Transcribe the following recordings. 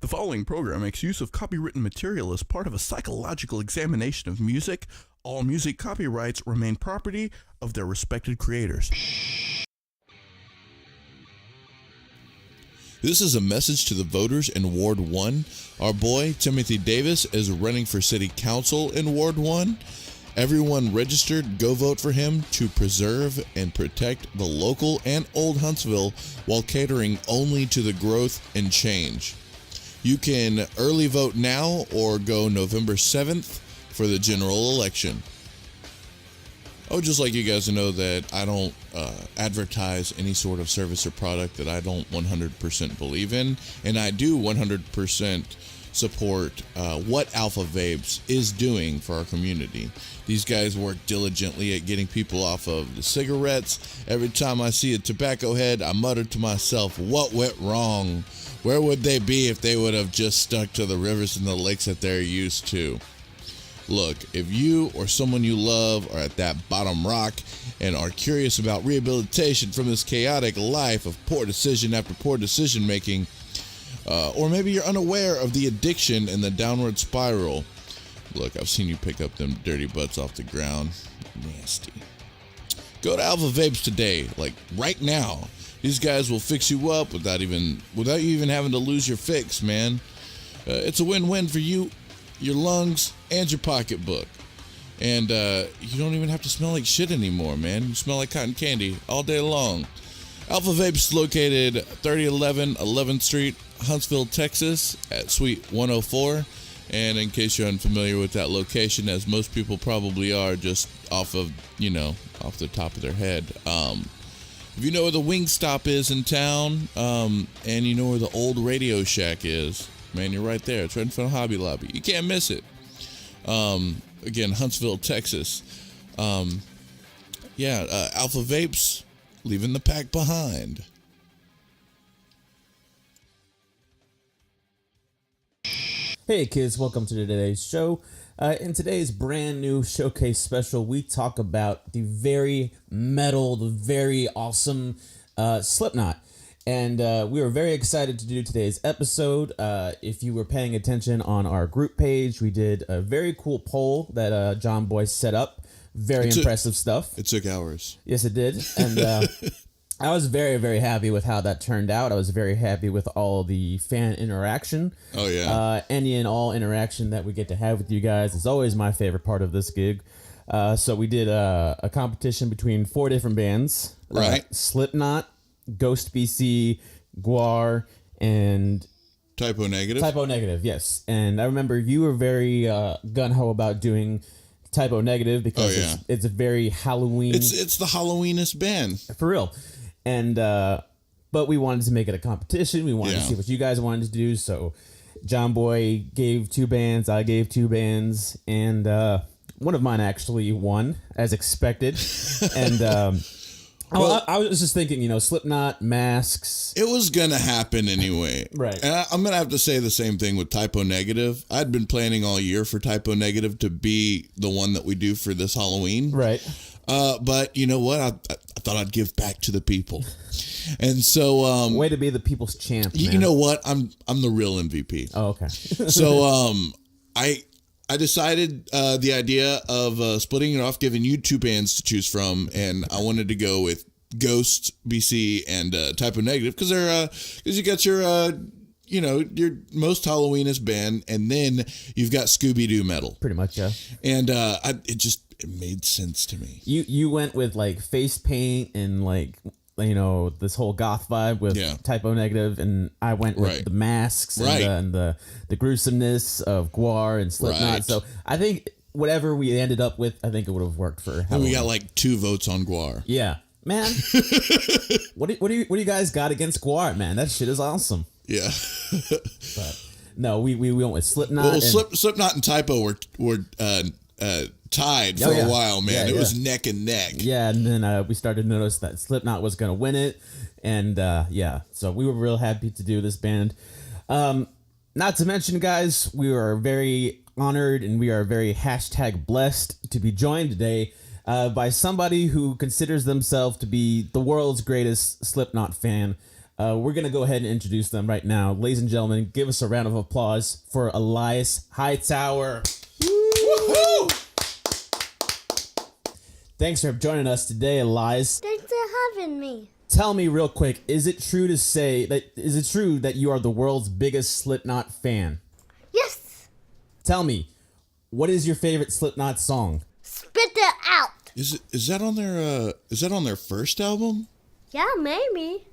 The following program makes use of copywritten material as part of a psychological examination of music. All music copyrights remain property of their respected creators. This is a message to the voters in Ward 1. Our boy, Timothy Davis, is running for city council in Ward 1. Everyone registered, go vote for him to preserve and protect the local and Old Huntsville while catering only to the growth and change. You can early vote now or go November 7th for the general election. I would just like you guys to know that I don't advertise any sort of service or product that I don't 100% believe in, and I do 100% support what Alpha Vapes is doing for our community. These guys work diligently at getting people off of the cigarettes. Every time I see a tobacco head, I mutter to myself, what went wrong? Where would they be if they would have just stuck to the rivers and the lakes that they're used to? Look, if you or someone you love are at that bottom rock and are curious about rehabilitation from this chaotic life of poor decision after poor decision making, or maybe you're unaware of the addiction and the downward spiral, look, I've seen you pick up them dirty butts off the ground. Nasty. Go to Alpha Vapes today, like right now. These guys will fix you up without you even having to lose your fix, man. It's a win-win for you, your lungs, and your pocketbook. And you don't even have to smell like shit anymore, man. You smell like cotton candy all day long. Alpha Vapes is located 3011 11th Street, Huntsville, Texas, at Suite 104. And in case you're unfamiliar with that location, as most people probably are, just off the top of their head. If you know where the Wingstop is in town, and you know where the old Radio Shack is, man, you're right there. It's right in front of Hobby Lobby. You can't miss it. Again, Huntsville, Texas. Alpha Vapes, leaving the pack behind. Hey kids, welcome to today's show. In today's brand new showcase special, we talk about the very metal, the very awesome Slipknot. And we were very excited to do today's episode. If you were paying attention on our group page, we did a very cool poll that John Boy set up. Very impressive stuff. It took hours. Yes, it did. And I was very, very happy with how that turned out. I was very happy with all the fan interaction. Oh, yeah. Any and all interaction that we get to have with you guys is always my favorite part of this gig. So we did a competition between 4 different bands. Right. Slipknot, Ghost BC, Guar, and Typo Negative. Typo Negative, yes. And I remember you were very gung-ho about doing Typo Negative because it's a very Halloween. It's the Halloweenest band. For real. And but we wanted to make it a competition. We wanted to see what you guys wanted to do. So John Boy gave 2 bands, I gave 2 bands, and one of mine actually won, as expected. And I was just thinking, Slipknot, Masks. It was going to happen anyway. Right. And I'm going to have to say the same thing with Typo Negative. I'd been planning all year for Typo Negative to be the one that we do for this Halloween. Right. But you know what? I thought I'd give back to the people. And so way to be the people's champ, man. You know what? I'm the real MVP. Oh, okay. So I decided the idea of splitting it off, giving you 2 bands to choose from, and I wanted to go with Ghost BC and Typo Negative because you got your your most Halloweenist band, and then you've got Scooby-Doo metal. Pretty much, yeah. And it made sense to me. You went with like face paint and like this whole goth vibe with Typo Negative, and I went with the masks and the gruesomeness of Guar and Slipknot. Right. So I think whatever we ended up with, I think it would have worked for Halloween. And we got like 2 votes on Guar. Yeah, man. What do you guys got against Guar, man? That shit is awesome. Yeah. But no, we went with Slipknot. Well, Slipknot and Typo were tied for a while, man. It was neck and neck. Yeah, and then we started to notice that Slipknot was going to win it. And so we were real happy to do this band. Not to mention, guys, we are very honored and we are very #blessed to be joined today by somebody who considers themselves to be the world's greatest Slipknot fan. We're going to go ahead and introduce them right now. Ladies and gentlemen, give us a round of applause for Elias Hightower. Woo-hoo! Thanks for joining us today, Elias. Thanks for having me. Tell me real quick, is it true that you are the world's biggest Slipknot fan? Yes. Tell me, what is your favorite Slipknot song? Spit it out. Is that on their first album? Yeah, maybe.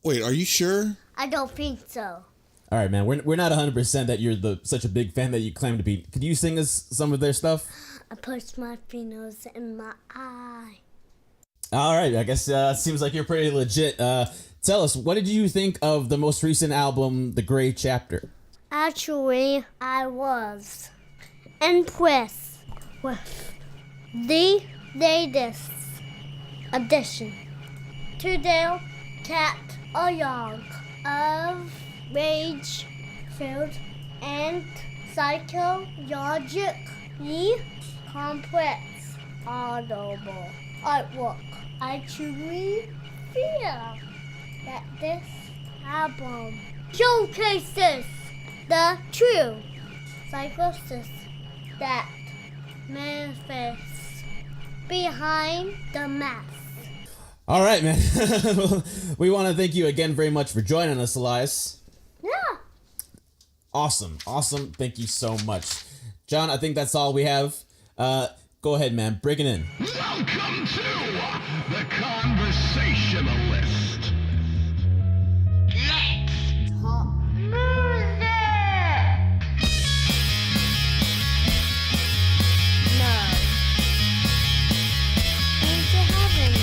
Wait, are you sure? I don't think so. All right, man. We're not 100% that you're such a big fan that you claim to be. Could you sing us some of their stuff? I pushed my fingers in my eye. All right, I guess seems like you're pretty legit. Tell us, what did you think of the most recent album, The Gray Chapter? Actually, I was impressed with the latest addition to their catalog of rage-filled and psychologically complex audible artwork. I truly feel that this album showcases the true psychosis that manifests behind the mask. All right, man. We want to thank you again very much for joining us, Elias. Yeah. Awesome. Thank you so much. John, I think that's all we have. Go ahead, man. Break it in. Welcome to the Conversationalist. Let's talk music. No. Thanks for having me.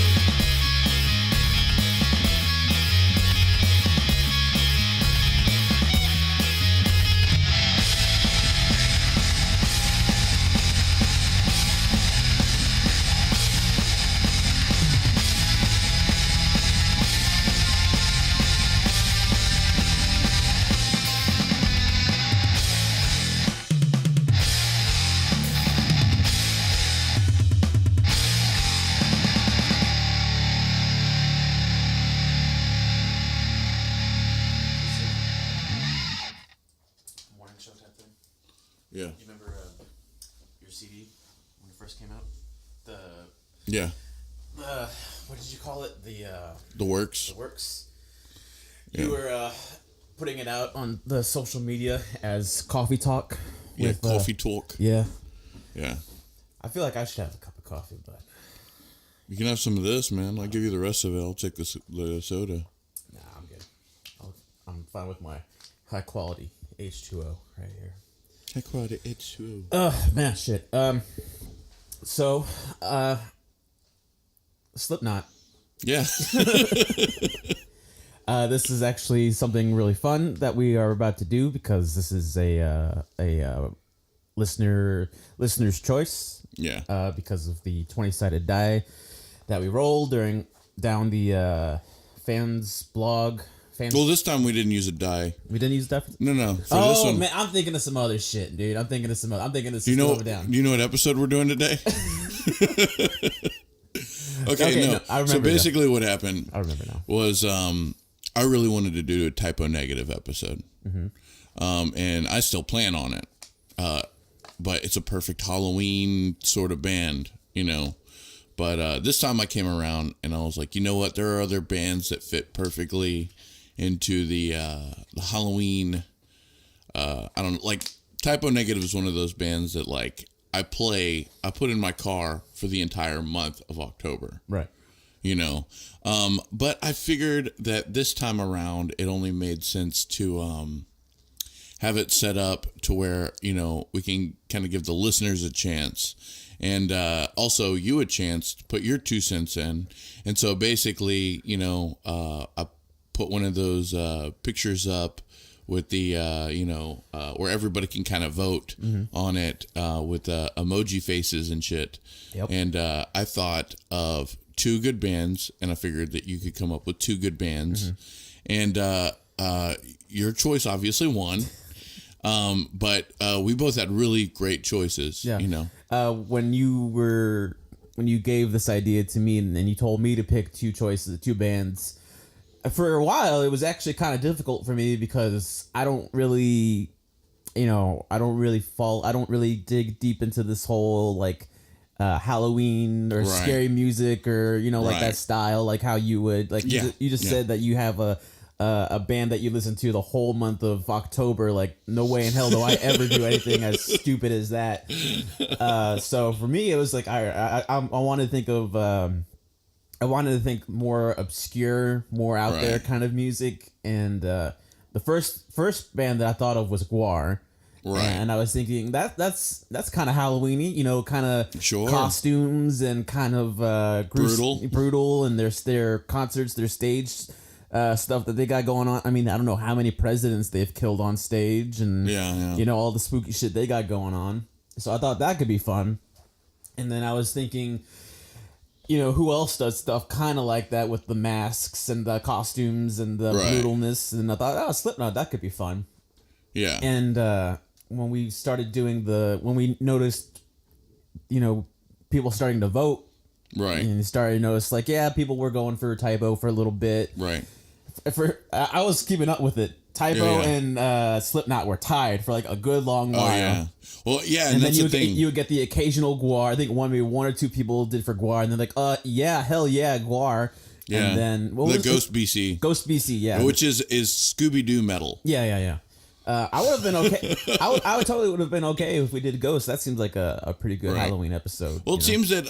Morning show type thing. Yeah. You remember your CD when it first came out? Yeah. What did you call it? The Works. The Works. Yeah. You were putting it out on the social media as Coffee Talk. Yeah, Coffee Talk. Yeah. Yeah. I feel like I should have a cup of coffee, but You can have some of this, man. I'll give you the rest of it. I'll take the soda. nah, I'm good. I'm fine with my high quality H2O right here. High quality H2O. Man, shit. So, Slipknot. Yeah. This is actually something really fun that we are about to do because this is a listener's choice. Yeah. Because of the 20-sided die that we rolled down the fans blog. Well, this time we didn't use a die. We didn't use that. No. For Oh this one, man, I'm thinking of some other shit, dude. I'm thinking of do down. you know what episode we're doing today? Okay, no. I remember. So basically, what happened? I remember now. Was I really wanted to do a typo negative episode, and I still plan on it. But it's a perfect Halloween sort of band, you know. But this time I came around and I was like, you know what? There are other bands that fit perfectly into the Halloween. I don't like Typo Negative is one of those bands that like I put in my car for the entire month of October. Right. You know, but I figured that this time around it only made sense to have it set up to where, you know, we can kind of give the listeners a chance and also you a chance to put your 2 cents in. And so basically, you know, I put one of those pictures up with the, where everybody can kind of vote on it with emoji faces and shit. Yep. And I thought of 2 good bands, and I figured that you could come up with 2 good bands. And your choice obviously won. But we both had really great choices, Yeah. you know. When you gave this idea to me and then you told me to pick 2 choices, 2 bands, for a while, it was actually kind of difficult for me because I don't really dig deep into this whole like Halloween or scary music or like that style, like how you would like you just said that you have a band that you listen to the whole month of October. Like, no way in hell do I ever do anything as stupid as that. So for me, it was like I wanted to think of more obscure, more out there kind of music, and the first band that I thought of was Guar. Right. And I was thinking that's kind of Halloweeny, kind of costumes and kind of brutal, and their concerts, their stage stuff that they got going on. I mean, I don't know how many presidents they've killed on stage, and all the spooky shit they got going on. So I thought that could be fun. And then I was thinking, who else does stuff kind of like that with the masks and the costumes and the brutalness? And I thought, Slipknot, that could be fun. Yeah. And when we started doing when we noticed, people starting to vote, and you started to notice, like, people were going for Typo for a little bit. Right. I was keeping up with it. Typo and Slipknot were tied for like a good long while. Oh, yeah. Well, yeah, and that's then the thing. You would get the occasional Guar. I think one or two people did for Guar, and they're like, hell yeah, Guar. Yeah. And then what was Ghost BC. Ghost BC, yeah. Which is Scooby-Doo metal. Yeah. I would have been okay. I would totally would have been okay if we did Ghost. That seems like a pretty good Halloween episode. Well, it seems that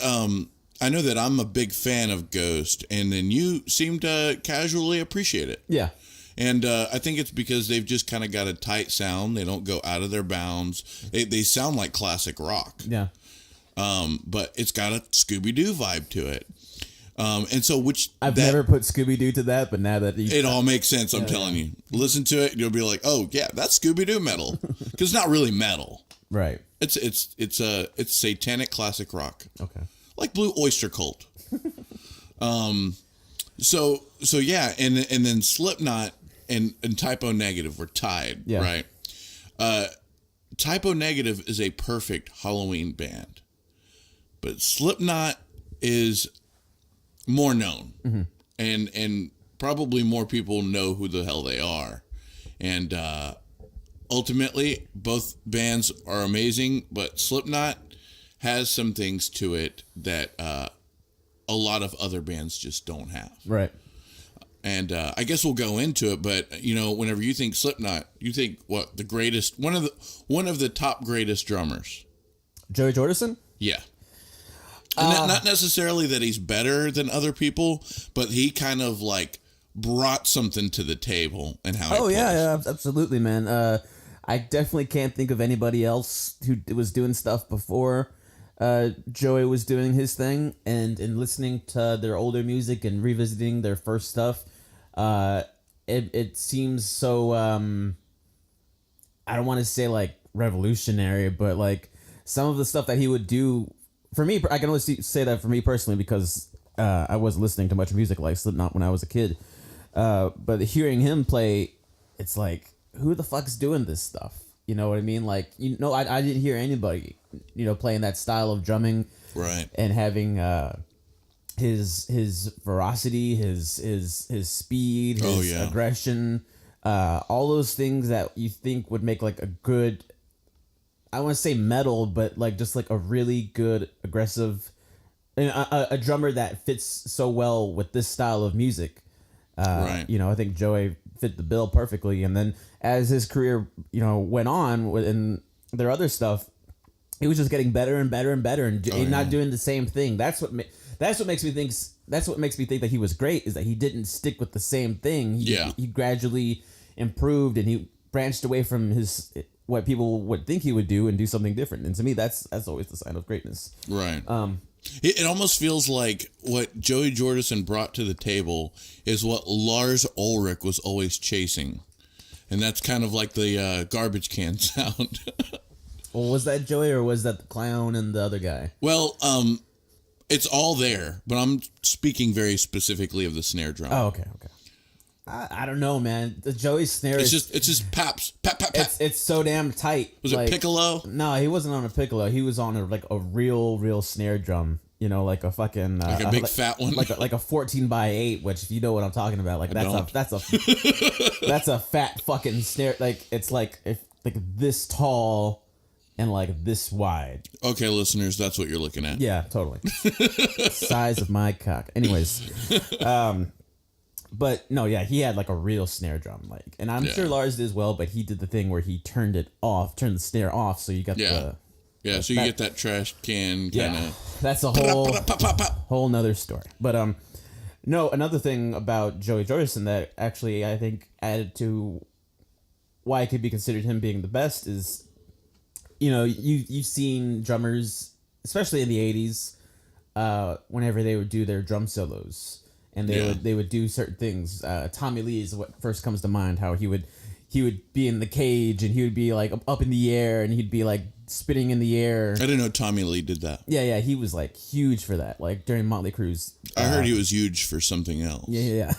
I know that I'm a big fan of Ghost, and then you seem to casually appreciate it. Yeah. And I think it's because they've just kind of got a tight sound. They don't go out of their bounds. They sound like classic rock. Yeah. But it's got a Scooby-Doo vibe to it. And so I've never put Scooby-Doo to that, but now that it all makes sense, I'm telling you. Listen to it, and you'll be like, oh yeah, that's Scooby-Doo metal, because it's not really metal, right? It's satanic classic rock, okay, like Blue Oyster Cult. So yeah, and then Slipknot and Typo Negative were tied, right? Typo Negative is a perfect Halloween band, but Slipknot is more known, and probably more people know who the hell they are, and ultimately both bands are amazing, but Slipknot has some things to it that a lot of other bands just don't have, right? And I guess we'll go into it, but whenever you think Slipknot, you think what? The greatest, one of the top greatest drummers, Joey Jordison. Yeah. And not necessarily that he's better than other people, but he kind of like brought something to the table and how. Oh yeah, absolutely, man. I definitely can't think of anybody else who was doing stuff before Joey was doing his thing, and in listening to their older music and revisiting their first stuff, it seems so. I don't want to say like revolutionary, but like some of the stuff that he would do. For me, I can only say that for me personally because I wasn't listening to much music like Slipknot when I was a kid. But hearing him play, it's like, who the fuck's doing this stuff? You know what I mean? Like, I didn't hear anybody, playing that style of drumming, right? And having his ferocity, his speed, his aggression, all those things that you think would make like a good. I want to say metal, but like just like a really good aggressive, and a drummer that fits so well with this style of music. Right. I think Joey fit the bill perfectly. And then as his career, went on and their other stuff, he was just getting better and better and better, and not doing the same thing. That's what makes me think that he was great, is that he didn't stick with the same thing. He gradually improved, and he branched away from what people would think he would do and do something different. And to me, that's always the sign of greatness. Right. It almost feels like what Joey Jordison brought to the table is what Lars Ulrich was always chasing. And that's kind of like the garbage can sound. Well, was that Joey or was that the clown and the other guy? Well, it's all there, but I'm speaking very specifically of the snare drum. Oh, okay. I don't know, man. The Joey snare it's just paps. Pap, pap, pap. It's so damn tight. Was it piccolo? No, he wasn't on a piccolo. He was on a real snare drum. You know, like a fucking Like a big fat one, like a 14x8. Which, if you know what I'm talking about, like that's a fat fucking snare. Like it's like this tall and like this wide. Okay, listeners, that's what you're looking at. Yeah, totally. Size of my cock. Anyways, but no, yeah, he had like a real snare drum, like, and I'm sure Lars did as well. But he did the thing where he turned the snare off, so you got the. Yeah, so you get that trash can kind of. That's a whole nother story. But no, another thing about Joey Jordison that actually I think added to why it could be considered him being the best is, you know, you've seen drummers, especially in the 80s, whenever they would do their drum solos, and they would do certain things. Tommy Lee is what first comes to mind. How he would be in the cage and he would be like up in the air and he'd be like spinning in the air. I didn't know Tommy Lee did that. Yeah, he was like huge for that. Like during Motley Crue's. I heard he was huge for something else. Yeah.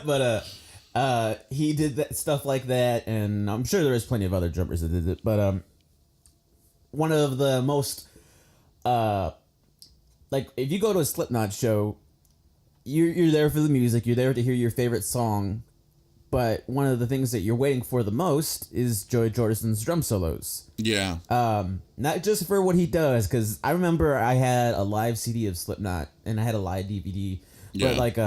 But he did that stuff like that, and I'm sure there was plenty of other drummers that did it. But one of the most like if you go to a Slipknot show, you're there for the music, you're there to hear your favorite song. But one of the things that you're waiting for the most is Joey Jordison's drum solos. Yeah. Not just for what he does, because I remember I had a live CD of Slipknot and I had a live DVD. Yeah. But like,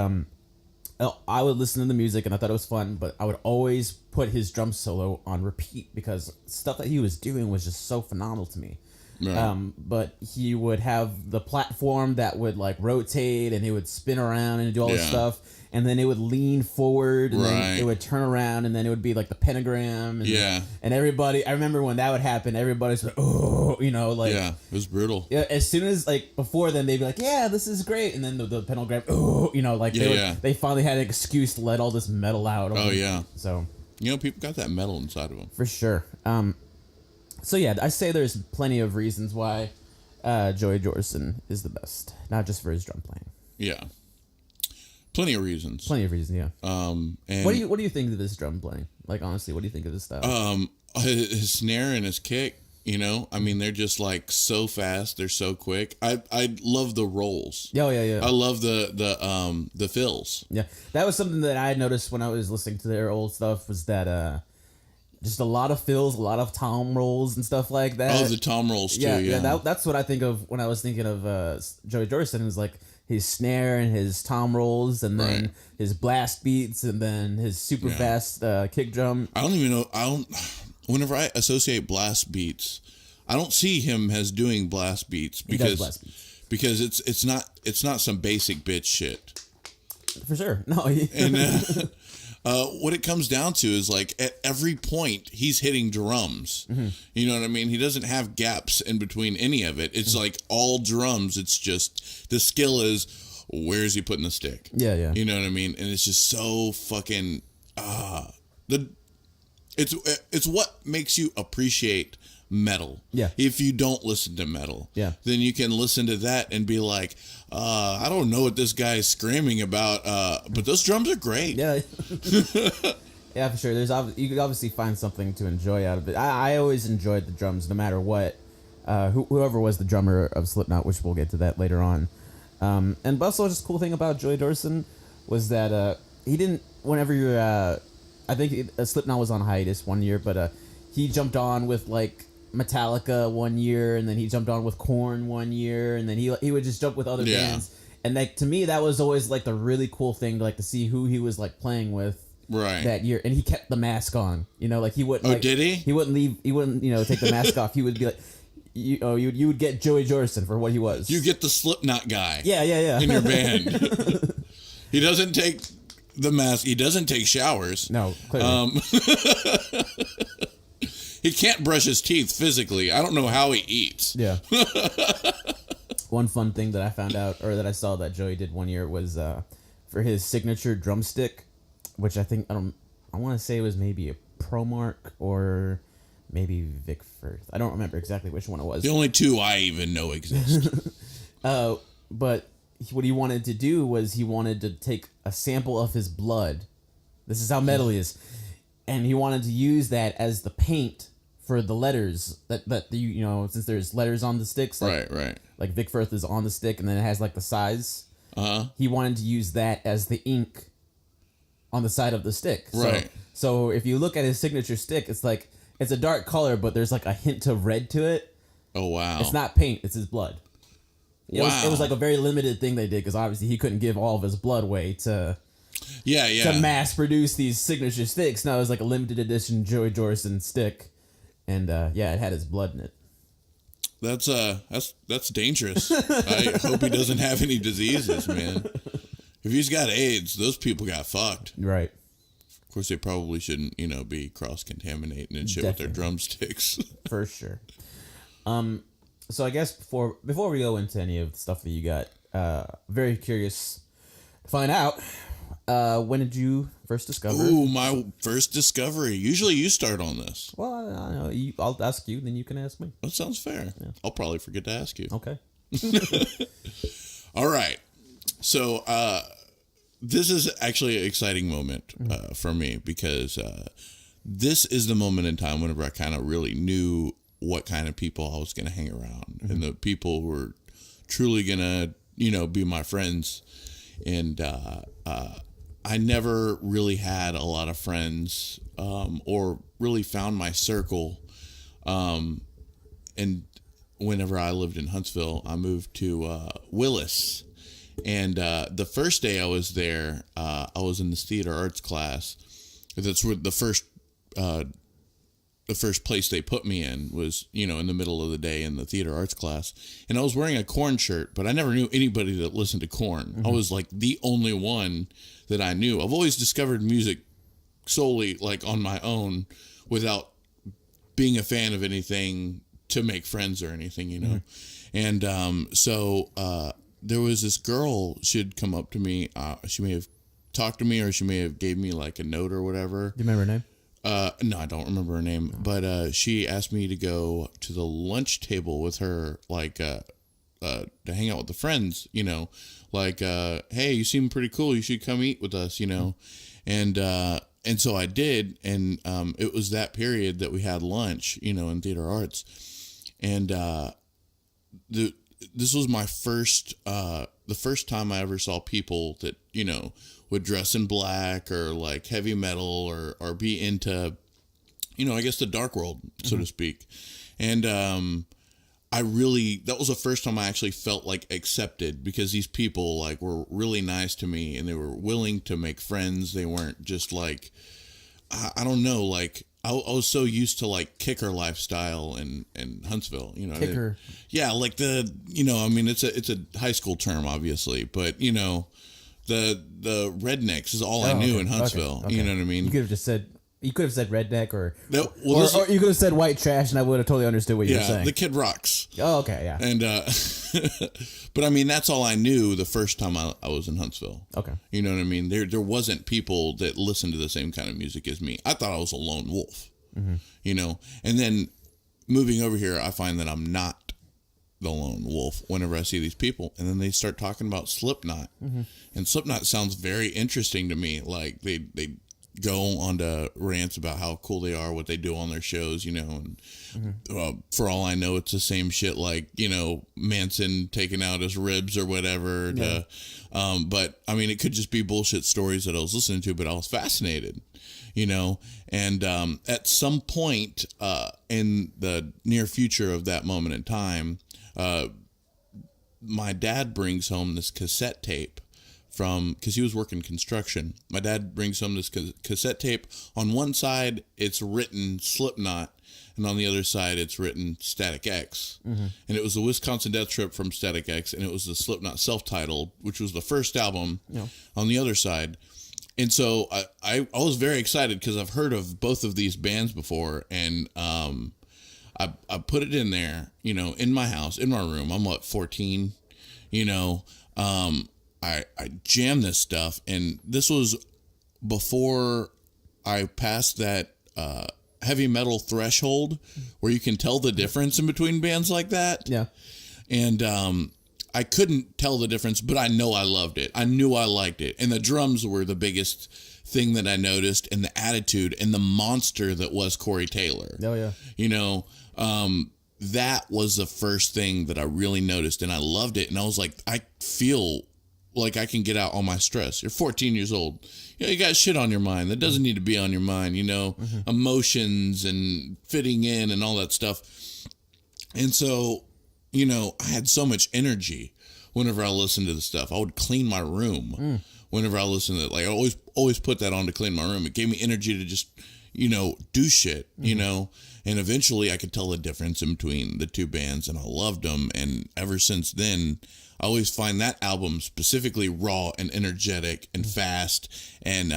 I would listen to the music and I thought it was fun, but I would always put his drum solo on repeat because stuff that he was doing was just so phenomenal to me. Right. But he would have the platform that would like rotate and it would spin around and do all this stuff. And then it would lean forward, and then it would turn around, and then it would be like the pentagram. And, and everybody, I remember when that would happen, everybody's like, oh, you know, like. Yeah, it was brutal. Yeah, as soon as, like, before then, they'd be like, yeah, this is great. And then the pentagram, oh, you know, like, they finally had an excuse to let all this metal out. Oh, yeah. So. You know, people got that metal inside of them. For sure. So, yeah, I say there's plenty of reasons why Joey Jordison is the best, not just for his drum playing. Yeah. Plenty of reasons. Yeah. And what do you think of this drum playing? Like, honestly, what do you think of this style? His snare and his kick, you know, I mean, they're just like so fast, they're so quick. I love the rolls. Oh yeah. I love the fills. Yeah, that was something that I had noticed when I was listening to their old stuff. Was that just a lot of fills, a lot of tom rolls and stuff like that. Oh, the tom rolls too. Yeah. That's what I think of when I was thinking of Joey Jordison. It was like his snare and his tom rolls, and then his blast beats, and then his super fast kick drum. I don't even know. Whenever I associate blast beats, I don't see him as doing blast beats because it's not some basic bitch shit. For sure, no. And what it comes down to is like at every point he's hitting drums. Mm-hmm. You know what I mean? He doesn't have gaps in between any of it. It's like all drums. It's just the skill is where is he putting the stick? Yeah. You know what I mean? And it's just so fucking it's what makes you appreciate metal. Yeah. If you don't listen to metal, then you can listen to that and be like, I don't know what this guy is screaming about, but those drums are great. Yeah. Yeah, for sure. You could obviously find something to enjoy out of it. I always enjoyed the drums, no matter what. Whoever was the drummer of Slipknot, which we'll get to that later on. And also, just cool thing about Joey Jordison was that he didn't. Whenever you're, I think Slipknot was on hiatus one year, but he jumped on with like Metallica one year, and then he jumped on with Korn one year, and then he would just jump with other bands. And like to me, that was always like the really cool thing, to see who he was like playing with that year. And he kept the mask on, you know, like he wouldn't. Oh, did he? He wouldn't leave. He wouldn't, take the mask off. He would be like, you would get Joey Jordison for what he was. You get the Slipknot guy. Yeah. In your band. He doesn't take the mask. He doesn't take showers. No, clearly. He can't brush his teeth physically. I don't know how he eats. Yeah. One fun thing that I found out, or that I saw that Joey did one year, was for his signature drumstick, which I want to say it was maybe a ProMark or maybe Vic Firth. I don't remember exactly which one it was. The only two I even know exist. But what he wanted to do was he wanted to take a sample of his blood. This is how metal he is. And he wanted to use that as the paint for the letters that you know, since there's letters on the sticks, like, Right. like Vic Firth is on the stick, and then it has like the size. Uh-huh. He wanted to use that as the ink on the side of the stick. Right. So if you look at his signature stick, it's like it's a dark color, but there's like a hint of red to it. Oh, wow. It's not paint; it's his blood. Wow. It was like a very limited thing they did because obviously he couldn't give all of his blood away to mass produce these signature sticks. Now it was like a limited edition Joey Jordison stick, and it had his blood in it. That's dangerous. I hope he doesn't have any diseases, man. If he's got AIDS, those people got fucked. Right. Of course, they probably shouldn't, be cross-contaminating and shit with their drumsticks. For sure. So I guess before we go into any of the stuff that you got, very curious to find out, when did you first discover? Ooh, my first discovery. Usually you start on this. Well, I know. I'll ask you, then you can ask me. That sounds fair. Yeah. I'll probably forget to ask you. Okay. All right. So, this is actually an exciting moment for me because this is the moment in time whenever I kind of really knew what kind of people I was going to hang around and the people who were truly going to, be my friends. And I never really had a lot of friends or really found my circle. And whenever I lived in Huntsville, I moved to Willis. And the first day I was there, I was in this theater arts class. That's where the first place they put me in was, in the middle of the day in the theater arts class. And I was wearing a Korn shirt, but I never knew anybody that listened to Korn. Mm-hmm. I was like the only one that I knew. I've always discovered music solely like on my own without being a fan of anything to make friends or anything, Mm-hmm. And so there was this girl, she'd come up to me. She may have talked to me or she may have gave me like a note or whatever. Do you remember her name? No, I don't remember her name, but she asked me to go to the lunch table with her, like to hang out with the friends, like hey, you seem pretty cool. You should come eat with us, and so I did, and it was that period that we had lunch, in theater arts, and this was my first the first time I ever saw people that would dress in black or like heavy metal or be into, I guess the dark world, so to speak. And that was the first time I actually felt like accepted because these people like were really nice to me and they were willing to make friends. They weren't just like, I don't know, like I was so used to like kicker lifestyle in Huntsville, Kicker. Yeah. Like it's a high school term obviously, but the rednecks is all I knew in Huntsville. Okay. You know what I mean? You could have said redneck or or you could have said white trash and I would have totally understood what you were saying. The Kid Rocks. Oh, okay, yeah. And but I mean that's all I knew the first time I was in Huntsville. Okay. You know what I mean? There wasn't people that listened to the same kind of music as me. I thought I was a lone wolf. Mm-hmm. And then moving over here I find that I'm not the lone wolf whenever I see these people, and then they start talking about Slipknot, and Slipknot sounds very interesting to me. Like they go on to rants about how cool they are, what they do on their shows, and for all I know, it's the same shit like Manson taking out his ribs or whatever. Yeah. But I mean, it could just be bullshit stories that I was listening to, but I was fascinated. And at some point in the near future of that moment in time, my dad brings home this cassette tape because he was working construction. My dad brings home this cassette tape. On one side, it's written Slipknot, and on the other side, it's written Static X. Mm-hmm. And it was the Wisconsin Death Trip from Static X, and it was the Slipknot self-titled, which was the first album on the other side. And so I was very excited because I've heard of both of these bands before, and I put it in there, in my house, in my room. I'm 14, I jammed this stuff, and this was before I passed that heavy metal threshold where you can tell the difference in between bands like that. Yeah. And I couldn't tell the difference, but I know I loved it. I knew I liked it. And the drums were the biggest thing that I noticed, and the attitude and the monster that was Corey Taylor. Oh yeah. You know, that was the first thing that I really noticed, and I loved it. And I was like, I feel like I can get out all my stress. You're 14 years old. You know, you got shit on your mind that doesn't need to be on your mind, you know, emotions and fitting in and all that stuff. And so, you know, I had so much energy whenever I listened to the stuff. I would clean my room whenever I listened to it. Like, I always put that on to clean my room. It gave me energy to just, you know, do shit, you know. And eventually I could tell the difference in between the two bands, and I loved them. And ever since then, I always find that album specifically raw and energetic and fast and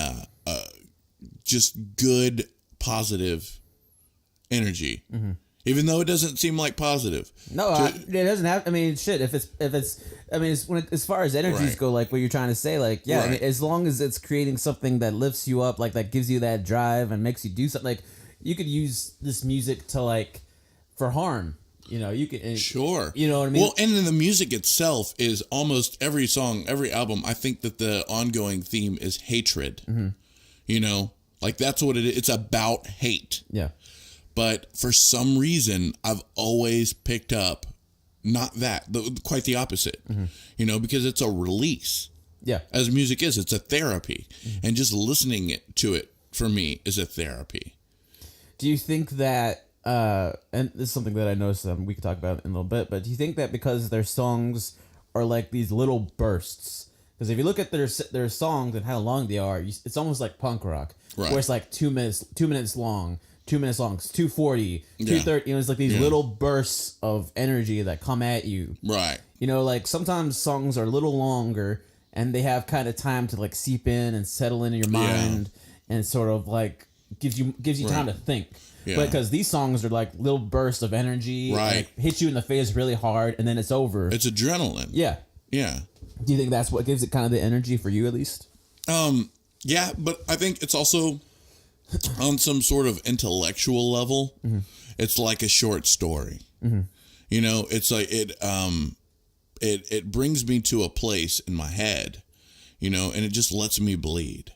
just good, positive energy. Even though it doesn't seem like positive. No, it doesn't have. I mean, shit. If it's. I mean, as far as energies go, like what you're trying to say, like yeah. I mean, as long as it's creating something that lifts you up, like that gives you that drive and makes you do something. Like you could use this music to like for harm. You know, you can sure. You know what I mean? Well, and then the music itself is almost every song, every album. I think that the ongoing theme is hatred. You know, like that's what it is. It's about hate. Yeah. But for some reason, I've always picked up not that, quite the opposite. You know, because it's a release. Yeah. As music is, it's a therapy, and just listening to it for me is a therapy. Do you think that? And this is something that I noticed we could talk about in a little bit, but do you think that because their songs are like these little bursts? Because if you look at their songs and how long they are, it's almost like punk rock, right. Where it's like 2 minutes long, 2 minutes long, it's 2:40, 2:30. You know, it's like these little bursts of energy that come at you. Right. You know, like sometimes songs are a little longer and they have kind of time to like seep in and settle into your mind and sort of like gives you time to think. Yeah. But because these songs are like little bursts of energy, right? And like hit you in the face really hard, and then it's over. It's adrenaline. Yeah. Yeah. Do you think that's what gives it kind of the energy for you, at least? Yeah, but I think it's also on some sort of intellectual level. It's like a short story. You know, it's like it brings me to a place in my head, you know, and it just lets me bleed.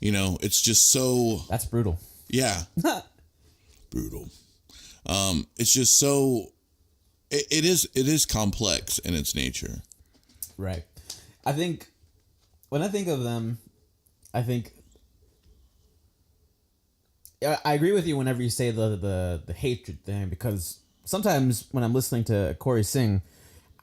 You know, it's just so. That's brutal. Yeah. Brutal. It's just so. It is complex in its nature. Right. I think when I think of them, I think I agree with you whenever you say the hatred thing, because sometimes when I'm listening to Corey sing,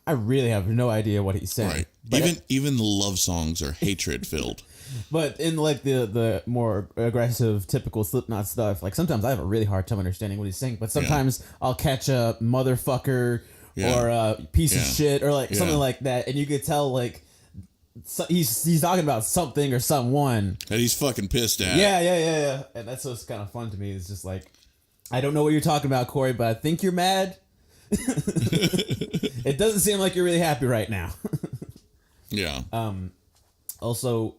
I really have no idea what he's saying. Right. Even the love songs are hatred filled. But in like the more aggressive, typical Slipknot stuff, like sometimes I have a really hard time understanding what he's saying. But sometimes I'll catch a motherfucker or a piece of shit or like something like that, and you could tell like he's talking about something or someone that he's fucking pissed at. Yeah. And that's what's kind of fun to me. It's just like, I don't know what you're talking about, Corey, but I think you're mad. It doesn't seem like you're really happy right now. Yeah. Also,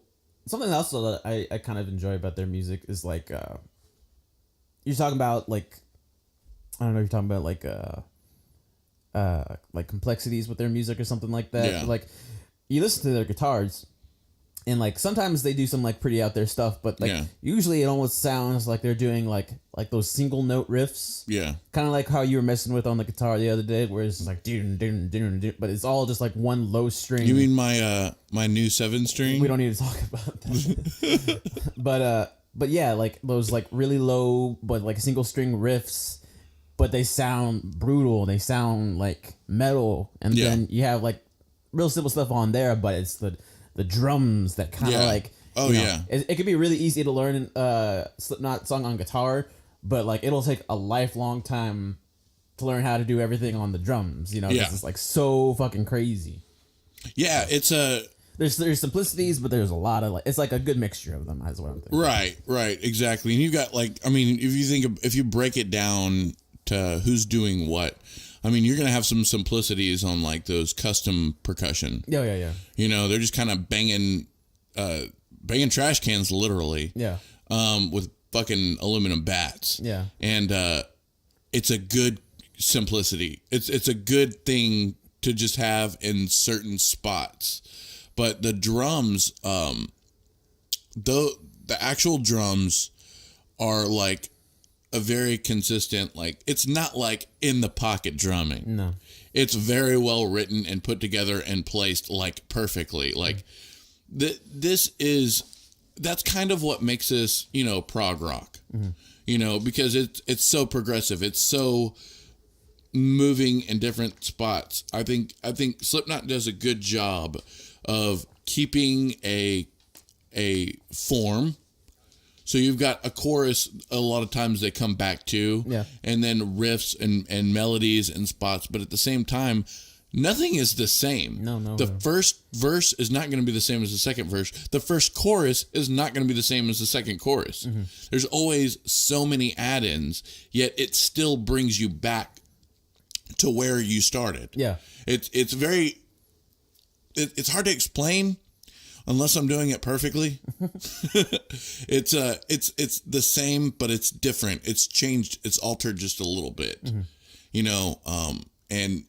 something else that I kind of enjoy about their music is like you're talking about like, I don't know, you're talking about like complexities with their music or something like that. Yeah. Like you listen to their guitars and like sometimes they do some like pretty out there stuff, but like usually it almost sounds like they're doing like those single note riffs. Yeah. Kind of like how you were messing with on the guitar the other day, where it's just like dun, dun, dun, dun, but it's all just like one low string. You mean my my new 7-string? We don't need to talk about that. But yeah, like those like really low but like single string riffs, but they sound brutal. They sound like metal, and then you have like real simple stuff on there, but it's the drums that kind of like. Oh yeah. It can be really easy to learn Slipknot song on guitar, but like it'll take a lifelong time to learn how to do everything on the drums. You know, it's like so fucking crazy. Yeah, it's a. There's simplicities, but there's a lot of like, it's like a good mixture of them. Is what I'm thinking. Right, exactly. And you got like, I mean, if you break it down to who's doing what, I mean, you're gonna have some simplicities on like those custom percussion. Yeah. You know, they're just kind of banging trash cans, literally. Yeah. With fucking aluminum bats. Yeah. And it's a good simplicity. It's a good thing to just have in certain spots. But the drums, though, the actual drums are like a very consistent, like it's not like in the pocket drumming. No. It's very well written and put together and placed like perfectly. Like that's kind of what makes this, prog rock. Because it's so progressive. It's so moving in different spots. I think Slipknot does a good job of keeping a form. So you've got a chorus, a lot of times they come back to, and then riffs and melodies and spots, but at the same time, nothing is the same. No. The first verse is not going to be the same as the second verse. The first chorus is not going to be the same as the second chorus. There's always so many add-ins, yet it still brings you back to where you started. Yeah. It's hard to explain unless I'm doing it perfectly. It's the same, but it's different. It's changed. It's altered just a little bit, and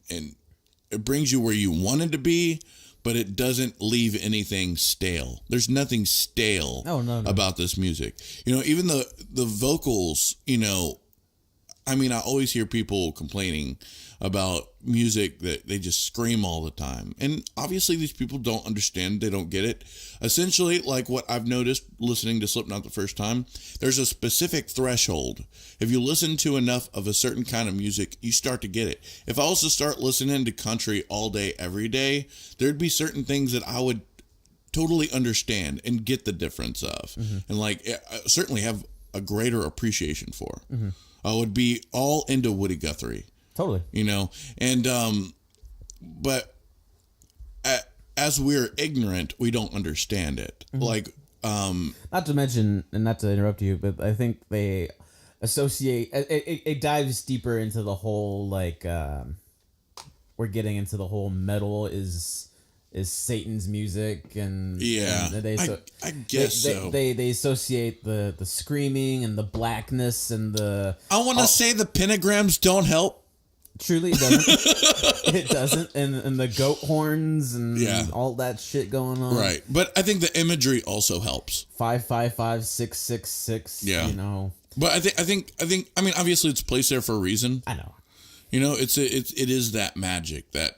it brings you where you wanted to be, but it doesn't leave anything stale. There's nothing stale about this music. Even the vocals, I always hear people complaining about music that they just scream all the time. And obviously these people don't understand. They don't get it. Essentially, like what I've noticed listening to Slipknot the first time, there's a specific threshold. If you listen to enough of a certain kind of music, you start to get it. If I was to start listening to country all day, every day, there'd be certain things that I would totally understand and get the difference of. And certainly have a greater appreciation for. I would be all into Woody Guthrie. Totally. But as we're ignorant, we don't understand it. Not to mention, and not to interrupt you, but I think they associate, it dives deeper into the whole, we're getting into the whole metal is Satan's music, and I guess so. They associate the screaming and the blackness and the. I want to say the pentagrams don't help. Truly, it doesn't. It doesn't, and the goat horns and all that shit going on. Right, but I think the imagery also helps. 555 666. Yeah, But I think obviously it's placed there for a reason. I know. It is that magic, that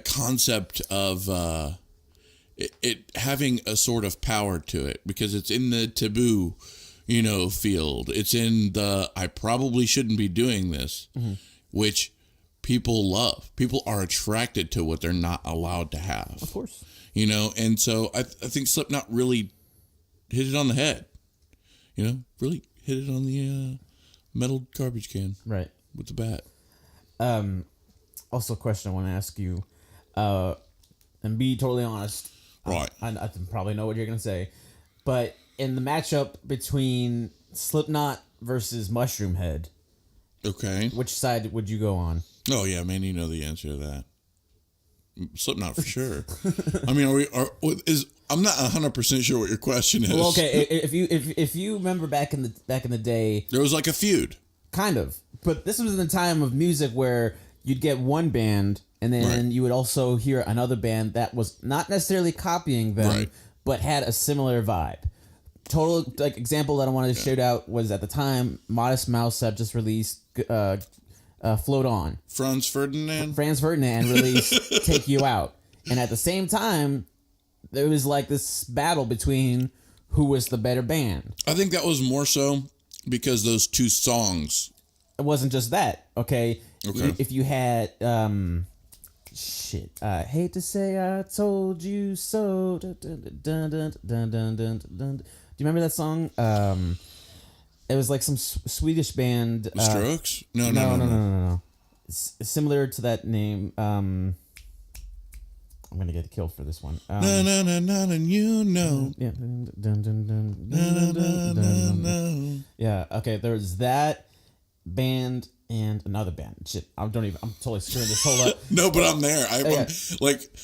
concept of it having a sort of power to it, because it's in the taboo, field. It's in the I probably shouldn't be doing this, which people love. People are attracted to what they're not allowed to have. Of course. And so I think Slipknot really hit it on the head. Really hit it on the metal garbage can. Right. With the bat. Also, a question I want to ask you, and be totally honest. Right. I probably know what you're going to say, but in the matchup between Slipknot versus Mushroom Head, okay, which side would you go on? Oh yeah, man, you know the answer to that. Slipknot for sure. I'm not 100% sure what your question is. Well, okay, if you remember back in the day, there was like a feud, kind of, but this was in the time of music where you'd get one band, and then you would also hear another band that was not necessarily copying them, but had a similar vibe. Total example that I wanted to shout out was at the time Modest Mouse had just released Float On. Franz Ferdinand released Take You Out, and at the same time there was this battle between who was the better band. I think that was more so because those two songs. It wasn't just that. Okay. If you had hate to say I told you so. Dun, dun, dun, dun, dun, dun, dun. Do you remember that song? It was like some Swedish band. The Strokes? No. It's similar to that name. I'm gonna get killed for this one. And you know. Yeah. Yeah. Okay. There's that band and another band. Shit. I'm totally screwing this whole up. No, but I'm there. I'm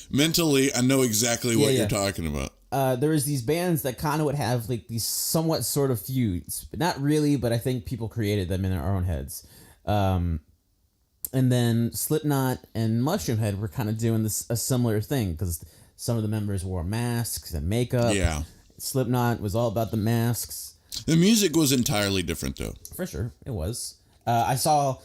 mentally, I know exactly what you're talking about. There was these bands that kind of would have these somewhat sort of feuds, but not really. But I think people created them in their own heads. And then Slipknot and Mushroom Head were kind of doing a similar thing, because some of the members wore masks and makeup. Yeah. Slipknot was all about the masks. The music was entirely different, though. For sure, it was. I saw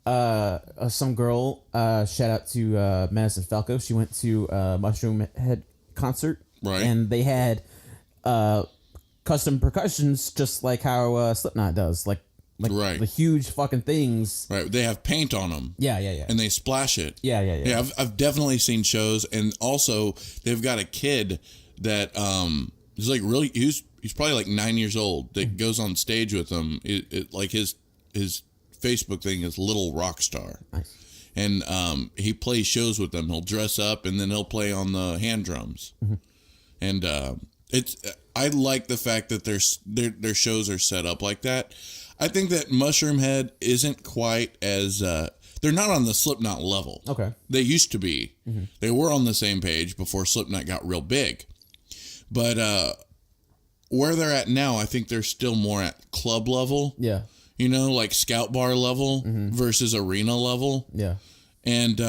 some girl, shout out to Madison Falco. She went to a Mushroom Head concert. Right. And they had custom percussions just like how Slipknot does. Like Right. the huge fucking things. Right. They have paint on them. Yeah. And they splash it. Yeah. Yeah, I've definitely seen shows, and also they've got a kid that is like really he's probably like 9 years old that goes on stage with them. Like his Facebook thing is Little Rockstar. Nice. And he plays shows with them. He'll dress up and then he'll play on the hand drums. Mm-hmm. And I like the fact that their shows are set up like that. I think that Mushroom Head isn't quite as they're not on the Slipknot level. Okay. They used to be. Mm-hmm. They were on the same page before Slipknot got real big. But where they're at now, I think they're still more at club level. Yeah. You know, like Scout Bar level versus arena level. Yeah. And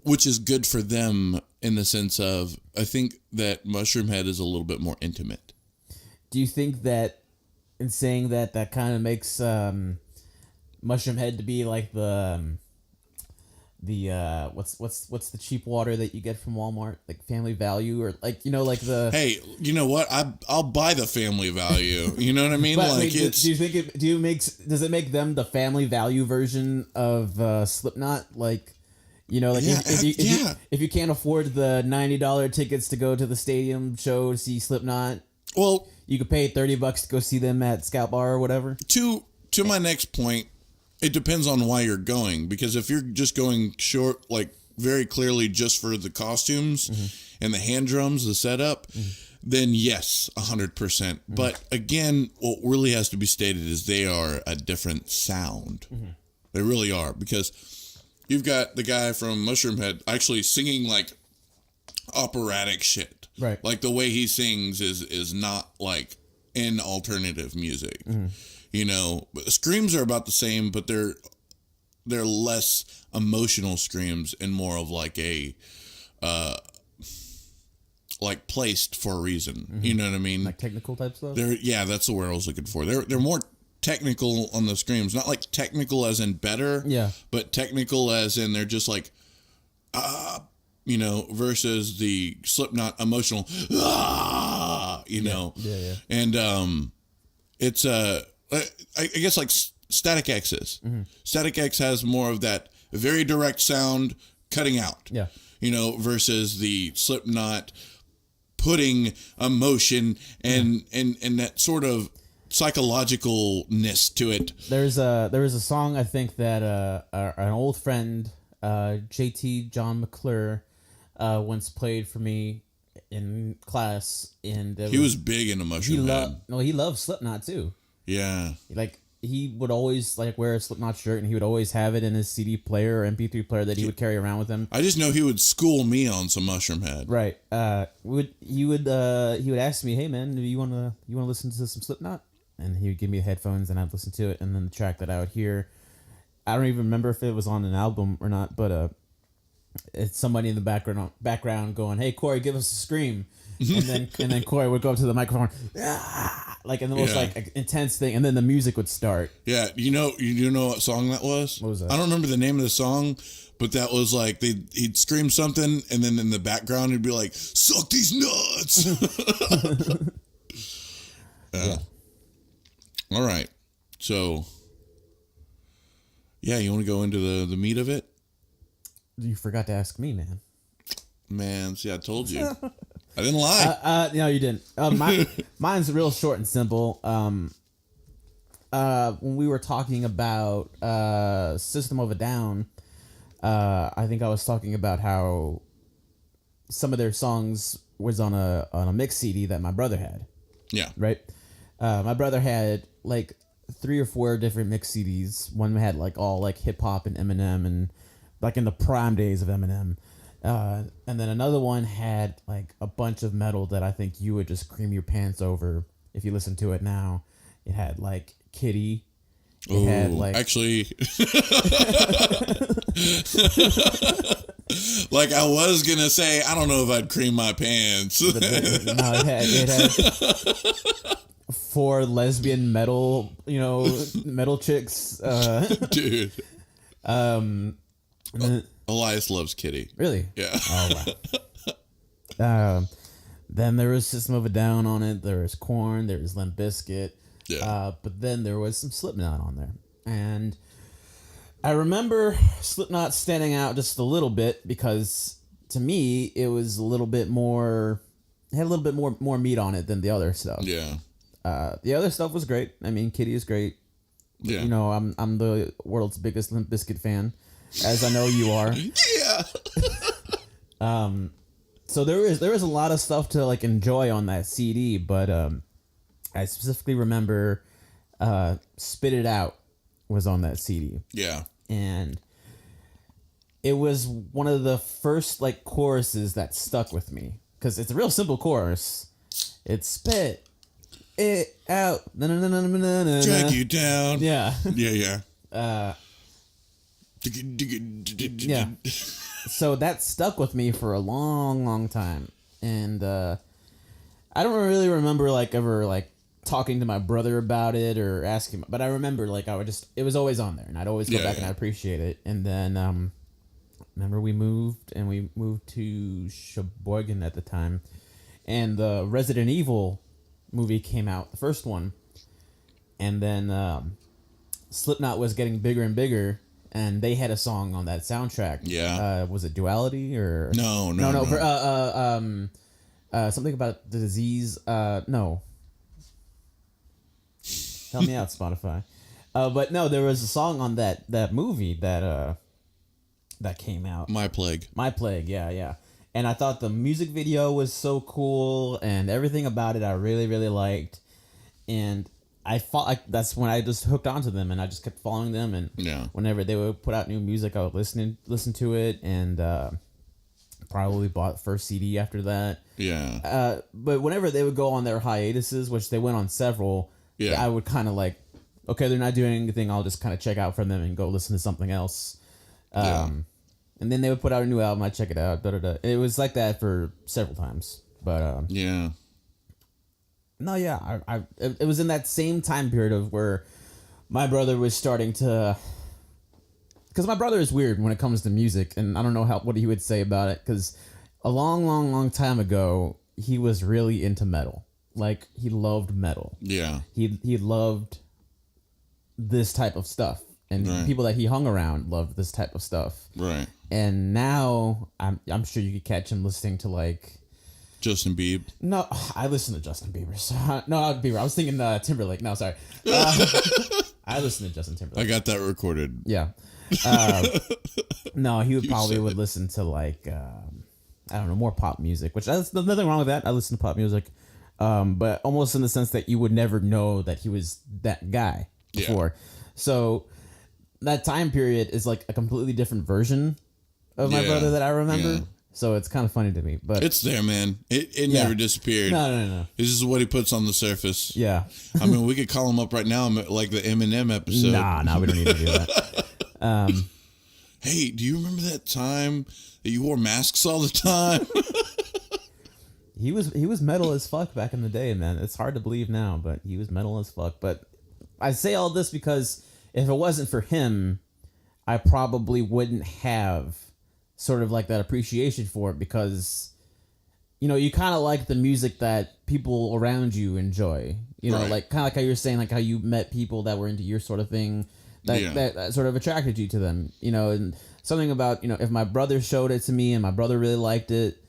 which is good for them in the sense of, I think that Mushroom Head is a little bit more intimate. Do you think that in saying that kind of makes Mushroom Head to be like the what's the cheap water that you get from Walmart, like Family Value, or like, you know, like the Hey, you know what? I'll buy the Family Value. You know what I mean? But, like, wait, it's do you think does it make them the Family Value version of Slipknot? Like, you know, like Yeah, if you can't afford the $90 tickets to go to the stadium show to see Slipknot, well, you could pay $30 to go see them at Scout Bar or whatever. to my next point, it depends on why you're going, because if you're just going short, like very clearly just for the costumes and the hand drums, the setup, then yes, 100%. But again, what really has to be stated is they are a different sound. They really are, because you've got the guy from Mushroom Head actually singing like operatic shit. Right. Like the way he sings is not like in alternative music. You know, but the screams are about the same, but they're less emotional screams and more of like a like placed for a reason. You know what I mean? Like technical type stuff? That's the word I was looking for. They're more technical on the screams, not like technical as in better, but technical as in they're just like you know, versus the Slipknot emotional you know. Yeah. And it's I guess like Static X is. Static X has more of that very direct sound cutting out. Yeah. You know, versus the Slipknot putting emotion and that sort of psychologicalness to it. There was a song I think that an old friend, JT John McClure, once played for me in class, and he was big into Mushroom Head. He loved Slipknot too. Yeah. Like, he would always like wear a Slipknot shirt, and he would always have it in his CD player or MP3 player that he would carry around with him. I just know he would school me on some Mushroom Head. Right. He would ask me, "Hey man, do you wanna listen to some Slipknot?" And he would give me the headphones, and I'd listen to it, and then the track that I would hear, I don't even remember if it was on an album or not, but it's somebody in the background going, "Hey Corey, give us a scream." and then Corey would go up to the microphone, like in the most like intense thing, and then the music would start. Yeah, you know what song that was? What was that? I don't remember the name of the song, but that was like he'd scream something, and then in the background he'd be like, "Suck these nuts." Yeah. All right, so yeah, you want to go into the meat of it? You forgot to ask me, man. Man, see, I told you. I didn't lie. No, you didn't. Mine's real short and simple. When we were talking about System of a Down, I think I was talking about how some of their songs was on a mix CD that my brother had. Yeah. Right? My brother had like 3 or 4 different mix CDs. One had like all like hip hop and Eminem, and like in the prime days of Eminem. And then another one had like a bunch of metal that I think you would just cream your pants over if you listen to it now. It had like Kitty. It had like actually, Like I was gonna say, I don't know if I'd cream my pants. No, it had 4 lesbian metal, metal chicks. Dude. Then- Elias loves Kitty. Really? Yeah. Oh wow. Then there was System of a Down on it. There was Korn. There was Limp Bizkit. Yeah. But then there was some Slipknot on there, and I remember Slipknot standing out just a little bit because to me it was a little bit more. It had a little bit more meat on it than the other stuff. Yeah. The other stuff was great. I mean, Kitty is great. Yeah. I'm the world's biggest Limp Bizkit fan, as I know you are. Yeah. So there was a lot of stuff to like enjoy on that CD, but I specifically remember "Spit It Out" was on that CD. Yeah. And it was one of the first like choruses that stuck with me because it's a real simple chorus. It's spit it out, Drag you down. yeah, Yeah. yeah. So that stuck with me for a long time, and I don't really remember like ever like talking to my brother about it or asking, but I remember like it was always on there, and I'd always go back and I'd appreciate it. And then remember we moved to Sheboygan at the time, and the Resident Evil movie came out, the first one, and then Slipknot was getting bigger and bigger. And they had a song on that soundtrack. Yeah. Was it Duality or No. Something about the disease. No. Help me out, Spotify. But no, there was a song on that movie that came out. My Plague. My Plague. Yeah. And I thought the music video was so cool, and everything about it I really really liked, and I thought like that's when I just hooked onto them, and I just kept following them, and whenever they would put out new music, I would listen to it, and probably bought the first CD after that. Yeah. But whenever they would go on their hiatuses, which they went on several, I would kind of like, okay, they're not doing anything, I'll just kind of check out from them and go listen to something else. And then they would put out a new album, I'd check it out. It was like that for several times, but yeah. No, yeah, it was in that same time period of where my brother was starting to, because my brother is weird when it comes to music, and I don't know what he would say about it, because a long time ago, he was really into metal. Like, he loved metal. Yeah. He loved this type of stuff, and people that he hung around loved this type of stuff. Right. And now, I'm sure you could catch him listening to, like, Justin Bieber. No, I listen to Justin Bieber. No, not Bieber. I was thinking Timberlake. No, sorry. I listen to Justin Timberlake. I got that recorded. Yeah. No, he would listen to like I don't know, more pop music, which there's nothing wrong with that. I listen to pop music, but almost in the sense that you would never know that he was that guy before. Yeah. So that time period is like a completely different version of my brother that I remember. Yeah. So it's kind of funny to me, but it's there, man. It never disappeared. No. This is what he puts on the surface. Yeah. I mean, we could call him up right now, like the Eminem episode. Nah, we don't need to do that. Hey, do you remember that time that you wore masks all the time? He was metal as fuck back in the day, man. It's hard to believe now, but he was metal as fuck. But I say all this because if it wasn't for him, I probably wouldn't have sort of like that appreciation for it, because you kind of like the music that people around you enjoy, like kind of like how you're saying, like how you met people that were into your sort of thing that sort of attracted you to them, and something about, if my brother showed it to me and my brother really liked it,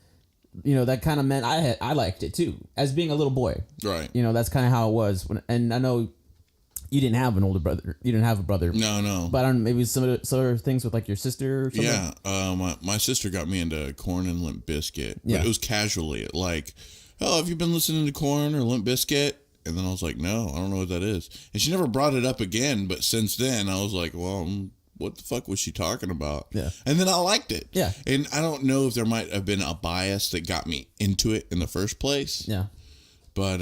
that kind of meant I liked it too, as being a little boy, right? That's kind of how it was and I know you didn't have an older brother. You didn't have a brother. No. But I don't know, maybe some other things with like your sister or something? Yeah. My sister got me into Korn and Limp Bizkit. But it was casually. Like, oh, have you been listening to Korn or Limp Bizkit? And then I was like, no, I don't know what that is. And she never brought it up again. But since then, I was like, well, what the fuck was she talking about? Yeah. And then I liked it. Yeah. And I don't know if there might have been a bias that got me into it in the first place. Yeah. But,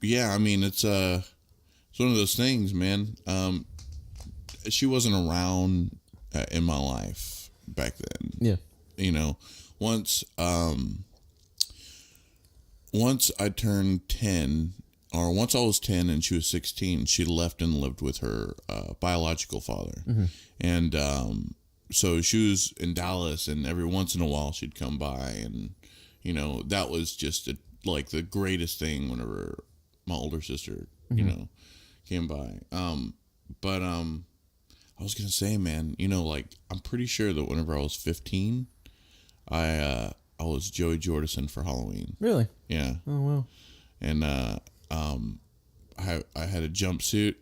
yeah, I mean, it's one of those things, man. She wasn't around in my life back then. Yeah. you know, once I turned 10, or once I was 10 and she was 16, she left and lived with her biological father. And so she was in Dallas, and every once in a while she'd come by, and, you know, that was just like the greatest thing whenever my older sister, you know, came by. But I was going to say, man, you know, like, I'm pretty sure that whenever I was 15, I was Joey Jordison for Halloween. Really? Yeah. Oh, wow. And I had a jumpsuit,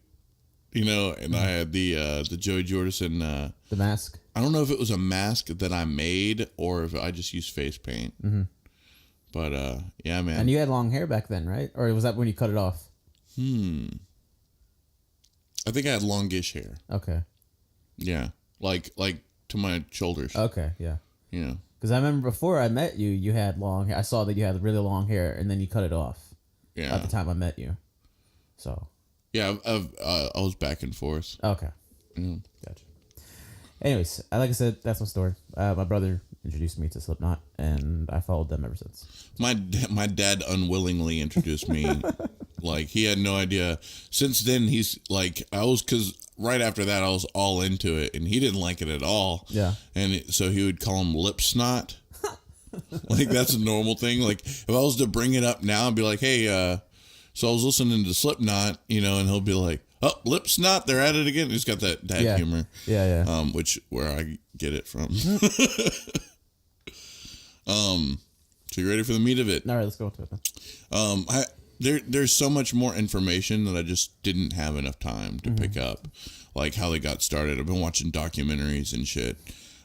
you know, and I had the Joey Jordison The mask. I don't know if it was a mask that I made or if I just used face paint. But yeah, man. And you had long hair back then, right? Or was that when you cut it off? I think I had longish hair. Okay. Yeah, like to my shoulders. Okay, yeah. Yeah. Because I remember before I met you, you had long hair. I saw that you had really long hair, and then you cut it off. Yeah. At the time I met you. So. Yeah, I was back and forth. Okay. Yeah. Gotcha. Anyways, like I said, that's my story. My brother introduced me to Slipknot, and I followed them ever since. My dad unwillingly introduced me. Like, he had no idea. Since then, he's like, because right after that, I was all into it, and he didn't like it at all. Yeah. And so he would call him lip snot. Like, that's a normal thing. Like, if I was to bring it up now and be like, hey, so I was listening to Slipknot, you know, and he'll be like, oh, lip snot, they're at it again. He's got that dad humor. Yeah, yeah. Where I get it from. So you ready for the meat of it? All right, let's go into it then. There's so much more information that I just didn't have enough time to pick up, like how they got started. I've been watching documentaries and shit.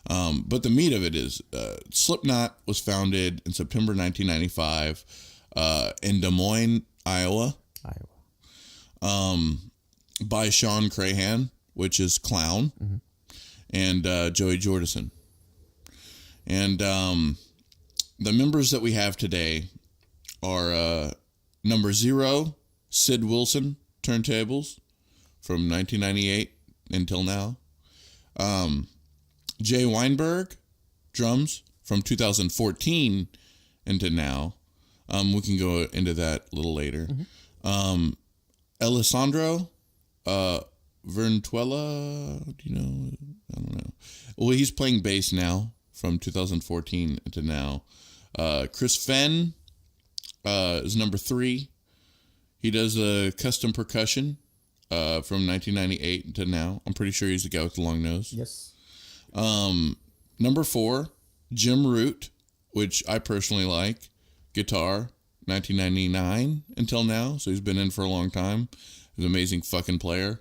But the meat of it is Slipknot was founded in September 1995 in Des Moines, Iowa. By Sean Crahan, which is Clown, and Joey Jordison. And the members that we have today are number 0, Sid Wilson, turntables, from 1998 until now. Jay Weinberg, drums, from 2014 into now. We can go into that a little later. Alessandro Verntuella, do you know? I don't know. Well, he's playing bass now from 2014 into now. Chris Fenn is number 3. He does custom percussion from 1998 to now. I'm pretty sure he's the guy with the long nose. Yes. Number 4, Jim Root, which I personally like. Guitar, 1999 until now, so he's been in for a long time. He's an amazing fucking player.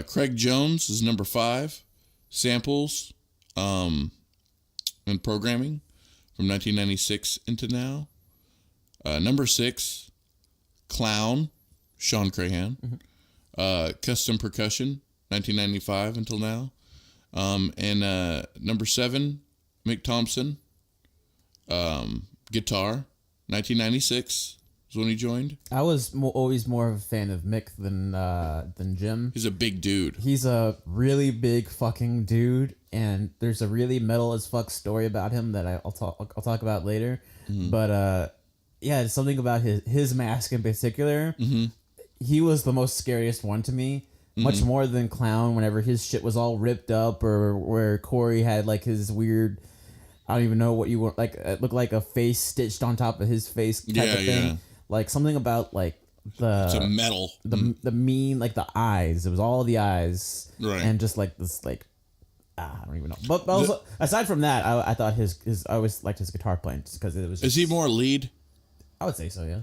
Craig Jones is number 5. Samples and programming from 1996 into now. Number 6, Clown, Sean Crahan. Custom percussion, 1995 until now. And number 7, Mick Thompson, guitar, 1996 is when he joined. I was always more of a fan of Mick than Jim. He's a big dude. He's a really big fucking dude, and there's a really metal as fuck story about him that I'll talk about later. But yeah, it's something about his mask in particular. He was the most scariest one to me. Much more than Clown, whenever his shit was all ripped up, or where Corey had like his weird, I don't even know what you want, like it looked like a face stitched on top of his face type of thing. Yeah. Like something about like it's a metal. The mean, like the eyes. It was all the eyes. Right. And just like this, like, I don't even know. But also, aside from that, I thought his I always liked his guitar playing just because it was. Is he more lead? I would say so, yeah.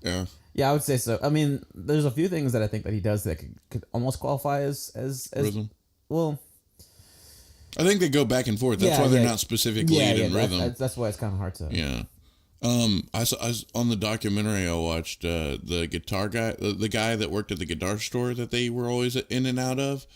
Yeah. Yeah, I would say so. I mean, there's a few things that I think that he does that could almost qualify as rhythm. Well, I think they go back and forth. That's why they're not specific lead and rhythm. That's why it's kind of hard to. Yeah. I was on the documentary I watched, the guitar guy, the guy that worked at the guitar store that they were always in and out of,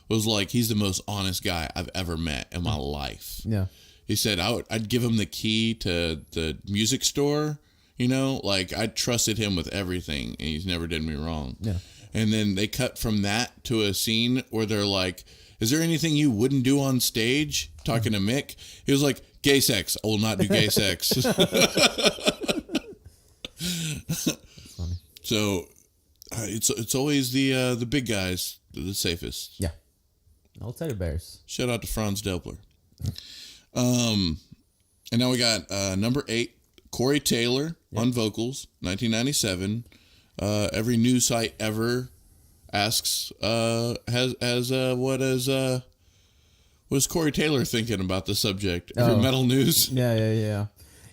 was like, he's the most honest guy I've ever met in my life. Yeah. He said I'd give him the key to the music store, you know, like I trusted him with everything, and he's never did me wrong. Yeah. And then they cut from that to a scene where they're like, is there anything you wouldn't do on stage? Talking to Mick. He was like, gay sex. I will not do gay sex. So it's always the big guys, the safest. Yeah. No teddy bears. Shout out to Franz Delpler. And now we got number 8, Corey Taylor on vocals, 1997. Every news site ever asks, what is Corey Taylor thinking about the subject? Every metal news. Yeah.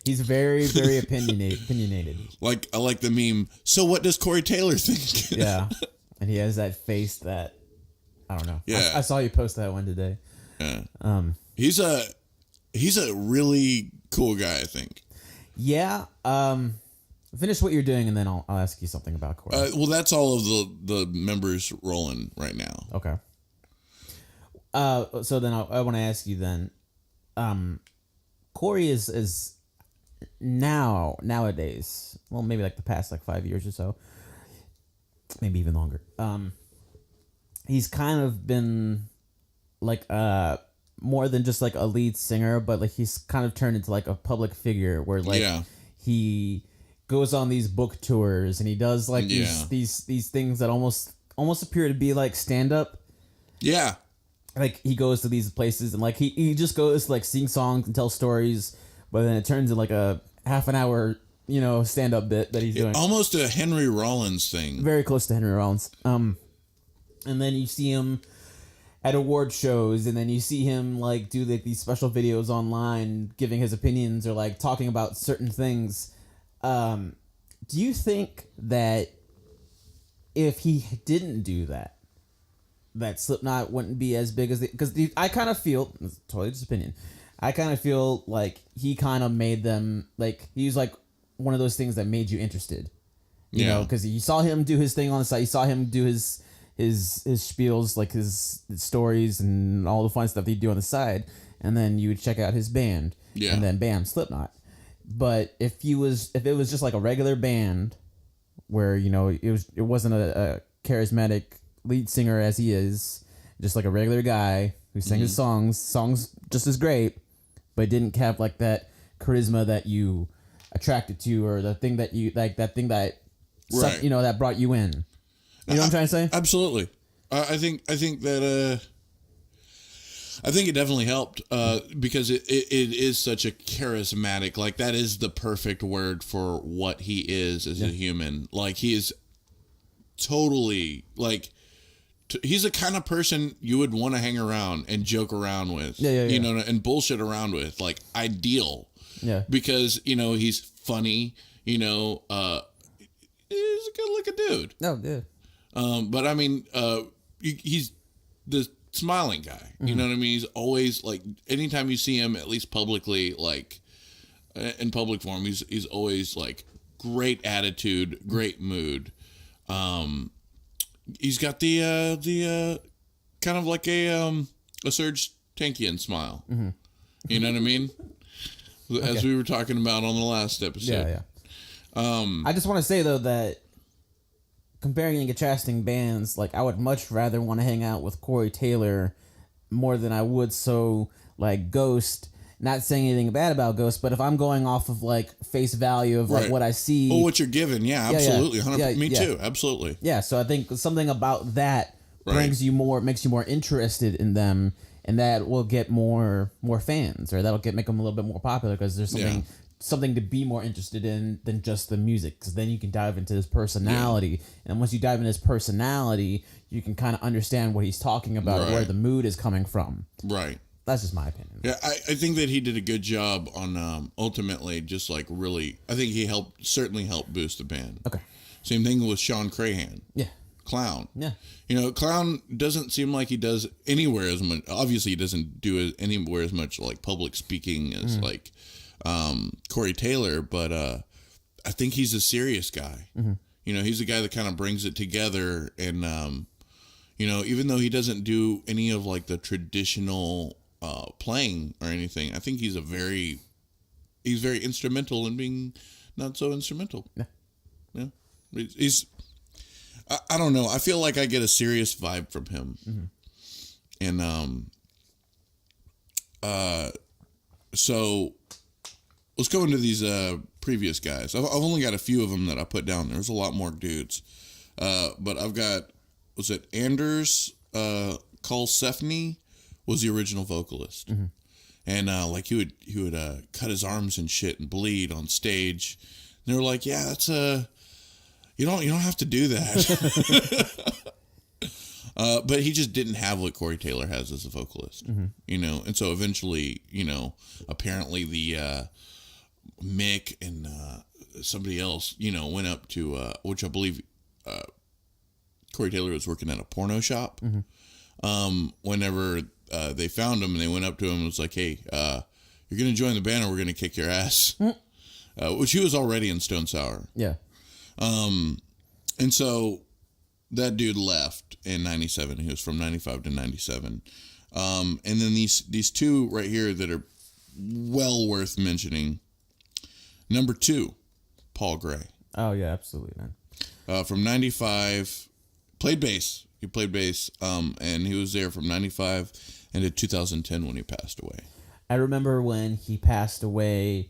He's very, very opinionated. Like, I like the meme. So what does Corey Taylor think? Yeah. And he has that face that, I don't know. Yeah. I saw you post that one today. Yeah. He's a really cool guy, I think. Yeah. Finish what you're doing, and then I'll ask you something about Corey. Well, that's all of the members rolling right now. Okay. So then I want to ask you then. Corey is nowadays, well, maybe like the past like 5 years or so, maybe even longer. He's kind of been like more than just like a lead singer, but like he's kind of turned into like a public figure where like he goes on these book tours and he does like these things that almost appear to be like stand up. Yeah. Like he goes to these places and like he just goes to like sing songs and tell stories, but then it turns into like a half an hour, stand up bit that he's doing. Almost a Henry Rollins thing. Very close to Henry Rollins. And then you see him at award shows, and then you see him like do like these special videos online giving his opinions or like talking about certain things. Do you think that if he didn't do that Slipknot wouldn't be as big as because I kind of feel, it's totally just opinion, I kind of feel like he kind of made them, like he was like one of those things that made you interested, you know, because you saw him do his thing on the side, you saw him do his spiels, like his stories and all the fun stuff he'd do on the side, and then you would check out his band, and then bam, Slipknot. But if it was just like a regular band where it wasn't a charismatic lead singer as he is, just like a regular guy who sang his songs just as great, but didn't have like that charisma that you attracted to, or the thing that you like, that thing that that brought you in. You know what I'm trying to say? Absolutely. I think that I think it definitely helped because it is such a charismatic, like that is the perfect word for what he is as a human. Like he is totally like he's the kind of person you would want to hang around and joke around with, you know, and bullshit around with, like ideal. Yeah. Because, he's funny, he's a good looking dude. No, dude. But I mean, he's the smiling guy. You know what I mean? He's always like, anytime you see him, at least publicly, like in public form, he's always like great attitude, great mood. He's got the kind of like a Serge Tankian smile. You know what I mean? As we were talking about on the last episode. I just want to say though that comparing and contrasting bands, like I would much rather want to hang out with Corey Taylor more than I would like Ghost. Not saying anything bad about Ghost, but if I'm going off of like face value of like what I see, what you're given, absolutely, 100%. Me too, absolutely. Yeah, so I think something about that makes you more interested in them, and that will get more fans, or that'll make them a little bit more popular because there's something to be more interested in than just the music, because then you can dive into his personality, and once you dive into his personality, you can kind of understand what he's talking about, where the mood is coming from. Right. That's just my opinion. Yeah, I think that he did a good job on ultimately just like really, I think he certainly helped boost the band. Okay. Same thing with Sean Crahan. Yeah. Clown. Yeah. Clown doesn't seem like he does anywhere as much. Obviously, he doesn't do anywhere as much like public speaking as like Corey Taylor, but I think he's a serious guy. He's a guy that kind of brings it together, and even though he doesn't do any of like the traditional playing or anything, I think he's very instrumental in being not so instrumental. Yeah. He's I don't know. I feel like I get a serious vibe from him. And so let's go into these previous guys. I've only got a few of them that I put down. There's a lot more dudes. But I've got, was it Anders Kulsefny was the original vocalist. And like he would cut his arms and shit and bleed on stage. And they were like, yeah, that's you don't have to do that. But he just didn't have what Corey Taylor has as a vocalist, you know. And so eventually, you know, apparently the Mick and somebody else, you know, went up to which I believe Corey Taylor was working at a porno shop. Whenever they found him and they went up to him and was like, hey, you're going to join the band or we're going to kick your ass. Which he was already in Stone Sour. Yeah. And so that dude left in 97. He was from 95 to 97. And then these two right here that are well worth mentioning. Number 2, Paul Gray. Oh, yeah, absolutely, man. From 95, played bass. He played bass, and he was there from 95 into 2010 when he passed away. I remember when he passed away.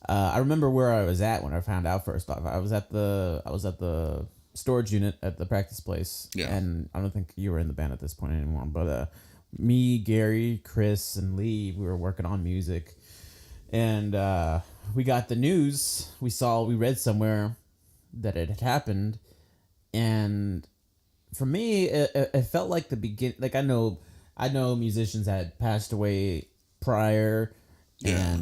I remember where I was at when I found out first off. I was at the storage unit at the practice place. Yeah. And I don't think you were in the band at this point anymore. But me, Gary, Chris, and Lee, we were working on music. And we got the news. We read somewhere that it had happened. And for me, it felt like the begin. Like I know musicians had passed away prior. Yeah.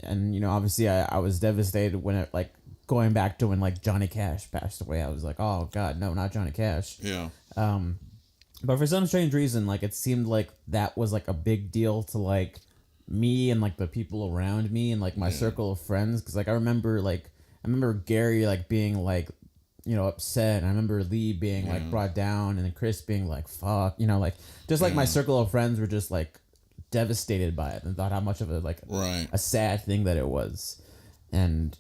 And you know, obviously I was devastated when it, like, going back to when, like, Johnny Cash passed away. I was like, oh God, no, not Johnny Cash. Yeah. But for some strange reason, like, it seemed like that was, like, a big deal to, like, me and, like, the people around me and, like, my circle of friends. Because, like, I remember Gary, like, being, like, you know, upset. And I remember Lee being, like, brought down, and then Chris being like, fuck, you know, like, just like my circle of friends were just, like, devastated by it and thought how much of a, like, a sad thing that it was. And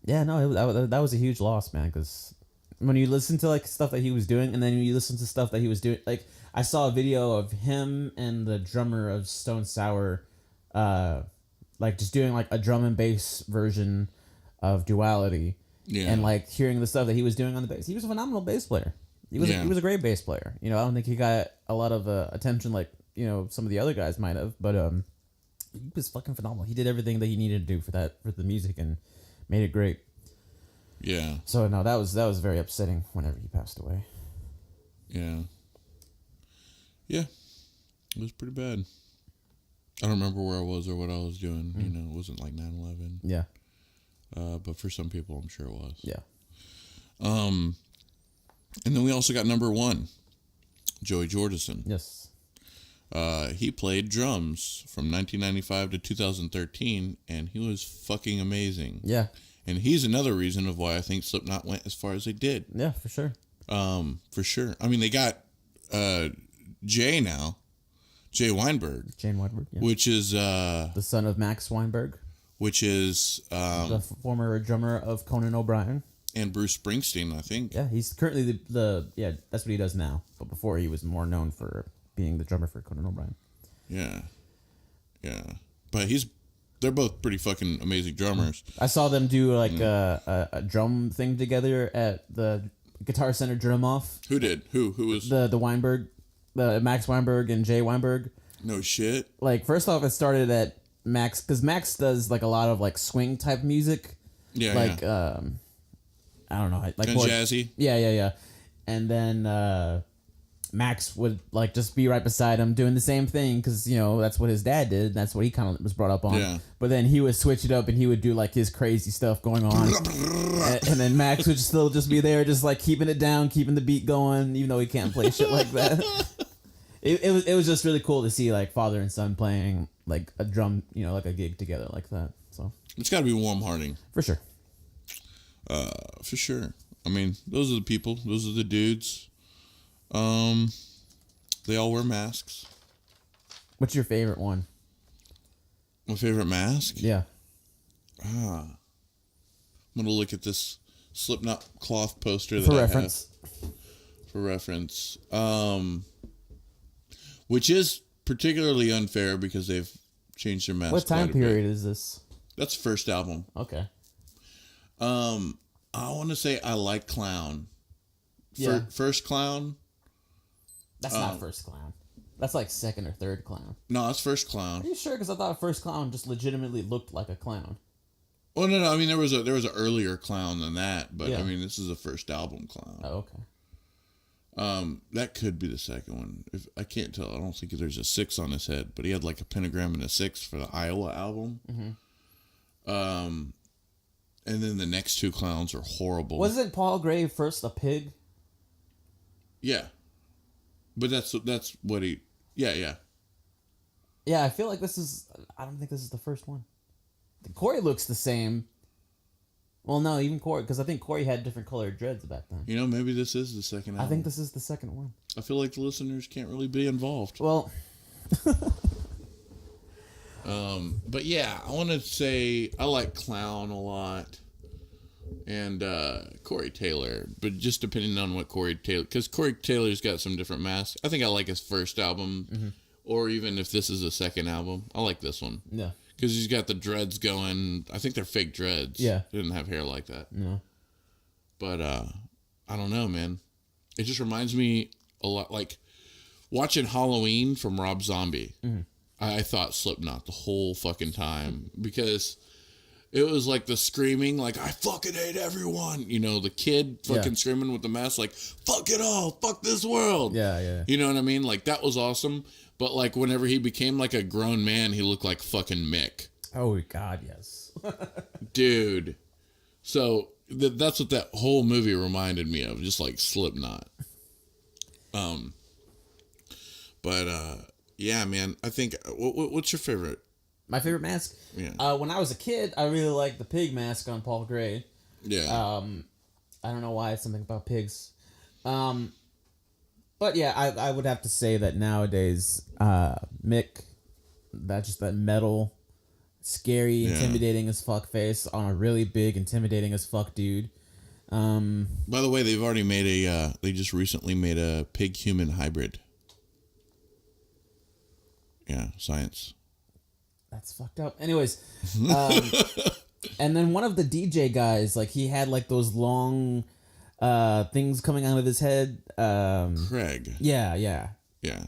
yeah, no, that was a huge loss, man, because when you listen to, like, stuff that he was doing, and then you listen to stuff that he was doing, like, I saw a video of him and the drummer of Stone Sour like, just doing, like, a drum and bass version of Duality. And, like, hearing the stuff that he was doing on the bass. He was a phenomenal bass player. He was a great bass player. You know, I don't think he got a lot of attention like, you know, some of the other guys might have, but he was fucking phenomenal. He did everything that he needed to do for the music and made it great. Yeah. So no, that was very upsetting whenever he passed away. Yeah. Yeah. It was pretty bad. I don't remember where I was or what I was doing. You know, it wasn't like 9/11. Yeah. But for some people, I'm sure it was. Yeah. And then we also got number 1, Joey Jordison. Yes. He played drums from 1995 to 2013, and he was fucking amazing. Yeah. And he's another reason of why I think Slipknot went as far as they did. Yeah, for sure. For sure. I mean, they got Jay now, Jay Weinberg. Jane Weinberg, yeah. Which is the son of Max Weinberg. Which is the former drummer of Conan O'Brien. And Bruce Springsteen, I think. Yeah, he's currently the that's what he does now. But before, he was more known for being the drummer for Conan O'Brien. Yeah. Yeah. But they're both pretty fucking amazing drummers. I saw them do like a drum thing together at the Guitar Center Drum Off. Who did? Who was? The Weinberg, the Max Weinberg and Jay Weinberg. No shit. Like, first off, it started at Max, because Max does like a lot of like swing type music. Yeah. Like I don't know, like kind more of jazzy. Yeah. And then Max would like just be right beside him doing the same thing, because, you know, that's what his dad did. And that's what he kind of was brought up on. Yeah. But then he would switch it up and he would do like his crazy stuff going on. and then Max would still just be there, just like keeping it down, keeping the beat going, even though he can't play shit like that. It was just really cool to see like father and son playing like a drum, you know, like a gig together like that. So It's got to be warm-hearting. for sure. For sure. I mean, those are the people. Those are the dudes. They all wear masks. What's your favorite one? My favorite mask? Yeah. I'm going to look at this Slipknot cloth poster that For I reference. have. For reference. Which is particularly unfair because they've changed their mask. What time quite a bit. period is this? That's the first album. Okay. I want to say I like Clown. Yeah. First Clown. That's not First Clown. That's like second or third Clown. No, it's First Clown. Are you sure? Because I thought First Clown just legitimately looked like a clown. Oh no! I mean, there was an earlier Clown than that, but Yeah. I mean, this is the first album Clown. Oh, okay. That could be the second one. If I can't tell, I don't think there's a 6 on his head, but he had like a pentagram and a 6 for the Iowa album. Mm-hmm. And then the next 2 Clowns are horrible. Wasn't Paul Gray first a pig? Yeah, but that's what he. Yeah. Yeah, I feel like this is... I don't think this is the first one. Corey looks the same. Well, no, even Corey, because I think Corey had different colored dreads back then. You know, maybe this is the second album. I think this is the second one. I feel like the listeners can't really be involved. Well... But yeah, I want to say I like Clown a lot. And Corey Taylor. But just depending on what Corey Taylor... Because Corey Taylor's got some different masks. I think I like his first album. Mm-hmm. Or even if this is a second album. I like this one. Yeah. Because he's got the dreads going. I think they're fake dreads. Yeah. He didn't have hair like that. No. But I don't know, man. It just reminds me a lot like watching Halloween from Rob Zombie. Mm-hmm. I thought Slipknot the whole fucking time because it was like the screaming, like, I fucking hate everyone. You know, the kid fucking screaming with the mask, like, fuck it all, fuck this world. Yeah. You know what I mean? Like, that was awesome. But, like, whenever he became, like, a grown man, he looked like fucking Mick. Oh, God, yes. Dude. So, that's what that whole movie reminded me of, just like Slipknot. Yeah, man, I think, what's your favorite? My favorite mask? Yeah. When I was a kid, I really liked the pig mask on Paul Gray. Yeah. I don't know why, it's something about pigs. But yeah, I would have to say that nowadays, Mick, that metal, scary, intimidating as fuck face on a really big, intimidating as fuck dude. By the way, they've already made they just recently made a pig-human hybrid. Yeah, science. That's fucked up. Anyways, and then one of the DJ guys, like, he had, like, those long things coming out of his head. Craig. Yeah.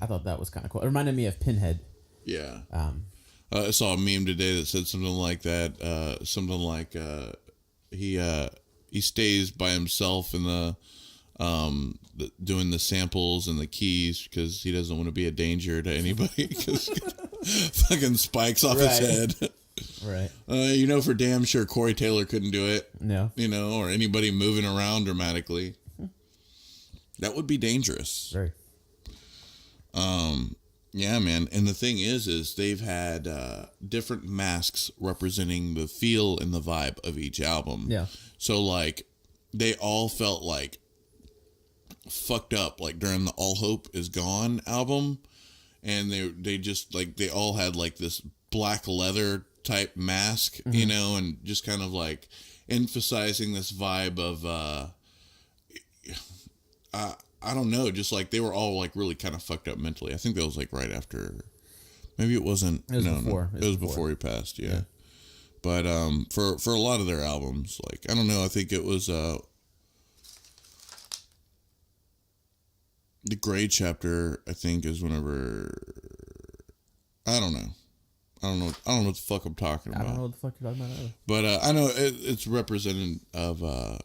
I thought that was kind of cool. It reminded me of Pinhead. Yeah. I saw a meme today that said something like that. Something like he stays by himself in the doing the samples and the keys because he doesn't want to be a danger to anybody because fucking spikes off his head. Right. You know for damn sure Corey Taylor couldn't do it. No. You know, or anybody moving around dramatically. That would be dangerous. Very. Yeah, man. And the thing is they've had different masks representing the feel and the vibe of each album. Yeah. So, like, they all felt, like, fucked up, like, during the All Hope Is Gone album. And they just, like, they all had, like, this black leather type mask, you know, and just kind of, like, emphasizing this vibe of, I don't know, just like they were all like really kind of fucked up mentally. I think that was like right after, maybe it wasn't. It was before. It was before he passed. Yeah. But for a lot of their albums, like I don't know, I think it was the Gray Chapter. I think is whenever I don't know what the fuck I'm talking about. I don't know what the fuck you're talking about either. But I know it's representative of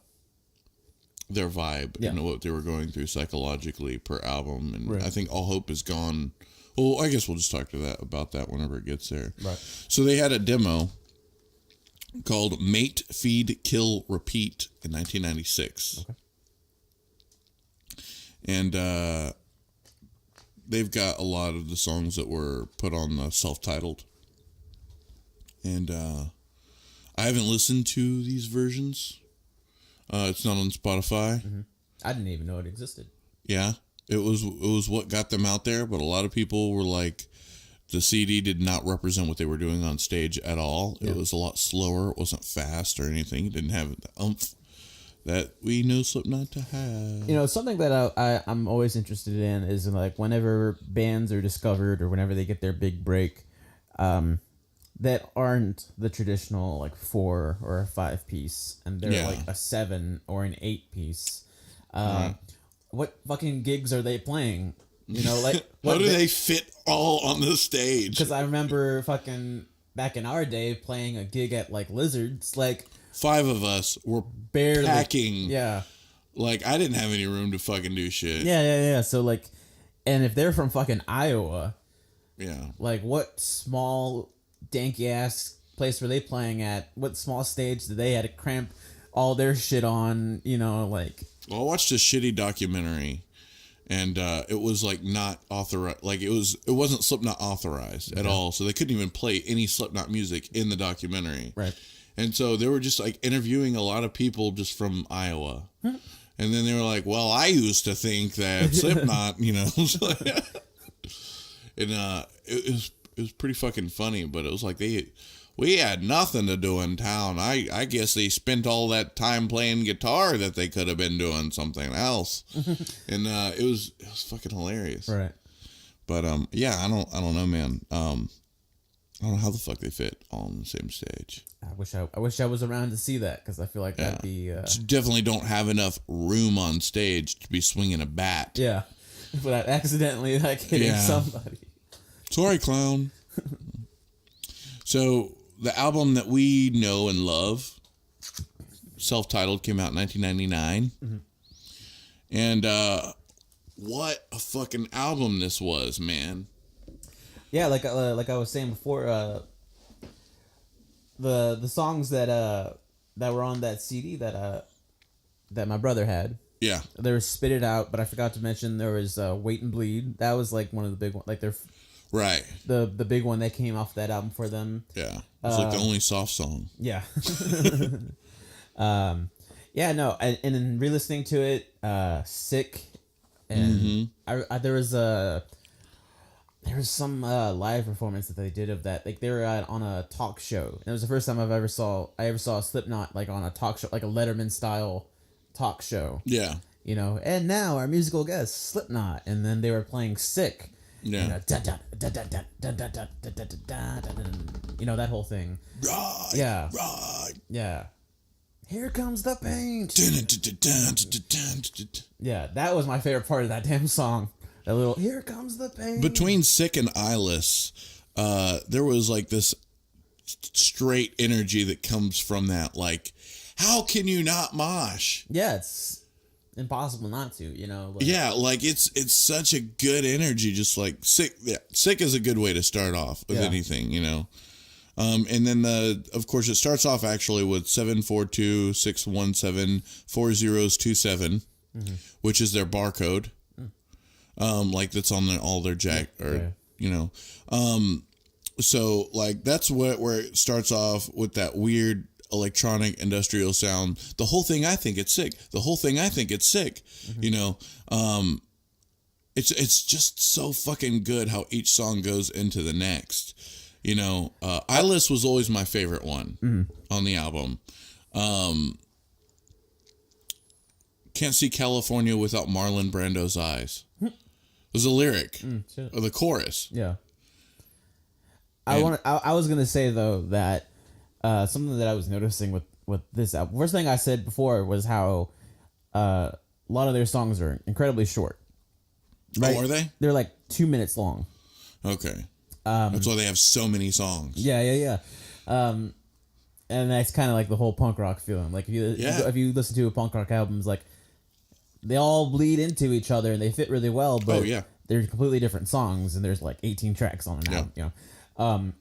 their vibe and what they were going through psychologically per album. And I think All Hope Is Gone. Well, I guess we'll just talk about that whenever it gets there. Right. So they had a demo called Mate, Feed, Kill, Repeat in 1996. Okay. And they've got a lot of the songs that were put on the self-titled. And I haven't listened to these versions. It's not on Spotify. Mm-hmm. I didn't even know it existed. Yeah, it was what got them out there. But a lot of people were like, the CD did not represent what they were doing on stage at all. It was a lot slower. It wasn't fast or anything. It didn't have the oomph that we know Slipknot to have. You know, something that I'm always interested in is like whenever bands are discovered or whenever they get their big break, that aren't the traditional like 4 or a 5 piece, and they're like a 7 or an 8 piece. What fucking gigs are they playing? You know, like how do they fit all on the stage? Because I remember fucking back in our day playing a gig at like Lizards, like 5 of us were barely packing. Yeah. Like, I didn't have any room to fucking do shit. Yeah. So, like, and if they're from fucking Iowa, like, what small, danky-ass place were they playing at? What small stage did they had to cramp all their shit on, you know, like... Well, I watched a shitty documentary, and it was, like, not authorized. Like, it wasn't Slipknot authorized at all, so they couldn't even play any Slipknot music in the documentary. Right. And so they were just, like, interviewing a lot of people just from Iowa. And then they were like, well, I used to think that Slipknot, you know. And it was pretty fucking funny, but it was like we had nothing to do in town. I guess they spent all that time playing guitar that they could have been doing something else. And it was fucking hilarious. Right. But yeah, I don't know, man. I don't know how the fuck they fit all on the same stage. I wish I was around to see that, because I feel like that'd be... Definitely don't have enough room on stage to be swinging a bat. Yeah. Without accidentally, like, hitting somebody. Sorry, clown. So, the album that we know and love, self-titled, came out in 1999. And what a fucking album this was, man. Yeah, like I was saying before, the songs that were on that CD that my brother had. Yeah. There was Spit It Out, but I forgot to mention there was Wait and Bleed. That was like one of the big ones, like their right. The big one that came off that album for them. Yeah. It was like the only soft song. Yeah. Yeah, no, and then re-listening to it, Sick, and there was some live performance that they did of that. Like they were on a talk show. And it was the first time I ever saw Slipknot like on a talk show, like a Letterman style talk show. Yeah. You know, and now our musical guest Slipknot, and then they were playing Sick. Yeah. You know, that whole thing. Right. Yeah. Right. Yeah. Here comes the paint. Yeah, that was my favorite part of that damn song. That little "Here comes the pain." Between Sick and Eyeless, there was like this straight energy that comes from that. Like, how can you not mosh? Yeah, it's impossible not to. You know. Like, yeah, like it's such a good energy. Just like Sick. Yeah, Sick is a good way to start off with anything. You know. And then of course it starts off actually with 742-617-4027, which is their barcode. Like that's on all their jack you know. So like that's where it starts off with that weird electronic industrial sound. The whole thing, I think it's sick. You know. It's just so fucking good how each song goes into the next. You know, Eyeless was always my favorite one on the album. Can't see California without Marlon Brando's eyes. It was a lyric or the chorus. Yeah. I was gonna say though that something that I was noticing with this album. First thing I said before was how a lot of their songs are incredibly short. Right? Oh, are they? They're like 2 minutes long. Okay. That's why they have so many songs. Yeah. And that's kind of like the whole punk rock feeling. Like if you listen to a punk rock album, it's like they all bleed into each other and they fit really well. But they're completely different songs, and there's like 18 tracks on an album. You know,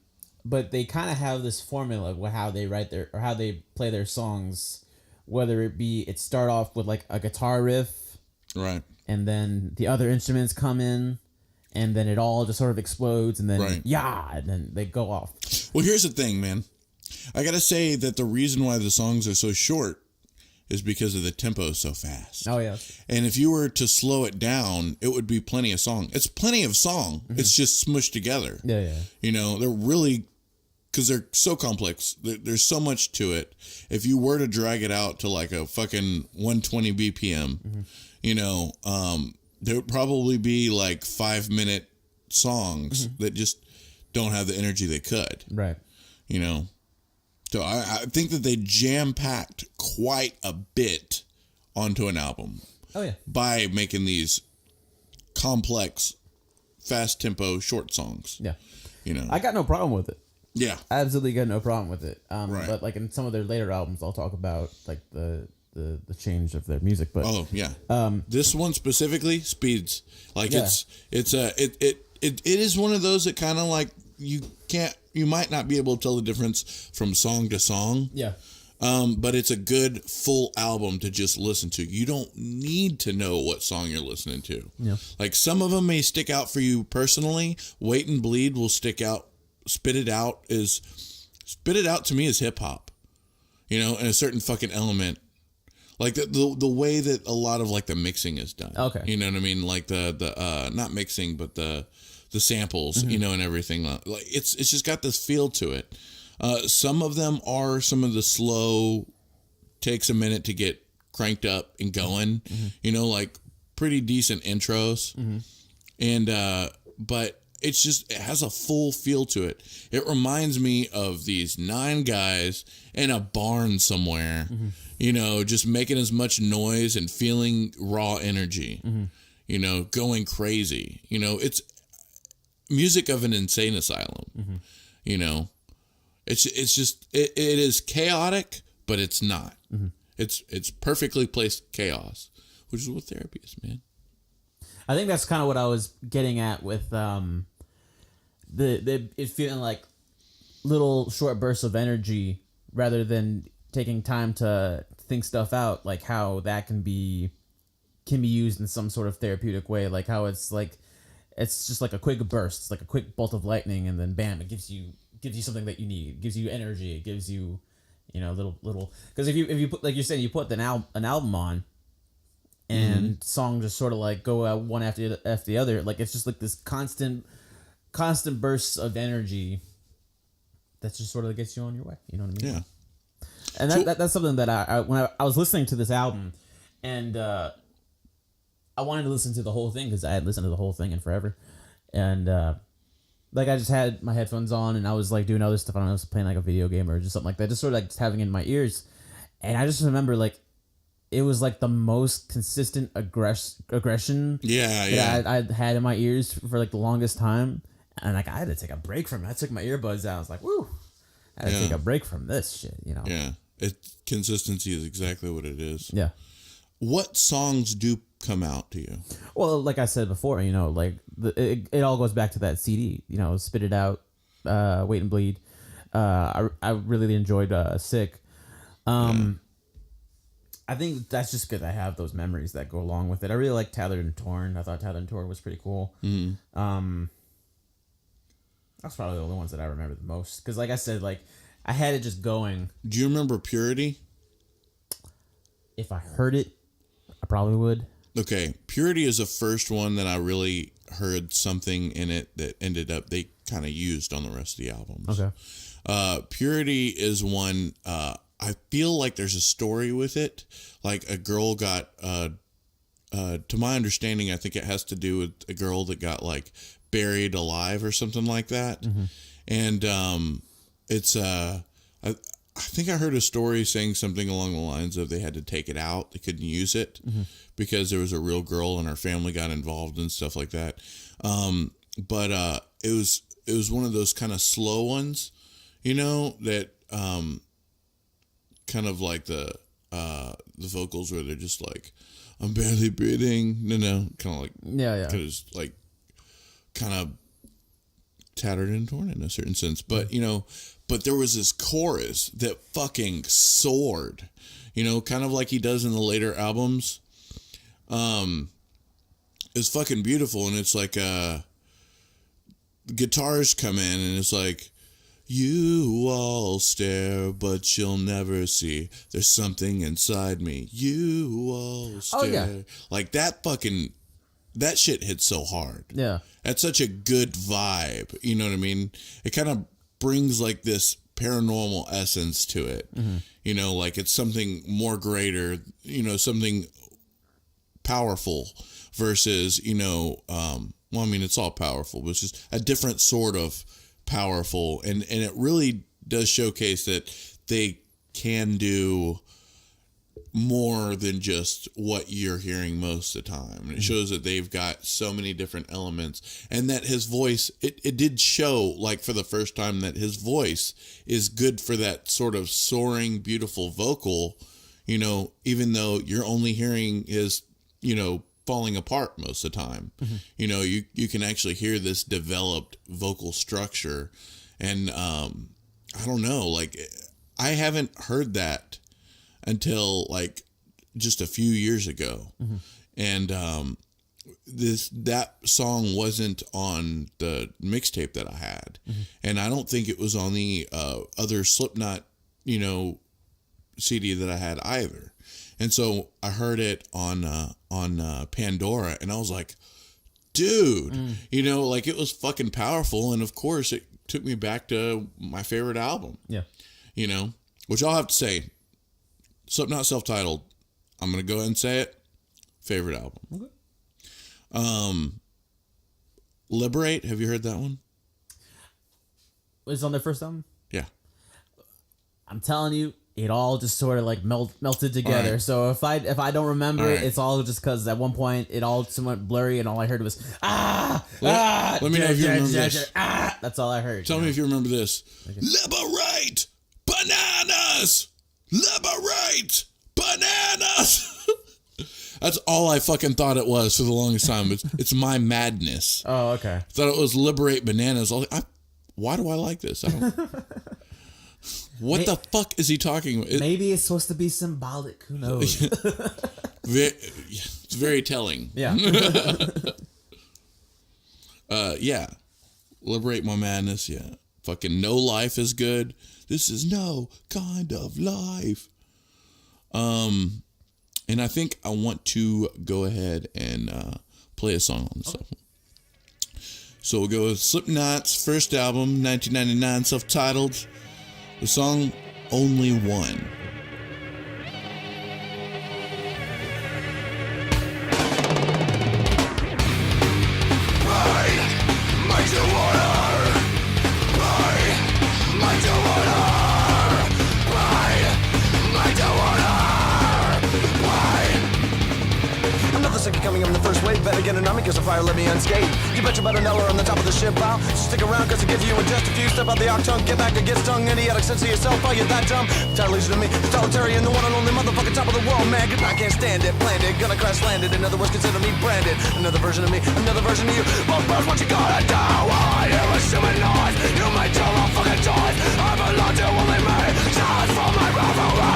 but they kind of have this formula of how they write how they play their songs. Whether it start off with like a guitar riff, right, and then the other instruments come in. And then it all just sort of explodes, and then and then they go off. Well, here's the thing, man. I gotta say that the reason why the songs are so short is because of the tempo so fast. Oh yeah. And if you were to slow it down, it would be plenty of song. It's plenty of song. It's just smushed together. Yeah. You know, they're really because they're so complex. There's so much to it. If you were to drag it out to like a fucking 120 BPM, you know, there would probably be like 5-minute songs that just don't have the energy they could. Right. You know, so I think that they jam-packed quite a bit onto an album. Oh, yeah. By making these complex, fast tempo, short songs. Yeah. You know, I got no problem with it. yeah. I absolutely got no problem with it. Right. But like in some of their later albums, I'll talk about like the change of their music. But Oh yeah. This one specifically, Speeds. Like Yeah. it is one of those that kind of like you might not be able to tell the difference from song to song. yeah. But it's a good full album to just listen to. You don't need to know what song you're listening to. Yeah. Like some of them may stick out for you personally. Wait and Bleed will stick out. Spit It Out to me is hip hop, you know, and a certain fucking element. Like the way that a lot of like the mixing is done. Okay. You know what I mean? Like the not mixing, but the samples, you know, and everything. Like it's just got this feel to it. Some of them are some of the slow, takes a minute to get cranked up and going, you know, like pretty decent intros. And, but it has a full feel to it. It reminds me of these 9 guys in a barn somewhere, you know, just making as much noise and feeling raw energy, you know, going crazy. You know, it's music of an insane asylum, you know. It is chaotic, but it's not. It's perfectly placed chaos, which is what therapy is, man. I think that's kind of what I was getting at with it feeling like little short bursts of energy rather than taking time to think stuff out, like how that can be used in some sort of therapeutic way, like how it's just like a quick burst, it's like a quick bolt of lightning, and then bam, it gives you something that you need. It gives you energy. It gives you, you know, little. Because if you put, like you're saying, you put an album on, and songs just sort of like go out one after the other. Like it's just like this constant bursts of energy that just sort of gets you on your way. You know what I mean? Yeah. And that's something that I when I was listening to this album, and I wanted to listen to the whole thing because I had listened to the whole thing in forever, and like I just had my headphones on and I was like doing other stuff. I don't know, I was playing like a video game or just something like that, just sort of like just having it in my ears, and I just remember like it was like the most consistent aggression that I'd had in my ears for like the longest time, and like I had to take a break from it. I took my earbuds out. I was like, woo. I had to take a break from this shit, you know? Yeah. Consistency is exactly what it is. Yeah. What songs do come out to you? Well, like I said before, you know, like it all goes back to that CD, you know, Spit It Out, Wait and Bleed. I really enjoyed Sick. I think that's just because I have those memories that go along with it. I really like Tethered and Torn. I thought Tethered and Torn was pretty cool. That's probably the only ones that I remember the most. Because like I said, like I had it just going. Do you remember Purity? If I heard it, I probably would. Okay, Purity is the first one that I really heard something in it that ended up they kind of used on the rest of the albums. Okay. Purity is one. I feel like there's a story with it. Like a girl got. To my understanding, I think it has to do with a girl that got like buried alive or something like that. And it's I think I heard a story saying something along the lines of they had to take it out, they couldn't use it because there was a real girl and her family got involved and stuff like that. But it was one of those kind of slow ones, you know, that kind of like the vocals where they're just like, I'm barely breathing. No, kind of like because like kind of tattered and torn in a certain sense. But you know, but there was this chorus that fucking soared. You know, kind of like he does in the later albums. It's fucking beautiful, and it's like guitars come in, and it's like. You all stare, but you'll never see. There's something inside me. You all stare. Oh, yeah. Like that shit hits so hard. Yeah. That's such a good vibe. You know what I mean? It kind of brings like this paranormal essence to it. You know, like it's something more greater, you know, something powerful versus, you know, well, I mean, it's all powerful, but it's just a different sort of powerful. And it really does showcase that they can do more than just what you're hearing most of the time. And it shows that they've got so many different elements, and that his voice, it did show, like, for the first time, that his voice is good for that sort of soaring, beautiful vocal, you know, even though you're only hearing his, you know, falling apart most of the time. You know, you can actually hear this developed vocal structure. And I don't know, like, I haven't heard that until like just a few years ago. And that song wasn't on the mixtape that I had. And I don't think it was on the other Slipknot, you know, CD that I had either. And so I heard it on Pandora, and I was like, dude, you know, like, it was fucking powerful. And of course it took me back to my favorite album. Yeah. You know, which I'll have to say, Slipknot self-titled, I'm going to go ahead and say it, favorite album. Okay. Liberate, have you heard that one? Was it on their first album? Yeah. I'm telling you, it all just sort of like melted together. Right. So if I don't remember it, it's all just because at one point it all went blurry and all I heard was let me know if you remember this. That's all I heard. Tell me if you remember this. Okay. Liberate bananas. Liberate bananas. That's all I fucking thought it was for the longest time. It's My Madness. Oh, okay. I thought it was Liberate Bananas. Why do I like this? I don't. What the fuck is he talking about? Maybe it's supposed to be symbolic. Who knows? It's very telling. Yeah. Yeah. Liberate My Madness. Yeah. Fucking No Life is good. This is no kind of life. And I think I want to go ahead and play a song on this album. So we'll go with Slipknot's first album, 1999, self-titled. The song Only One. Coming in the first wave, better get an army cause the fire let me unscathed. You bet you better know her on the top of the ship, pal. So stick around cause I give you in just a few. Step out the octung, get back or get stung. Idiotic sense of yourself, are you that dumb? Tired losing to me, totalitarian, the one and only motherfucking top of the world, man. Goodbye, can't stand it, planned it, gonna crash landed. In other words, consider me branded. Another version of me, another version of you. Both birds, what you gotta do? I hear a human noise. You may tell I'm fucking choice. I belong to only me. Shots from my revelry.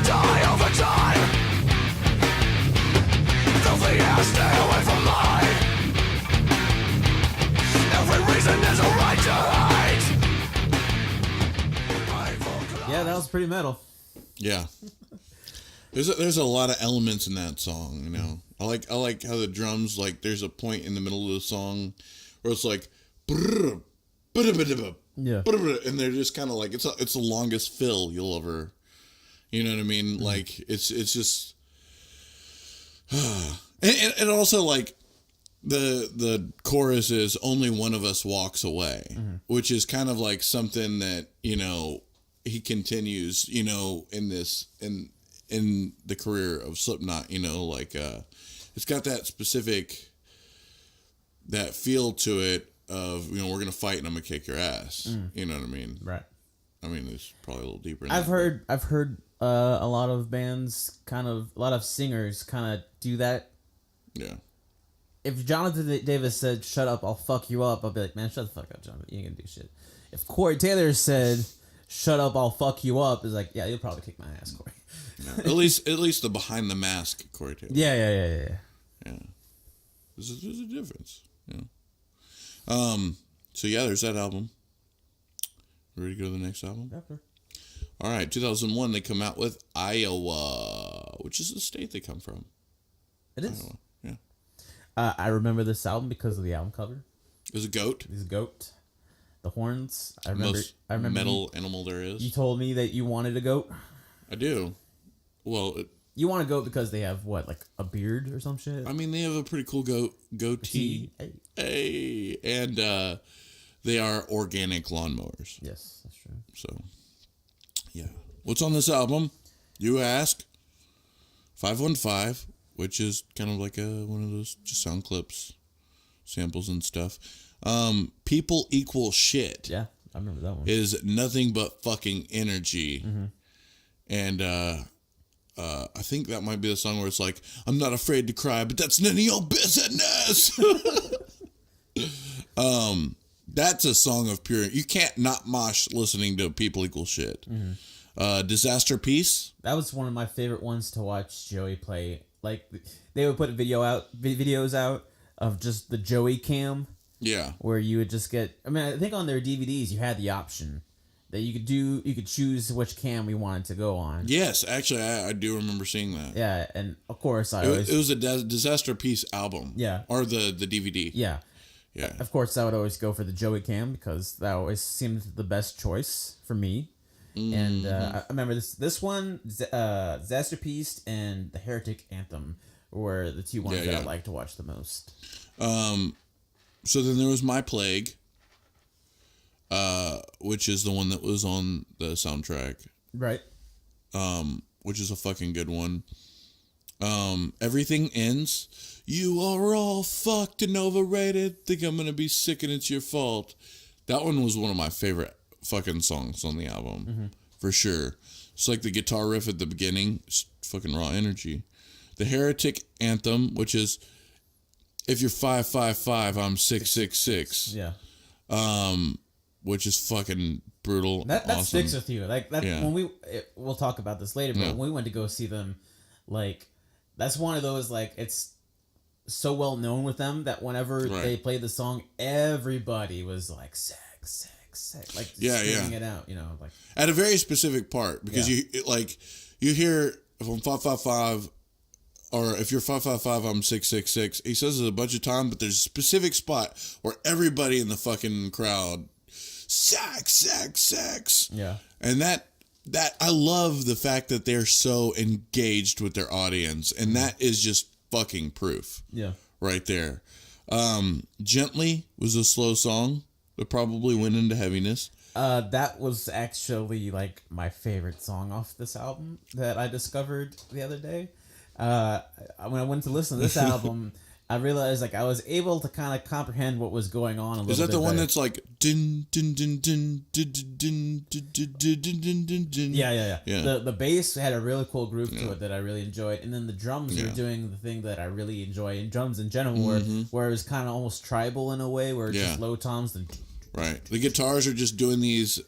Die over time. Filthy ass, stay away from mine. Every reason is a right to hate. Yeah, that was pretty metal. Yeah. There's a lot of elements in that song, you know. I like how the drums, like, there's a point in the middle of the song where it's like yeah, and they're just kind of like, it's the longest fill you'll ever. You know what I mean? Like, it's just, and also, like, the chorus is only one of us walks away, which is kind of like something that, you know, he continues, you know, in the career of Slipknot, you know, like, it's got that specific, that feel to it of, you know, we're going to fight and I'm going to kick your ass. You know what I mean? Right. I mean, it's probably a little deeper. I've heard a lot of bands, a lot of singers kind of do that. Yeah. If Jonathan Davis said, "Shut up, I'll fuck you up," I'll be like, "Man, shut the fuck up, Jonathan. You ain't gonna do shit." If Corey Taylor said, "Shut up, I'll fuck you up," it's like, yeah, you'll probably kick my ass, Corey. Yeah. At least the behind the mask Corey Taylor. Yeah. There's a difference. Yeah. So yeah, there's that album. Ready to go to the next album? Okay. All right, 2001, they come out with Iowa, which is the state they come from. It is. Iowa, yeah. I remember this album because of the album cover. There's a goat. There's a goat. The horns. Most I remember metal animal there is. You told me that you wanted a goat. I do. Well, You want a goat because they have what, like a beard or some shit? I mean, they have a pretty cool goatee. Hey. And they are organic lawnmowers. Yes, that's true. So, yeah. What's on this album? You ask. 515, which is kind of like one of those just sound clips, samples and stuff. People Equal Shit. Yeah, I remember that one. Is nothing but fucking energy. Mm-hmm. And I think that might be the song where it's like, I'm not afraid to cry, but that's none of your business. That's a song of pure. You can't not mosh listening to People Equal Shit. Mm-hmm. Disaster Piece. That was one of my favorite ones to watch Joey play. Like, they would put videos out of just the Joey cam. Yeah. Where you would just get, I mean, I think on their DVDs you had the option that you could choose which cam we wanted to go on. Yes, actually, I do remember seeing that. Yeah, and of course it was a Disaster Piece album. Yeah. Or the DVD. Yeah. Yeah. Of course, I would always go for the Joey cam because that always seemed the best choice for me. Mm-hmm. And I remember this one, Disaster Piece and the Heretic Anthem were the two ones that I like to watch the most. So then there was My Plague, which is the one that was on the soundtrack. Right. Which is a fucking good one. Everything Ends. You are all fucked and overrated. Think I'm gonna be sick and it's your fault. That one was one of my favorite fucking songs on the album. For sure. It's like the guitar riff at the beginning. It's fucking raw energy. The Heretic Anthem, which is if you're 555, I'm 666. Yeah. Which is fucking brutal. That awesome. sticks with you. Like that when we'll talk about this later, but Yeah. when we went to go see them, like that's one of those like it's so well known with them that whenever they played the song, everybody was like sex, like screaming it out, you know, like at a very specific part because you hear if I'm 555 or if you're 555, I'm 666. He says it a bunch of times, but there's a specific spot where everybody in the fucking crowd sex. Yeah. And that I love the fact that they're so engaged with their audience, and that is just fucking proof. Yeah. Right there. Gently was a slow song that probably went into heaviness. That was actually like my favorite song off this album that I discovered the other day. When I went to listen to this album, I realized like I was able to kind of comprehend what was going on a little bit. Is that the one better. that's like din din din din din din din din din din? Yeah. The bass had a really cool groove to it that I really enjoyed, and then the drums were Yeah. doing the thing that I really enjoy in drums in general, where it was kind of almost tribal in a way, where it's just low toms. And Right. The guitars are just doing these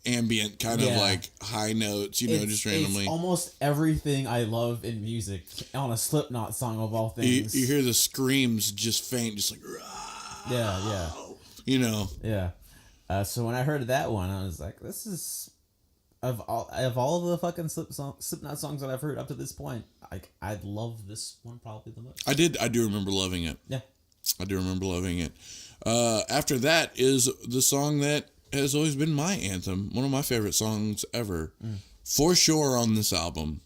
ambient kind of like high notes, just randomly. It's almost everything I love in music on a Slipknot song of all things. You hear the screams just faint, just like, Yeah. Yeah. So when I heard that one, I was like, this is of all the fucking Slipknot songs that I've heard up to this point, I love this one probably the most. I do remember loving it. Yeah. I do remember loving it. After that is the song that has always been my anthem. One of my favorite songs ever. For sure on this album.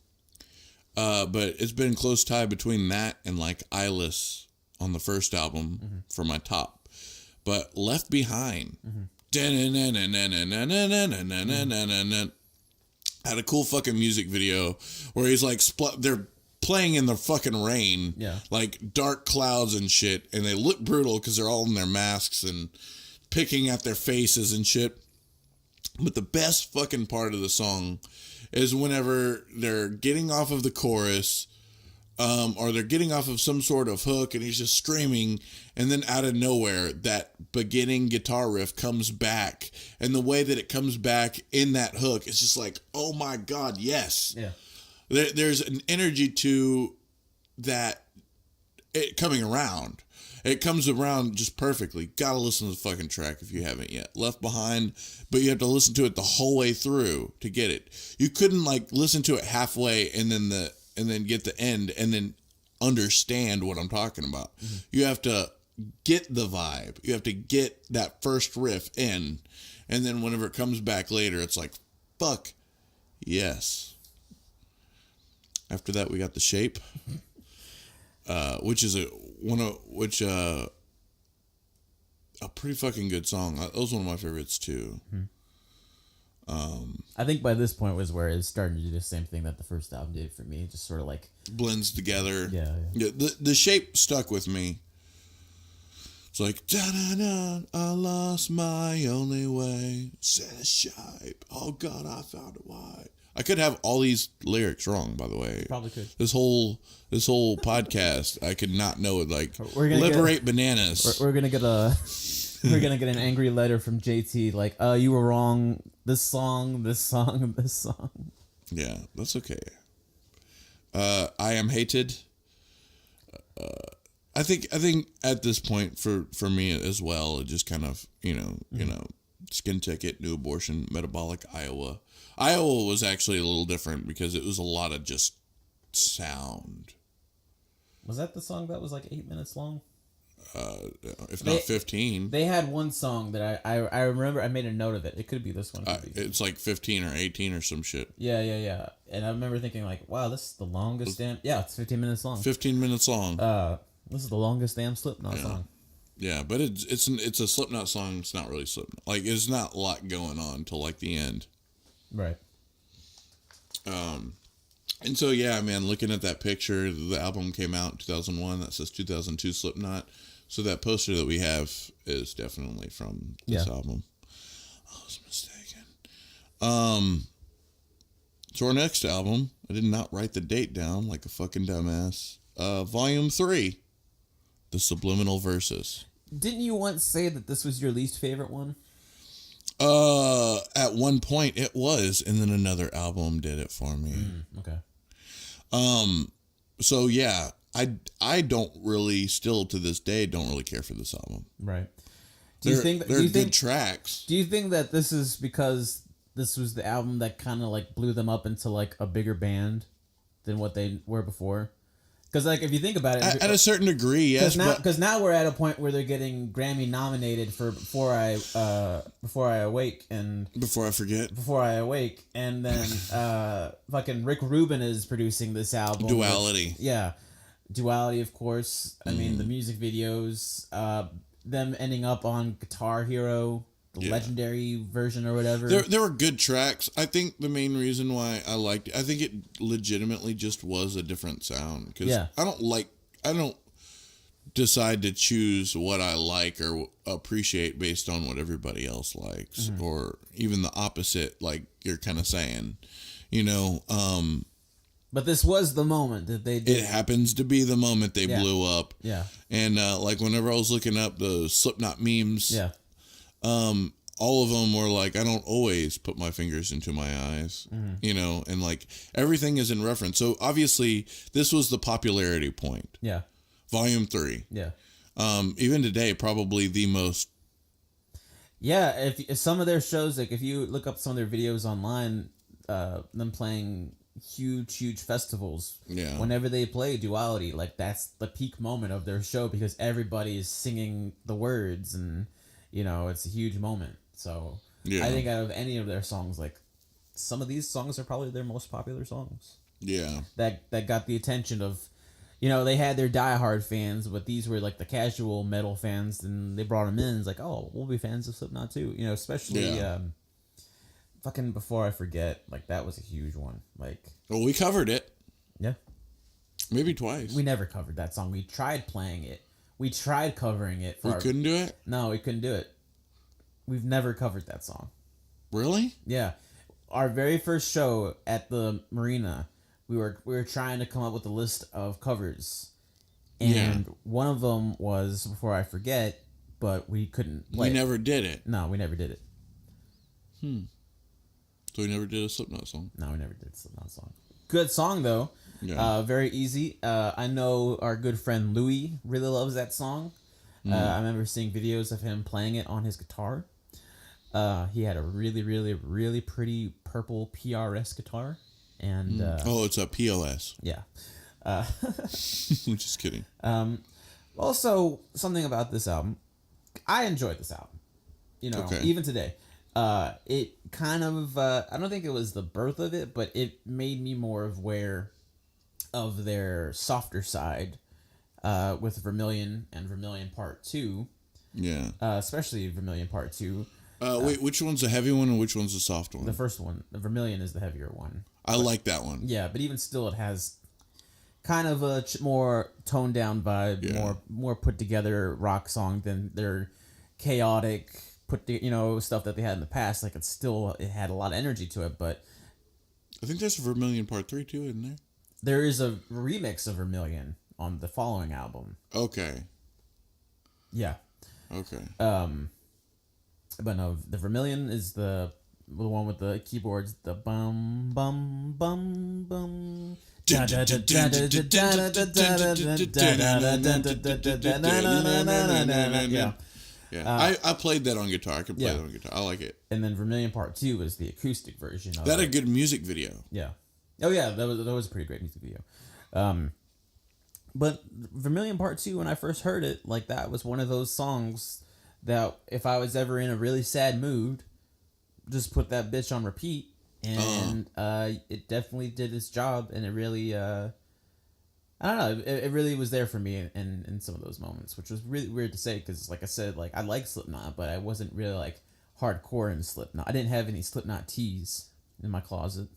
But it's been a close tie between that and like Eyeless on the first album for my top. But Left Behind. Had a cool fucking music video where he's like, they're playing in the fucking rain. Yeah. Like dark clouds and shit. And they look brutal because they're all in their masks and picking at their faces and shit. But the best fucking part of the song is whenever they're getting off of the chorus, or they're getting off of some sort of hook and he's just screaming, and then out of nowhere that beginning guitar riff comes back, and the way that it comes back in that hook is just like, oh my god, yes. Yeah. There's an energy to that it coming around. It comes around just perfectly. Gotta listen to the fucking track if you haven't yet. Left Behind, but you have to listen to it the whole way through to get it. You couldn't like listen to it halfway and then get the end and then understand what I'm talking about. Mm-hmm. You have to get the vibe. You have to get that first riff in, and then whenever it comes back later, it's like, fuck, yes. After that, we got The Shape, which is a pretty fucking good song. That was one of my favorites too. I think by this point was where it's starting to do the same thing that the first album did for me. Just sort of like blends together. Yeah. The Shape stuck with me. It's like, da-da-da, I lost my only way. Said Shape. Oh God, I found a why. I could have all these lyrics wrong, by the way. Probably could. This whole podcast, I could not know it. Like, liberate bananas. We're gonna get an angry letter from JT. Like, you were wrong. This song. Yeah, that's okay. I Am Hated. I think at this point for me as well, it just kind of Skin Ticket, New Abortion, Metabolic, Iowa. Iowa was actually a little different because it was a lot of just sound. Was that the song that was like 8 minutes long? If not 15. They had one song that I remember. I made a note of it. It could be this one. It's like 15 or 18 or some shit. Yeah. And I remember thinking like, wow, this is the longest damn. Yeah, it's 15 minutes long. 15 minutes long. This is the longest damn Slipknot song. Yeah, but it's a Slipknot song. It's not really Slipknot. Like, there's not a lot going on till like the end. Right. And so yeah, man, looking at that picture, the album came out in 2001. That says 2002 Slipknot. So that poster that we have is definitely from this album. I was mistaken. So our next album, I did not write the date down like a fucking dumbass. Volume 3, The Subliminal Verses. Didn't you once say that this was your least favorite one? At one point it was, and then another album did it for me. Okay. So yeah, I don't really, still to this day, don't really care for this album. Right. They're good tracks. Do you think that this is because this was the album that kind of like blew them up into like a bigger band than what they were before? Because like if you think about it, at a certain degree, yes. Because now we're at a point where they're getting Grammy nominated for Before I Awake, and Before I Awake, and then fucking Rick Rubin is producing this album. Duality. Duality, of course. I mean, the music videos, them ending up on Guitar Hero, the legendary version or whatever. There were good tracks. I think the main reason why I liked it, I think it legitimately just was a different sound. Because I don't decide to choose what I like or appreciate based on what everybody else likes, or even the opposite, like you're kind of saying, But this was the moment that they did. It happens to be the moment they blew up. Yeah. And like whenever I was looking up the Slipknot memes, all of them were like, I don't always put my fingers into my eyes, and like everything is in reference. So obviously this was the popularity point. Yeah. Volume 3. Yeah. Even today, probably the most. Yeah. If some of their shows, like if you look up some of their videos online, them playing huge festivals. Yeah. Whenever they play Duality, like that's the peak moment of their show because everybody is singing the words and it's a huge moment. So I think out of any of their songs, like some of these songs are probably their most popular songs. Yeah. That got the attention of, they had their diehard fans, but these were like the casual metal fans, and they brought them in. It's like, oh, we'll be fans of Slipknot too. Especially fucking Before I Forget, like that was a huge one. Like, well, we covered it. Yeah. Maybe twice. We never covered that song. We tried playing it. We tried covering it. We couldn't do it? No, we couldn't do it. We've never covered that song. Really? Yeah. Our very first show at the marina, we were trying to come up with a list of covers. And one of them was Before I Forget, but we couldn't play We never did it. No, we never did it. So we never did a Slipknot song? No, we never did a Slipknot song. Good song, though. Yeah. Very easy. I know our good friend Louis really loves that song. I remember seeing videos of him playing it on his guitar. He had a really, really, really pretty purple PRS guitar. And it's a PLS. yeah. I'm just kidding. Also, something about this album, I enjoyed this album. You know, Okay. even today. It kind of, I don't think it was the birth of it, but it made me more aware of their softer side with Vermilion and Vermilion Part 2. Yeah. Especially Vermilion Part 2. Wait, which one's a heavy one and which one's a soft one? The first one, the Vermilion, is the heavier one. I like that one. Yeah, but even still, it has kind of a more toned down vibe, Yeah. more put together rock song than their chaotic stuff that they had in the past. Like it had a lot of energy to it, but I think there's a Vermilion Part 3 too, isn't there? there is a remix of Vermilion on the following album. Okay. Yeah. Okay. But no, the Vermilion is the one with the keyboards, the bum bum bum bum. Yeah. Yeah, I played that on guitar. I can play that on guitar. I like it. And then Vermilion Part 2 is the acoustic version of That it. a good music video. Yeah. Oh yeah, that was a pretty great music video. But Vermilion Part 2, when I first heard it, like that was one of those songs that if I was ever in a really sad mood, just put that bitch on repeat, and it definitely did its job, and it really I don't know, it really was there for me in some of those moments, which was really weird to say because, like I said, like I like Slipknot, but I wasn't really like hardcore in Slipknot. I didn't have any Slipknot tees in my closet,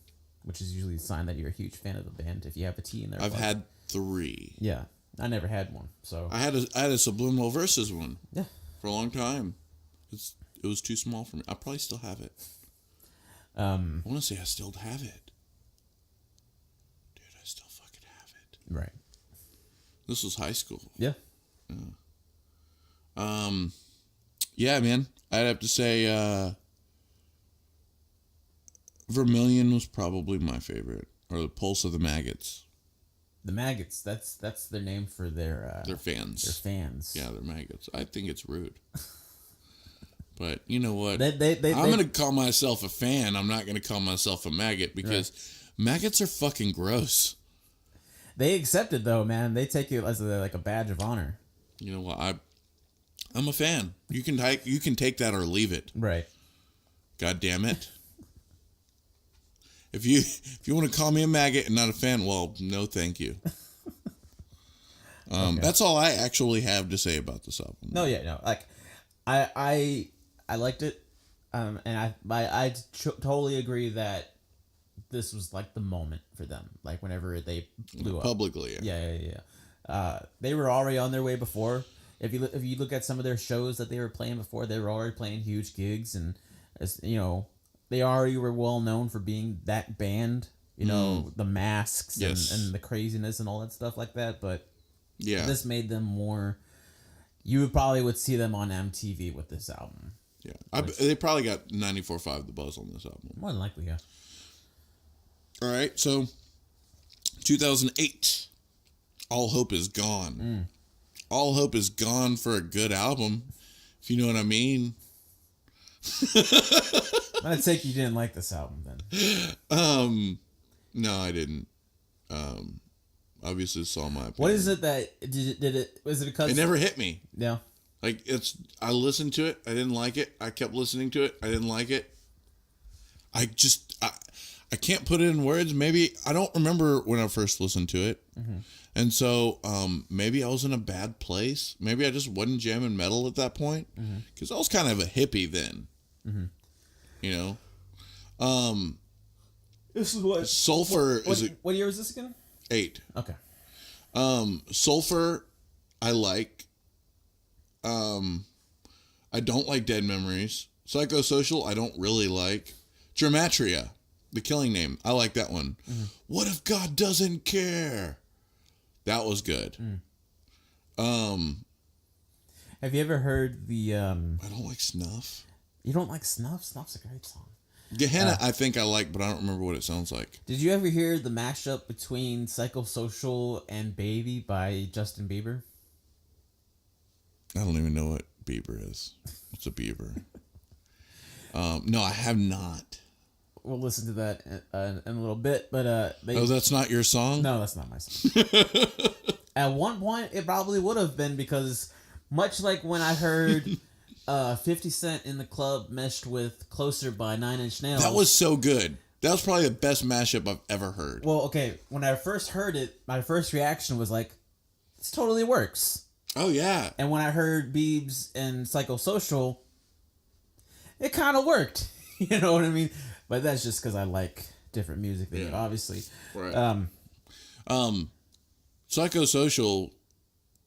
which is usually a sign that you're a huge fan of the band if you have a tee in there. I've had 3. Yeah, I never had one, so I had a Subliminal Verses one. Yeah. For a long time. It was too small for me. I probably still have it. I want to say I still have it. Dude, I still fucking have it. right. This was high school. Yeah. Yeah, man. I'd have to say Vermilion was probably my favorite. Or the Pulse of the Maggots. The Maggots, that's their name for their fans. Their fans. Yeah, they're maggots. I think it's rude. But you know what? They I'm going to call myself a fan. I'm not going to call myself a maggot because maggots are fucking gross. They accept it though, man. They take it as like a badge of honor. You know what? I'm a fan. You can take that or leave it. Right. God damn it. If you want to call me a maggot and not a fan, well, no, thank you. Okay. That's all I actually have to say about this album. No, yeah, no. Like, I liked it, and I totally agree that this was like the moment for them. Like whenever they blew up Publicly, yeah. Yeah. They were already on their way before. If you look at some of their shows that they were playing before, they were already playing huge gigs, and as you know, they already were well known for being that band. You know, the masks and the craziness and all that stuff like that. But yeah, this made them more. You would see them on MTV with this album. Yeah, they probably got 94.5 The Buzz on this album. More than likely, yeah. All right, so 2008, All Hope Is Gone. All Hope Is Gone for a good album, if you know what I mean. I'd take you didn't like this album then. No, I didn't. Obviously saw my opinion. What is it that did it? Was it because it never hit me? Yeah. Like I listened to it, I didn't like it. I kept listening to it, I didn't like it. I can't put it in words. Maybe I don't remember when I first listened to it, and so maybe I was in a bad place. Maybe I just wasn't jamming metal at that point because I was kind of a hippie then. You know, This is what Sulfur What year was this again? 8. Okay. Sulfur, I like. I don't like Dead Memories. Psychosocial, I don't really like. Gematria, The Killing Name, I like that one. What if God doesn't care? That was good. Have you ever heard the? I don't like Snuff. You don't like Snuff? Snuff's a great song. Gehenna, I think I like, but I don't remember what it sounds like. Did you ever hear the mashup between Psychosocial and Baby by Justin Bieber? I don't even know what beaver is. What's a beaver? No, I have not. We'll listen to that in a little bit, but That's not your song? No, that's not my song. At one point, it probably would have been, because much like when I heard 50 Cent in the Club meshed with Closer by 9 Inch Nails. That was so good. That was probably the best mashup I've ever heard. Well, okay, when I first heard it, my first reaction was like, this totally works. Oh, yeah. And when I heard Biebs and Psychosocial, it kind of worked. You know what I mean? But that's just because I like different music than you, obviously. Right. Psychosocial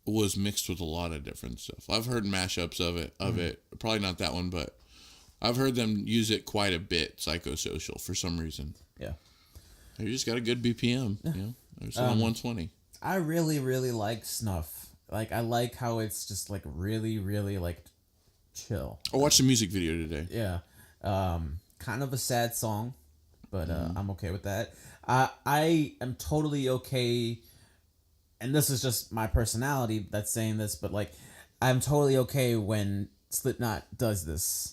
was mixed with a lot of different stuff. I've heard mashups of it. Probably not that one, but I've heard them use it quite a bit, Psychosocial, for some reason. Yeah. You just got a good BPM, you know? It's on 120. I really, really like Snuff. Like, I like how it's just, like, really, really, like, chill. I watched the music video today. Yeah. Kind of a sad song, but I'm okay with that. I am totally okay, and this is just my personality that's saying this, but, like, I'm totally okay when Slipknot does this.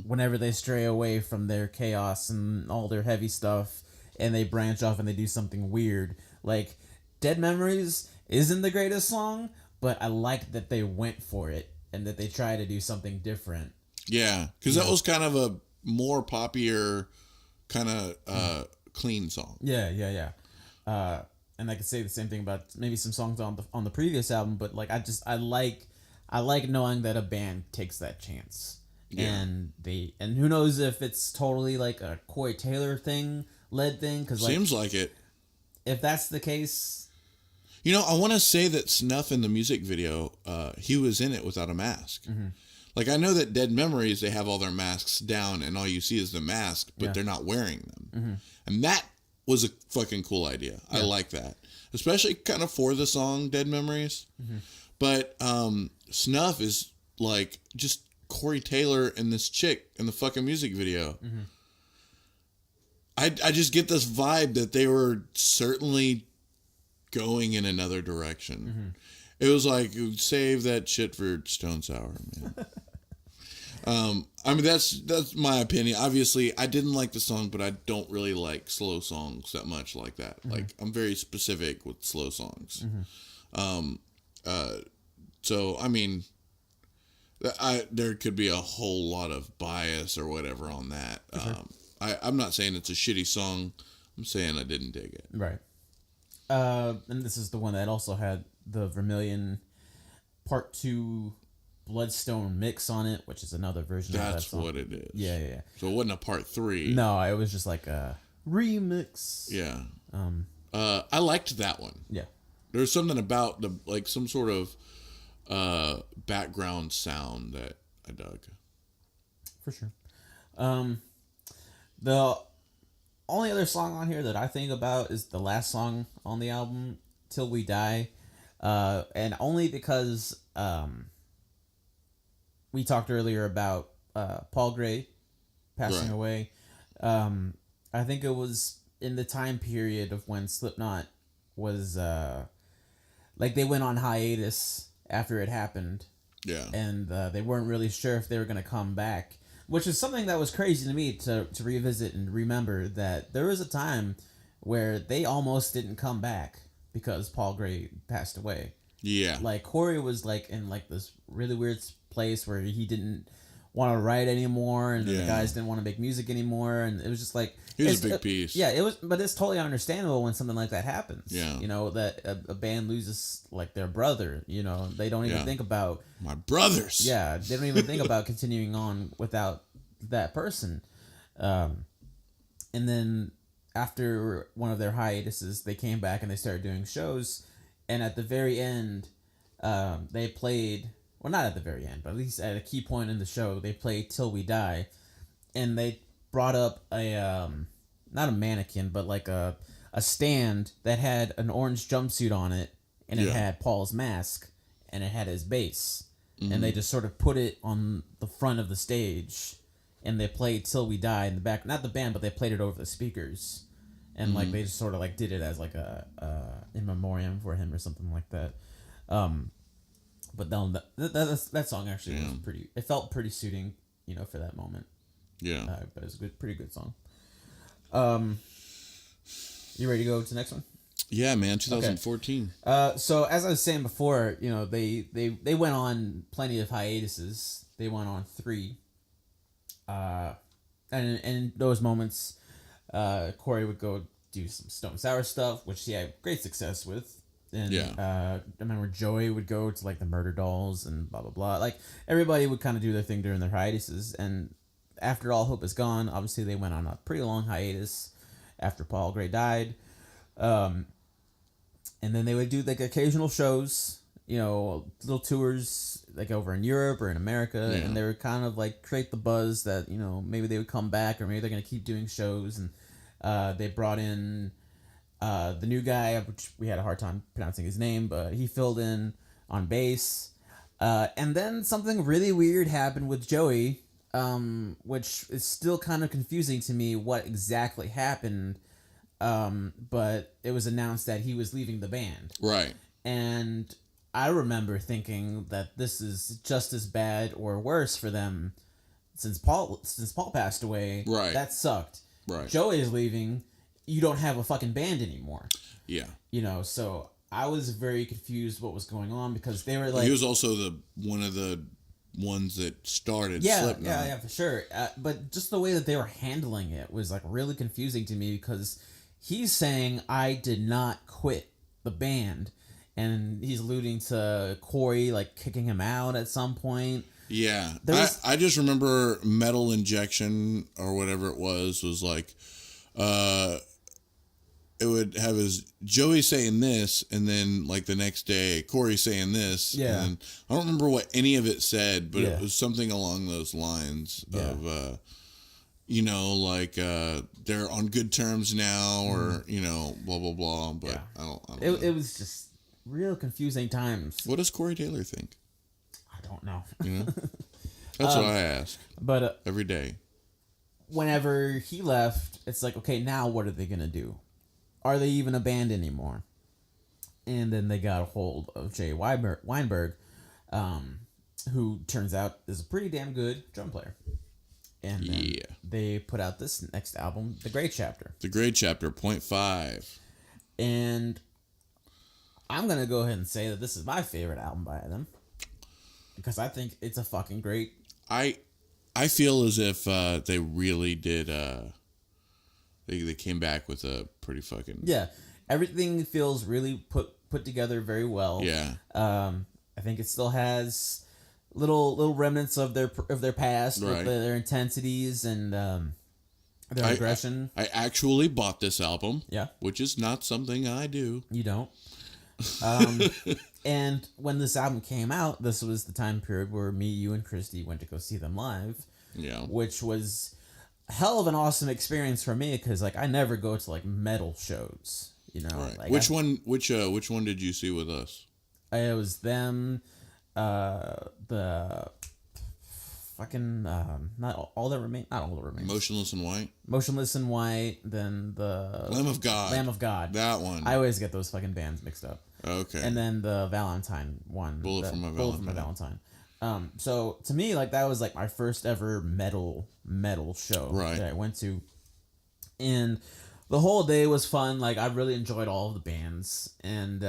Whenever they stray away from their chaos and all their heavy stuff, and they branch off and they do something weird. Like, Dead Memories isn't the greatest song, but I like that they went for it and that they try to do something different. Yeah, because that was kind of a more poppier, kind of clean song. Yeah. And I could say the same thing about maybe some songs on the previous album, but like I like knowing that a band takes that chance. Yeah. And who knows if it's totally like a Corey Taylor led thing, because like, seems like it. If that's the case, you know, I want to say that Snuff in the music video, he was in it without a mask. Mm-hmm. Like, I know that Dead Memories, they have all their masks down and all you see is the mask, but they're not wearing them. Mm-hmm. And that was a fucking cool idea. Yeah. I like that. Especially kind of for the song Dead Memories. Mm-hmm. But Snuff is like just Corey Taylor and this chick in the fucking music video. Mm-hmm. I just get this vibe that they were certainly going in another direction. Mm-hmm. It was like, save that shit for Stone Sour, man. I mean, that's my opinion. Obviously, I didn't like the song, but I don't really like slow songs that much like that. Mm-hmm. Like, I'm very specific with slow songs. Mm-hmm. So, I mean, there could be a whole lot of bias or whatever on that. Mm-hmm. I'm not saying it's a shitty song. I'm saying I didn't dig it. Right. And this is the one that also had the Vermilion Part 2 Bloodstone mix on it, which is another version of that song. That's what it is. Yeah. So it wasn't a part 3. No, it was just like a remix. Yeah. I liked that one. Yeah. There's something about like some sort of background sound that I dug. For sure. The only other song on here that I think about is the last song on the album, Till We Die. And only because we talked earlier about Paul Gray passing away. I think it was in the time period of when Slipknot was like they went on hiatus after it happened. Yeah. And they weren't really sure if they were going to come back, which is something that was crazy to me to revisit and remember, that there was a time where they almost didn't come back because Paul Gray passed away. Yeah. Like, Corey was like in like this really weird place where he didn't want to write anymore, and the guys didn't want to make music anymore, and it was just like, he was a big piece. Yeah, it was, but it's totally understandable when something like that happens. Yeah. You know, that a band loses like their brother, you know, they don't even think about my brothers. Yeah, they don't even think about continuing on without that person. And then after one of their hiatuses, they came back and they started doing shows, and at the very end, they played, well, not at the very end, but at least at a key point in the show, they played Till We Die, and they brought up a not a mannequin, but like a stand that had an orange jumpsuit on it, and it had Paul's mask, and it had his bass, and they just sort of put it on the front of the stage, and they played Till We Die in the back, not the band, but they played it over the speakers, and like they just sort of like did it as like a in memoriam for him or something like that. But then that song actually was pretty. It felt pretty suiting, for that moment. Yeah. But it's a pretty good song. You ready to go to the next one? Yeah, man. 2014. So as I was saying before, they went on plenty of hiatuses. They went on 3. And in those moments, Corey would go do some Stone Sour stuff, which he had great success with. And I remember Joey would go to like the Murder Dolls and blah blah blah. Like everybody would kind of do their thing during their hiatuses. And after All Hope Is Gone, obviously they went on a pretty long hiatus after Paul Gray died. And then they would do like occasional shows, little tours like over in Europe or in America, and they would kind of like create the buzz that maybe they would come back or maybe they're gonna keep doing shows. And they brought in the new guy, which we had a hard time pronouncing his name, but he filled in on bass. And then something really weird happened with Joey, which is still kind of confusing to me what exactly happened. But it was announced that he was leaving the band. Right. And I remember thinking that this is just as bad or worse for them since Paul passed away. Right. That sucked. Right. Joey is leaving. You don't have a fucking band anymore. Yeah. So I was very confused what was going on because they were like... He was also one of the ones that started Slipknot. Yeah, for sure. But just the way that they were handling it was like really confusing to me because he's saying, I did not quit the band. And he's alluding to Corey like kicking him out at some point. Yeah. I just remember Metal Injection or whatever it was like... it would have his Joey saying this, and then like the next day Corey saying this. Yeah. And I don't remember what any of it said, but it was something along those lines of, like they're on good terms now, or blah blah blah. But I don't know. It was just real confusing times. What does Corey Taylor think? I don't know. That's what I ask. But every day. Whenever he left, it's like, okay, now what are they gonna do? Are they even a band anymore? And then they got a hold of Jay Weinberg, who turns out is a pretty damn good drum player. And then they put out this next album, The Great Chapter. The Great Chapter, 0.5. And I'm going to go ahead and say that this is my favorite album by them. Because I think it's a fucking great... I feel as if they really did... They came back with a pretty fucking... Yeah. Everything feels really put together very well. Yeah. I think it still has little remnants of their past, right, with their intensities and their aggression. I actually bought this album. Yeah. Which is not something I do. You don't. And when this album came out, this was the time period where me, you, and Christy went to go see them live. Yeah. Which was a hell of an awesome experience for me because like I never go to like metal shows, Right. Like which one did you see with us? It was them, the fucking not all that remains. Motionless in White. Then the Lamb of God. That one. I always get those fucking bands mixed up. Okay. And then the Valentine one. Bullet for My Valentine. So to me, like that was like my first ever metal show that I went to, and the whole day was fun. Like I really enjoyed all of the bands, and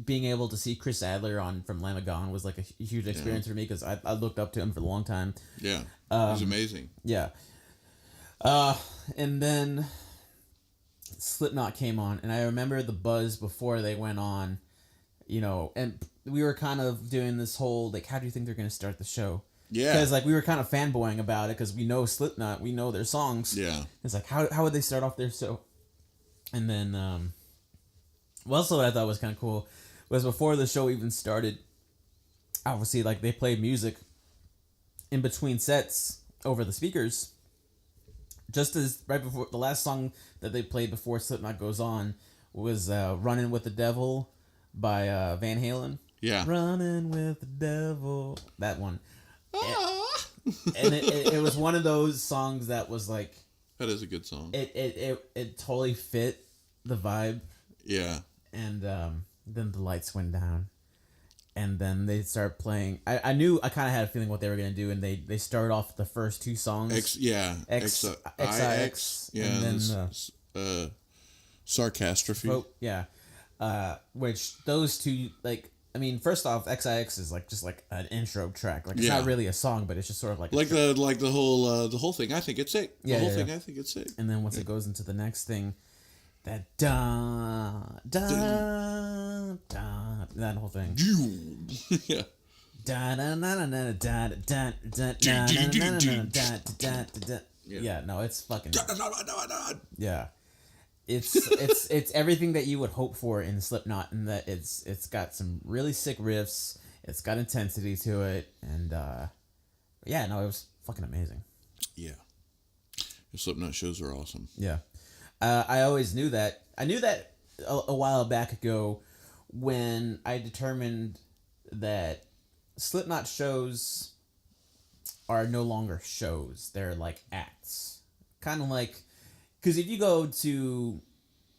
being able to see Chris Adler from Lamb of God was like a huge experience for me because I looked up to him for a long time. Yeah, it was amazing. Yeah. And then Slipknot came on, and I remember the buzz before they went on, and we were kind of doing this whole, like, how do you think they're going to start the show? Yeah. Because, like, we were kind of fanboying about it because we know Slipknot, we know their songs. Yeah. It's like, how would they start off their show? And then, also what I thought was kind of cool was before the show even started, obviously, like, they played music in between sets over the speakers. Just as right before the last song that they played before Slipknot goes on was "Running with the Devil" by Van Halen. Yeah, "Running with the Devil," that one. And it was one of those songs that was like, that is a good song. It totally fit the vibe. Yeah. And then the lights went down, and then they start playing. I kind of had a feeling what they were gonna do, and they started off the first two songs. XIX, yeah, and then Sarcastrophe. Which those two, like, I mean, first off, XIX is like just like an intro track. Like, it's not really a song, but it's just sort of like the whole thing. I think it's sick. Yeah, the whole yeah, thing. yeah. I think it's sick. And then once it goes into the next thing, that da da da, that whole thing. Yeah. Yeah, no, it's fucking. Yeah. It's everything that you would hope for in Slipknot, in that it's got some really sick riffs, it's got intensity to it, and yeah, no, it was fucking amazing. Yeah, the Slipknot shows are awesome. Yeah, I always knew that. I knew that a while back ago when I determined that Slipknot shows are no longer shows; they're like acts, kind of like. Because if you go to,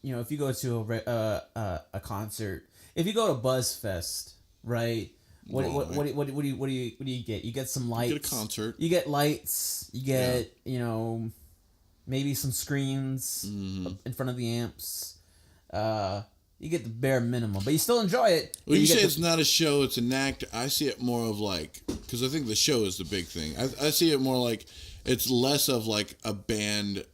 a concert, if you go to BuzzFest, right? What do you get? You get some lights. You get a concert. You get lights. You get maybe some screens in front of the amps. You get the bare minimum, but you still enjoy it. When you say it's not a show, it's an act. I see it more of like, because I think the show is the big thing. I see it more like it's less of like a band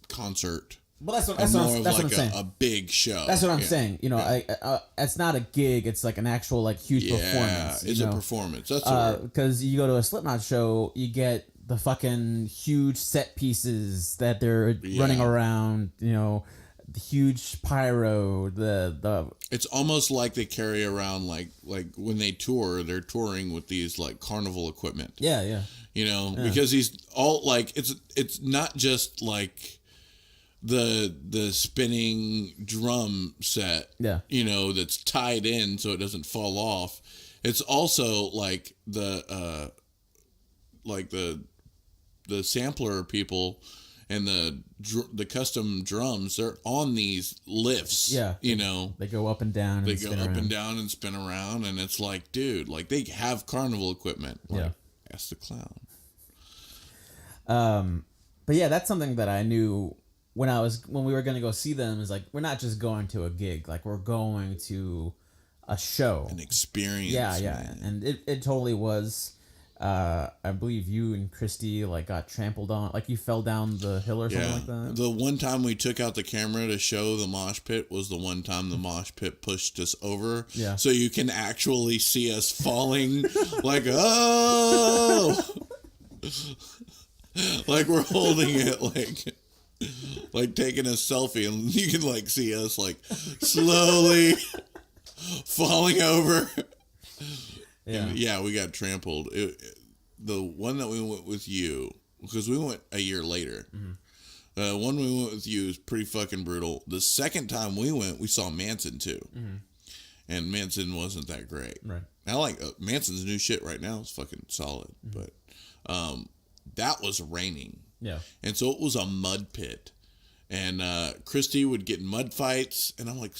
concert. Well, that's what I'm saying. A big show. That's what I'm saying. It's not a gig. It's like an actual like huge performance. It's a performance. That's because you go to a Slipknot show, you get the fucking huge set pieces that they're running around. The huge pyro. The It's almost like they carry around like when they tour, they're touring with these like carnival equipment. Yeah. Because he's all like it's not just like the spinning drum set, that's tied in so it doesn't fall off. It's also like the sampler people and the custom drums. They're on these lifts. Yeah, they go up and down. They go up and down and spin around, and it's like, dude, like they have carnival equipment. Like, ask the clown. But yeah, that's something that I knew. When we were going to go see them, is like, we're not just going to a gig, like we're going to a show, an experience. Yeah, and it totally was. I believe you and Christy like got trampled on, like you fell down the hill or something like that. The one time we took out the camera to show the mosh pit was the one time the mosh pit pushed us over. Yeah. So you can actually see us falling, like like we're holding it like taking a selfie, and you can like see us like slowly falling over. Yeah, and we got trampled. The one that we went with you, because we went a year later. Mm-hmm. The one we went with you is pretty fucking brutal. The second time we went, we saw Manson too, and Manson wasn't that great. Right. I like Manson's new shit right now. It's fucking solid, but that was raining. Yeah. And so it was a mud pit. And Christy would get in mud fights. And I'm like,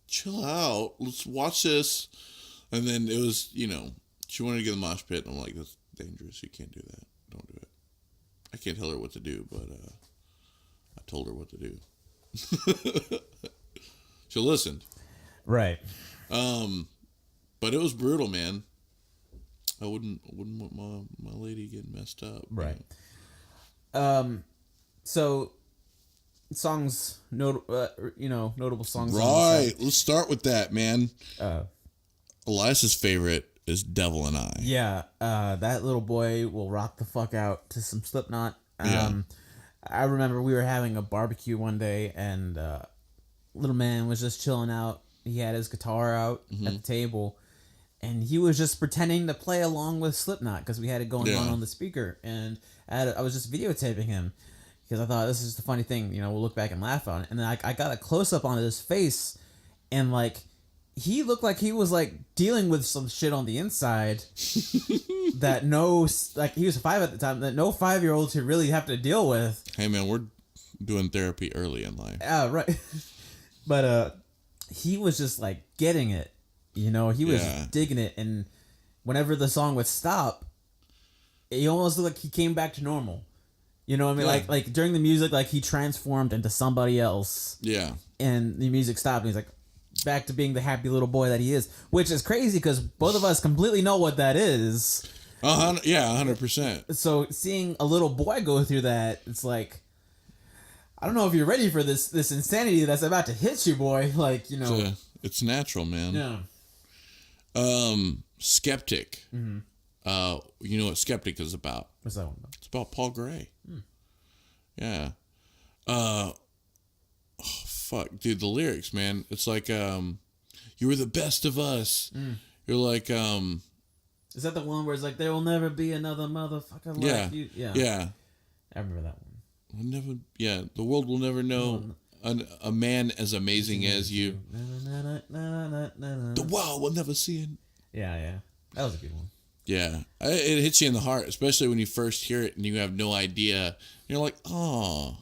chill out. Let's watch this. And then it was, she wanted to get in the mosh pit. And I'm like, that's dangerous. You can't do that. Don't do it. I can't tell her what to do, but I told her what to do. She listened. Right. But it was brutal, man. I wouldn't want my lady getting messed up. Right. So songs, notable songs. Right. Let's start with that, man. Elias's favorite is Devil and I. Yeah. That little boy will rock the fuck out to some Slipknot. I remember we were having a barbecue one day, and little man was just chilling out. He had his guitar out at the table, and he was just pretending to play along with Slipknot because we had it going on the speaker. And I was just videotaping him because I thought this is just a funny thing. We'll look back and laugh on it. And then I got a close up on his face, and like he looked like he was like dealing with some shit on the inside that he was 5 at the time, that no 5-year-old should really have to deal with. Hey man, we're doing therapy early in life. Right. But he was just like getting it. You know, he was Yeah. digging it, and whenever the song would stop, it almost looked like he came back to normal. You know what I mean? Yeah. Like during the music, like he transformed into somebody else, Yeah. and the music stopped, and he's like back to being the happy little boy that he is, which is crazy because both of us completely know what that is. 100%. So seeing a little boy go through that, it's like, I don't know if you're ready for this insanity that's about to hit you, boy. Like, you know. It's natural, man. Yeah. Skeptic. You know what Skeptic is about? What's that one about? It's about Paul Gray. Yeah. Oh, fuck. Dude, the lyrics, man. It's like, you were the best of us. You're like, Is that the one where it's like, there will never be another motherfucker like you? Yeah. Yeah. I remember that one. The world will never know a man as amazing as you. The world will never see it. Yeah. That was a good one. Yeah. It hits you in the heart, especially when you first hear it and you have no idea. You're like, oh,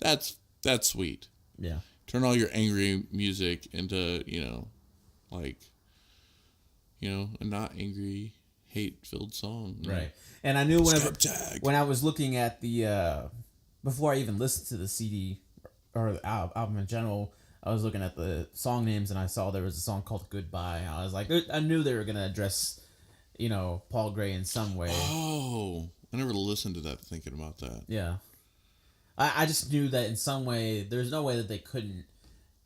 that's sweet. Yeah. Turn all your angry music into, a not angry, hate-filled song. Right. And I knew Skeptic. when I was looking at the before I even listened to the CD or the album in general, I was looking at the song names and I saw there was a song called Goodbye. I was like, I knew they were gonna address, Paul Gray in some way. Oh, I never listened to that thinking about that. Yeah. I just knew that in some way, there's no way that they couldn't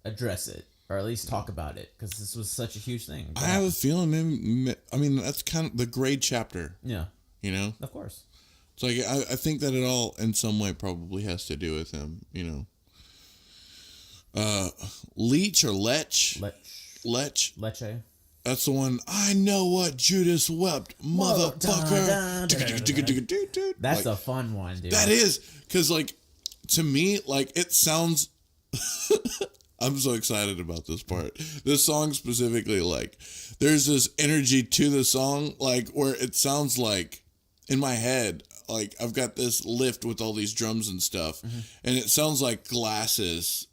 address it or at least talk about it because this was such a huge thing. I have a feeling, that's kind of the grade chapter. Yeah. Of course. It's like, I think that it all in some way probably has to do with him, Leech or Lech? Lech. Leche. That's the one. I know what Judas wept, motherfucker. That's a fun one, dude. That is, because, to me, it sounds... I'm so excited about this part. This song specifically, there's this energy to the song, where it sounds like, in my head, I've got this lift with all these drums and stuff, and it sounds like glasses,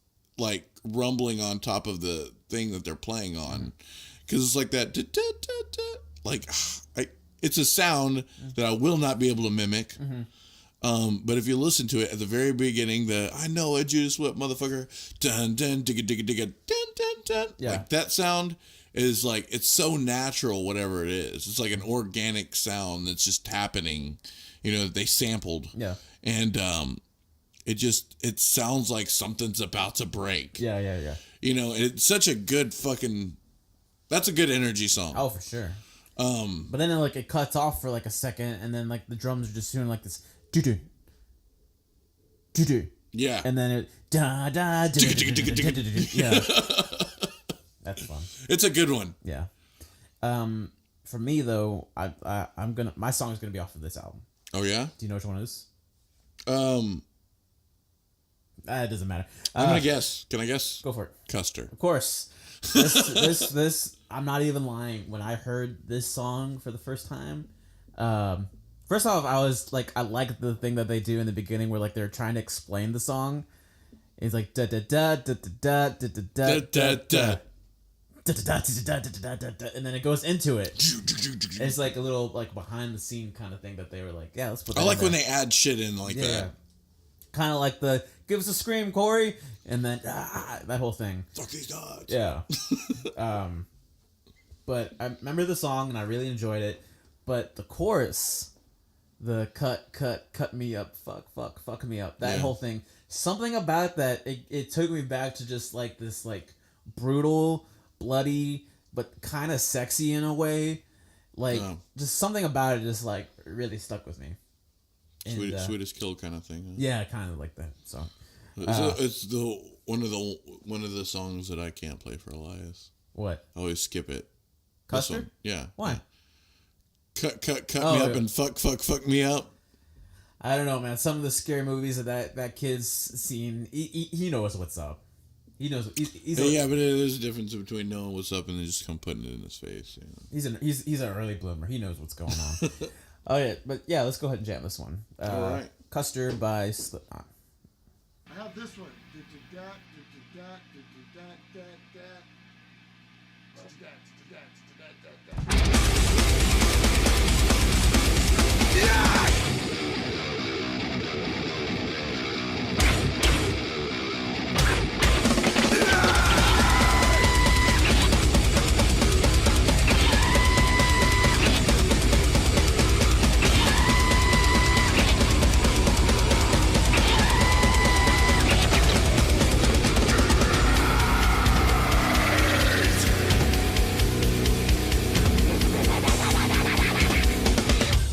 rumbling on top of the thing that they're playing on. Because it's like that, it's a sound that I will not be able to mimic. But if you listen to it at the very beginning, I know a Judas Whip motherfucker, dun dun digga digga digga dun dun dun. Yeah. That sound is it's so natural, whatever it is. It's like an organic sound that's just happening, they sampled. Yeah. And it sounds like something's about to break. Yeah. It's such a good that's a good energy song. Oh, for sure. But then it cuts off for a second, and then the drums are just doing this doo doo. Yeah. And then it da da yeah. That's fun. It's a good one. Yeah. For me though, my song is gonna be off of this album. Oh yeah? Do you know which one it is? It doesn't matter. I'm gonna guess. Can I guess? Go for it. Custer. Of course. This I'm not even lying. When I heard this song for the first time, first off, I was I like the thing that they do in the beginning where they're trying to explain the song. It's like da da da da da da da da da da. And then it goes into it. It's a little behind the scene kind of thing that they were let's put that I like in when there. they add shit in that. Kind of like the give us a scream, Corey, and then that whole thing. Fuck these nuts. Yeah. But I remember the song and I really enjoyed it. But the chorus, the cut me up, fuck me up, that whole thing, something about that, it took me back to just this brutal, bloody, but kind of sexy in a way. Just something about it just really stuck with me. And, Sweet as Kill kind of thing. Huh? Yeah, kind of like that. So it's one of the songs that I can't play for Elias. What? I always skip it. Custer? This one. Yeah. Why? Yeah. Cut me up and fuck me up. I don't know, man. Some of the scary movies that kid's seen, he knows what's up. He knows. Yeah, but there's a difference between knowing what's up and then just come putting it in his face. He's an early bloomer. He knows what's going on. Oh yeah, but yeah, let's go ahead and jam this one. All right. Custer by Slipknot. I have this one.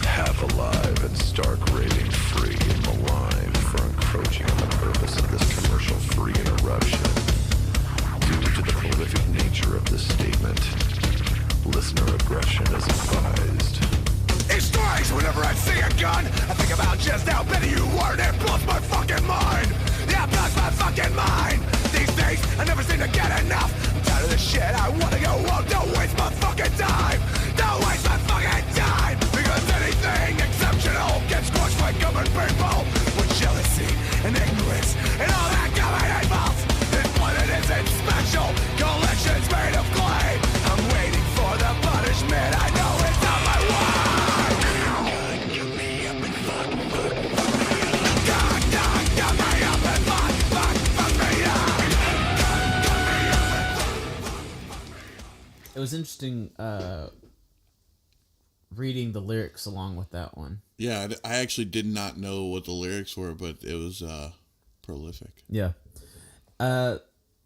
Half alive and stark raving free and maligned for encroaching on the purpose of this commercial-free interruption. Due to the prolific nature of this statement, listener aggression is advised. It strikes whenever I see a gun. I think about just how petty you are, and it blows my fucking mind. Yeah, it blows my fucking mind. These days, I never seem to get enough. I'm tired of this shit. I wanna go home. Don't waste my fucking time. Don't waste my fucking time. Because anything exceptional gets squashed by common people with jealousy and ignorance and all that common impulse. This planet isn't special. Collections made of clay. I'm waiting for the punishment. I know it's on my way. It was interesting reading the lyrics along with that one. Yeah, I actually did not know what the lyrics were, but it was prolific. Yeah. Yeah,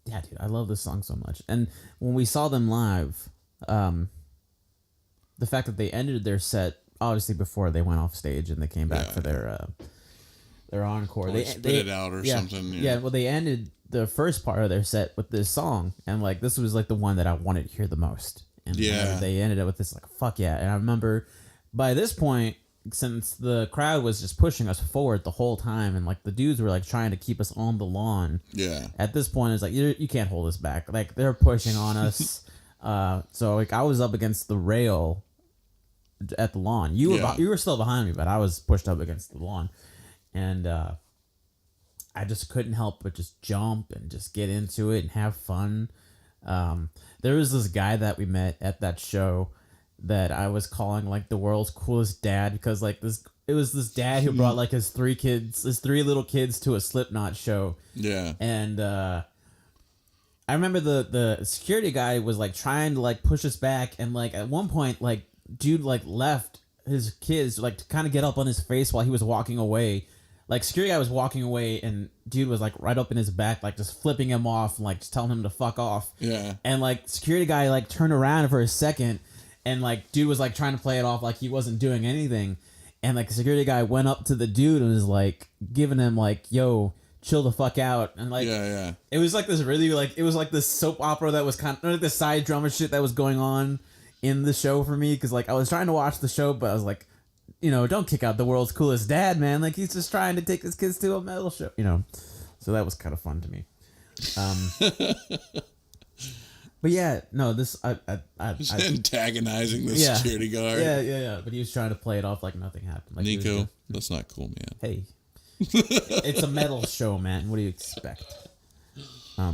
dude, I love this song so much. And when we saw them live, the fact that they ended their set obviously before they went off stage and they came back for their encore. They spit it out or something. Yeah, well, they ended the first part of their set with this song, and like this was like the one that I wanted to hear the most. And they ended up with this like fuck yeah. And I remember by this point, since the crowd was just pushing us forward the whole time, and like the dudes were like trying to keep us on the lawn. Yeah. At this point, it's like you can't hold us back. Like they're pushing on us. So like I was up against the rail at the lawn. You were still behind me, but I was pushed up against the lawn, and I just couldn't help but just jump and just get into it and have fun. There was this guy that we met at that show that I was calling like the world's coolest dad, because like it was this dad who brought like his three little kids to a Slipknot show. Yeah. And I remember the security guy was like trying to like push us back, and like at one point like dude like left his kids like to kind of get up on his face while he was walking away. Like security guy was walking away, and dude was like right up in his back, like just flipping him off and like just telling him to fuck off. Yeah. And like security guy like turned around for a second, and like dude was like trying to play it off like he wasn't doing anything, and like the security guy went up to the dude and was like giving him like, yo, chill the fuck out. And like it was like this really like it was like this soap opera that was kind of like the side drama shit that was going on in the show for me, because like I was trying to watch the show, but I was like, you know, don't kick out the world's coolest dad, man. Like he's just trying to take his kids to a metal show, you know. So that was kind of fun to me. But yeah, no, this I antagonizing the security guard. Yeah. But he was trying to play it off like nothing happened. Like Nico, that's not cool, man. Hey, it's a metal show, man. What do you expect? But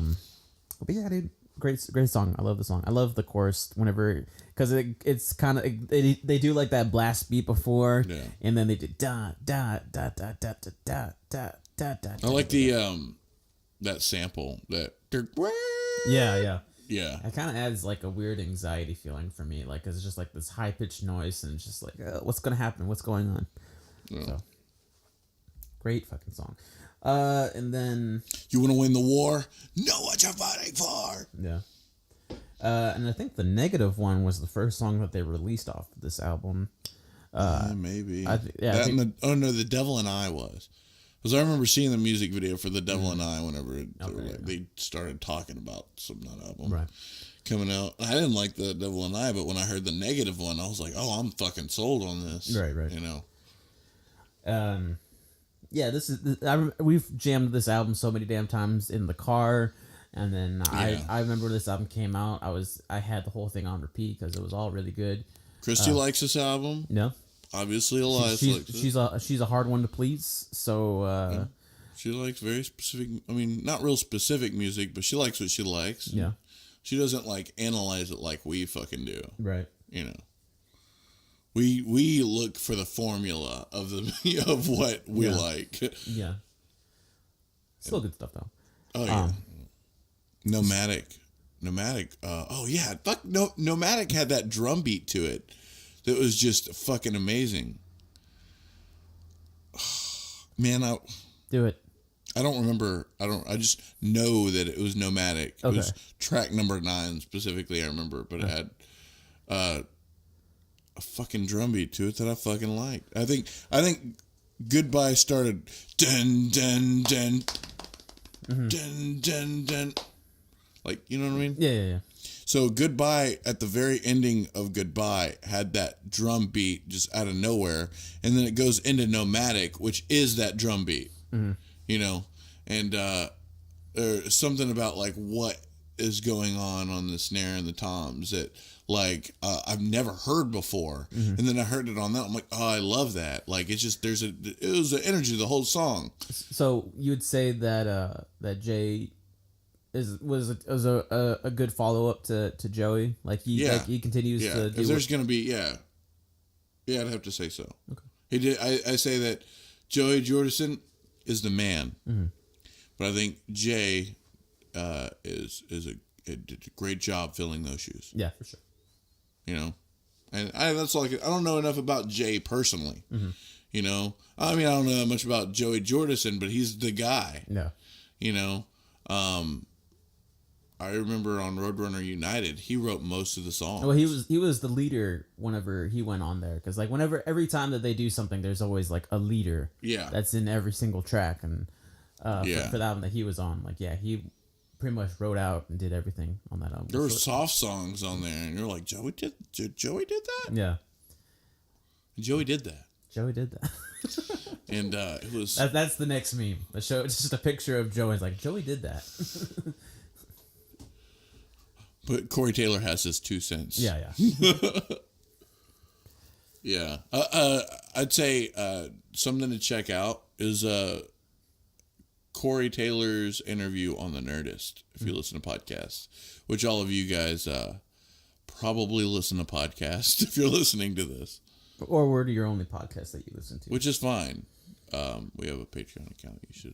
yeah, dude, great song. I love the song. I love the chorus whenever, because it's kind of they do like that blast beat before, and then they do da da da da da da da da da. I like the that sample that. Yeah. It kind of adds like a weird anxiety feeling for me, like 'cause it's just like this high pitched noise, and it's just like what's gonna happen? What's going on? Yeah. So great fucking song. And then you want to win the war? Know what you're fighting for. Yeah. And I think the negative one was the first song that they released off this album. Maybe. The Devil and I was. Because I remember seeing the music video for The Devil and I whenever they started talking about Slipknot album coming out. I didn't like The Devil and I, but when I heard the negative one, I was like, oh, I'm fucking sold on this. Right. You know? Yeah, this is we've jammed this album so many damn times in the car, and then I remember when this album came out, I had the whole thing on repeat because it was all really good. Christy likes this album. No, obviously Elias likes it. She's a hard one to please, so she likes very specific. I mean, not real specific music, but she likes what she likes. Yeah, She doesn't like analyze it like we fucking do. Right. You know. We look for the formula of the of what we like. Yeah. Still good stuff though. Oh yeah. Nomadic. Oh yeah. Fuck. No. Nomadic had that drum beat to it that was just fucking amazing. Man, Do it. I don't remember. I just know that it was Nomadic. It Okay. was track number 9 specifically. I remember, but it had a fucking drum beat to it that I fucking liked. I think Goodbye started dun dun dun dun dun dun. Like, you know what I mean? Yeah. So Goodbye, at the very ending of Goodbye, had that drum beat just out of nowhere, and then it goes into Nomadic, which is that drum beat. You know, and there's something about like what is going on the snare and the toms that like I've never heard before, and then I heard it on that. I'm like, oh, I love that. Like it's just it was the energy of the whole song. So you would say that that Jay was a good follow up to Joey. Like he continues to do. Because there's gonna be I'd have to say so. Okay. He did. I say that Joey Jordison is the man, but I think Jay did a great job filling those shoes. Yeah, for sure. You know, and that's like I don't know enough about Jay personally. You know, I mean I don't know much about Joey Jordison, but he's the guy. Yeah. You know, I remember on Roadrunner United, he wrote most of the songs. Well, he was the leader whenever he went on there, because like every time that they do something, there's always like a leader. Yeah. That's in every single track, and Yeah. for the album that he was on, like he pretty much wrote out and did everything on that album. There were soft songs on there, and you're like, Joey did that? Yeah. Joey did that. Joey did that. And it was... That's the next meme. It's just a picture of Joey. It's like, Joey did that. But Corey Taylor has his 2 cents. Yeah. Yeah. I'd say something to check out is Corey Taylor's interview on The Nerdist, if you listen to podcasts, which all of you guys probably listen to podcasts if you're listening to this. Or we're your only podcast that you listen to. Which is fine. We have a Patreon account. You should...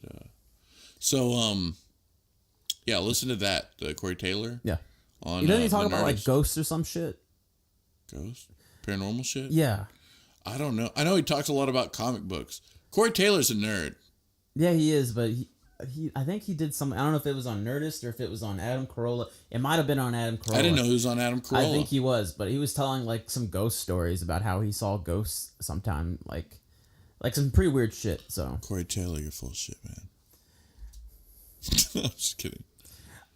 yeah, listen to that, Corey Taylor. Yeah. On, he doesn't talk The about like Nerdist. ghosts or some shit. Ghost? Paranormal shit? Yeah. I don't know. I know he talks a lot about comic books. Corey Taylor's a nerd. Yeah, he is, but I think he did something. I don't know if it was on Nerdist or if it was on Adam Carolla. It might have been on Adam Carolla. I didn't know he was on Adam Carolla. I think he was, but he was telling like some ghost stories about how he saw ghosts sometime, like some pretty weird shit. So Corey Taylor, you're full of shit, man. I'm just kidding.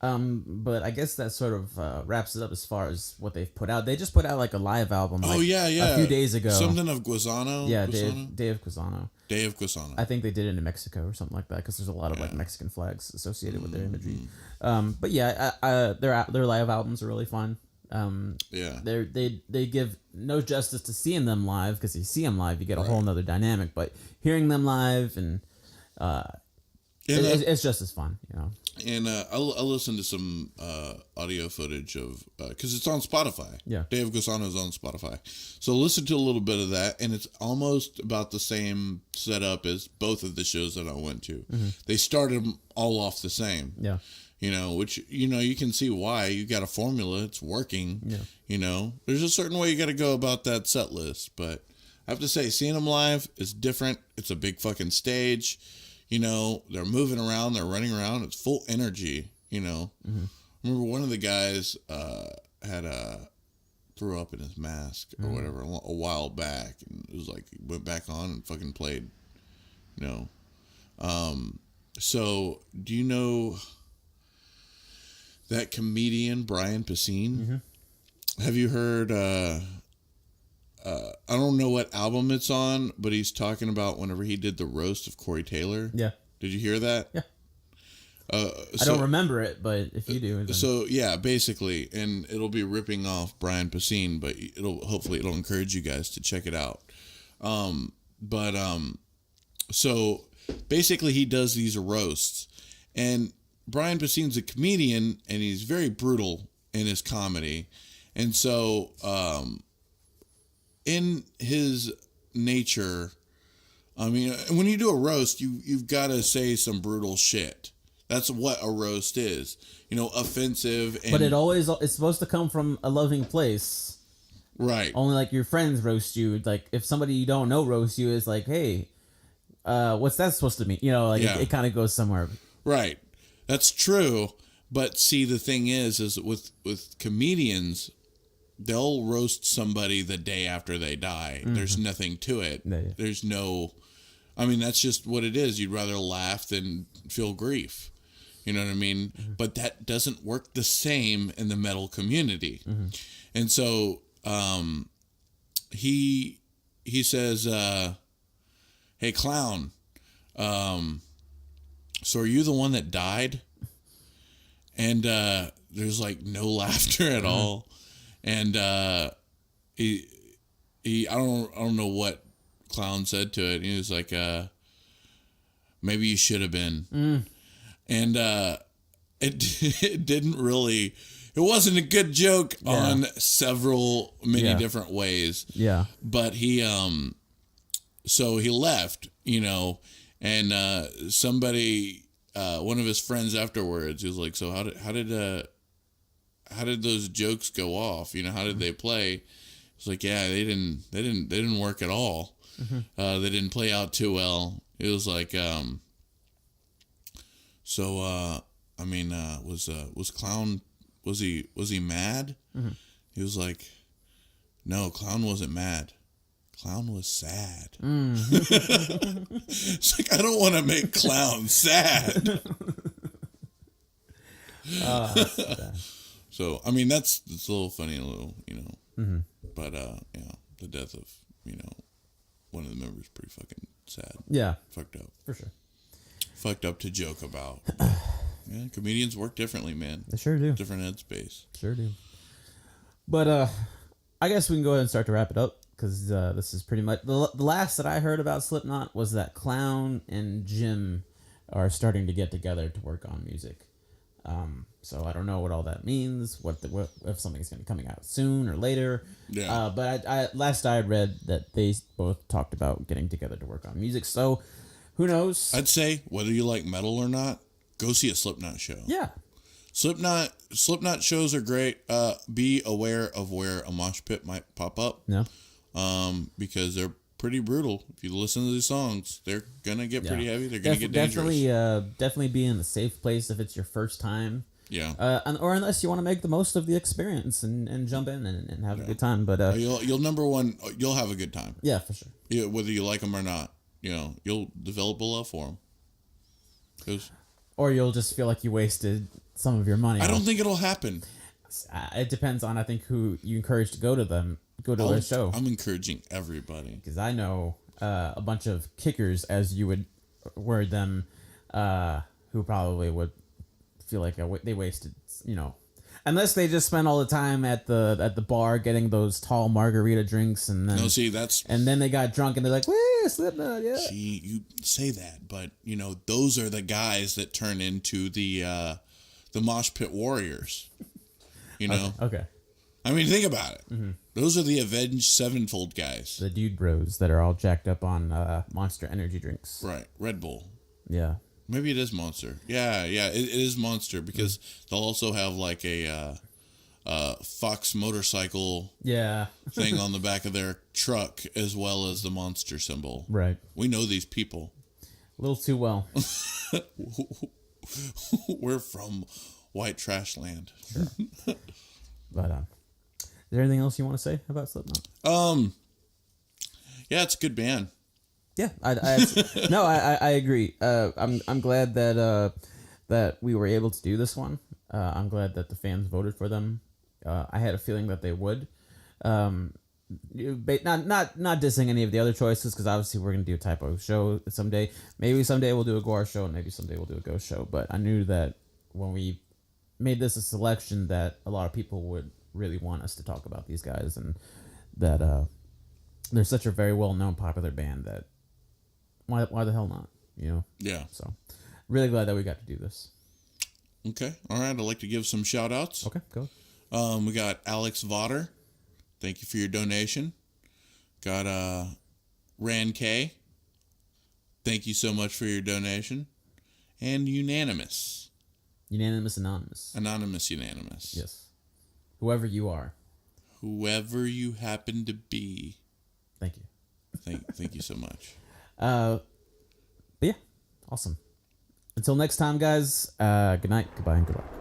But I guess that sort of wraps it up as far as what they've put out. They just put out like a live album. Oh, like, yeah. a few days ago. Something of Guisano? Yeah, Guisano? Day of Guisano. Day of Guisano. I think they did it in Mexico or something like that because there's a lot of like Mexican flags associated with their imagery. But yeah, their live albums are really fun. Yeah. They give no justice to seeing them live because you see them live, you get a whole nother dynamic. But hearing them live and it's just as fun, you know. And I'll listen to some audio footage of because it's on Spotify. Yeah, Dave Guisano is on Spotify, so listen to a little bit of that, and it's almost about the same setup as both of the shows that I went to. They started them all off the same. Yeah, you know, which you can see why. You got a formula, it's working. Yeah, you know, there's a certain way you got to go about that set list, but I have to say, seeing them live is different. It's a big fucking stage. You know, they're moving around, they're running around. It's full energy, you know. I remember one of the guys threw up in his mask or whatever a while back. And it was like, he went back on and fucking played, you know. So, do you know that comedian, Brian Posehn? Have you heard... I don't know what album it's on, but he's talking about whenever he did the roast of Corey Taylor. Yeah. Did you hear that? Yeah. I don't remember it, but if you do, then... So yeah, basically, and it'll be ripping off Brian Posehn, but hopefully it'll encourage you guys to check it out. So basically, he does these roasts, and Brian Posehn's a comedian, and he's very brutal in his comedy. And so, in his nature, I mean, when you do a roast, you've got to say some brutal shit. That's what a roast is, offensive. And, But it's supposed to come from a loving place. Right. Only like your friends roast you. Like if somebody you don't know roasts you, it's like, hey, what's that supposed to mean? It kind of goes somewhere. Right. That's true. But see, the thing is with comedians, they'll roast somebody the day after they die. Mm-hmm. There's nothing to it. Yeah. There's no, I mean, that's just what it is. You'd rather laugh than feel grief. You know what I mean? Mm-hmm. But that doesn't work the same in the metal community. Mm-hmm. And so, he says, hey, clown, so are you the one that died? And there's like no laughter at all. And he I don't know what clown said to it. He was like, maybe you should have been. And it didn't really, it wasn't a good joke on many different ways. Yeah. But he so he left, and somebody, one of his friends afterwards, he was like, so how did those jokes go off? How did they play? It's like, yeah, they didn't work at all. Mm-hmm. They didn't play out too well. It was like, was Clown, was he mad? Mm-hmm. He was like, no, Clown wasn't mad. Clown was sad. It's like, I don't want to make Clown sad. So, I mean, it's a little funny, mm-hmm. But, the death of, one of the members is pretty fucking sad. Yeah. Fucked up. For sure. Fucked up to joke about. Yeah, comedians work differently, man. They sure do. Different headspace. Sure do. But, I guess we can go ahead and start to wrap it up. Because this is pretty much... The last that I heard about Slipknot was that Clown and Jim are starting to get together to work on music. So I don't know what all that means, what if something's going to be coming out soon or later. Yeah. But last I read that they both talked about getting together to work on music. So who knows? I'd say whether you like metal or not, go see a Slipknot show. Yeah. Slipknot shows are great. Be aware of where a mosh pit might pop up. Yeah. Because they're pretty brutal. If you listen to these songs, they're gonna get pretty heavy. They're gonna get dangerous. Definitely be in a safe place if it's your first time. Yeah. Or unless you want to make the most of the experience and jump in and have a good time. But you'll you'll have a good time. Yeah, for sure. Yeah, whether you like them or not, you'll develop a love for them. Or you'll just feel like you wasted some of your money. I don't think it'll happen. It depends on, I think, who you encourage to go to their show. I'm encouraging everybody. Because I know a bunch of kickers, as you would word them, who probably would feel like they wasted, unless they just spent all the time at the bar getting those tall margarita drinks and then and then they got drunk and they're like, "Woo, Slipknot, yeah." See, you say that, but those are the guys that turn into the mosh pit warriors. Okay. I mean, think about it. Mm-hmm. Those are the Avenged Sevenfold guys. The dude bros that are all jacked up on Monster energy drinks. Right. Red Bull. Yeah. Maybe it is Monster. Yeah, it is Monster because they'll also have like a Fox motorcycle thing on the back of their truck as well as the Monster symbol. Right. We know these people. A little too well. We're from white trash land. Sure. But is there anything else you want to say about Slipknot? Yeah, it's a good band. Yeah, I agree. I'm glad that we were able to do this one. I'm glad that the fans voted for them. I had a feeling that they would. Not dissing any of the other choices, because obviously we're gonna do a typo show someday. Maybe someday we'll do a Gore show, and maybe someday we'll do a Ghost show. But I knew that when we made this a selection, that a lot of people would really want us to talk about these guys, and that they're such a very well known, popular band that why the hell not? Yeah. So really glad that we got to do this. Okay. All right. I'd like to give some shout outs. Okay, go. We got Alex Votter. Thank you for your donation. Got Ran K. Thank you so much for your donation. And Unanimous. Unanimous Anonymous. Anonymous Unanimous. Yes. Whoever you are. Whoever you happen to be. Thank you. Thank you so much. But yeah, awesome. Until next time, guys, good night, goodbye, and good luck.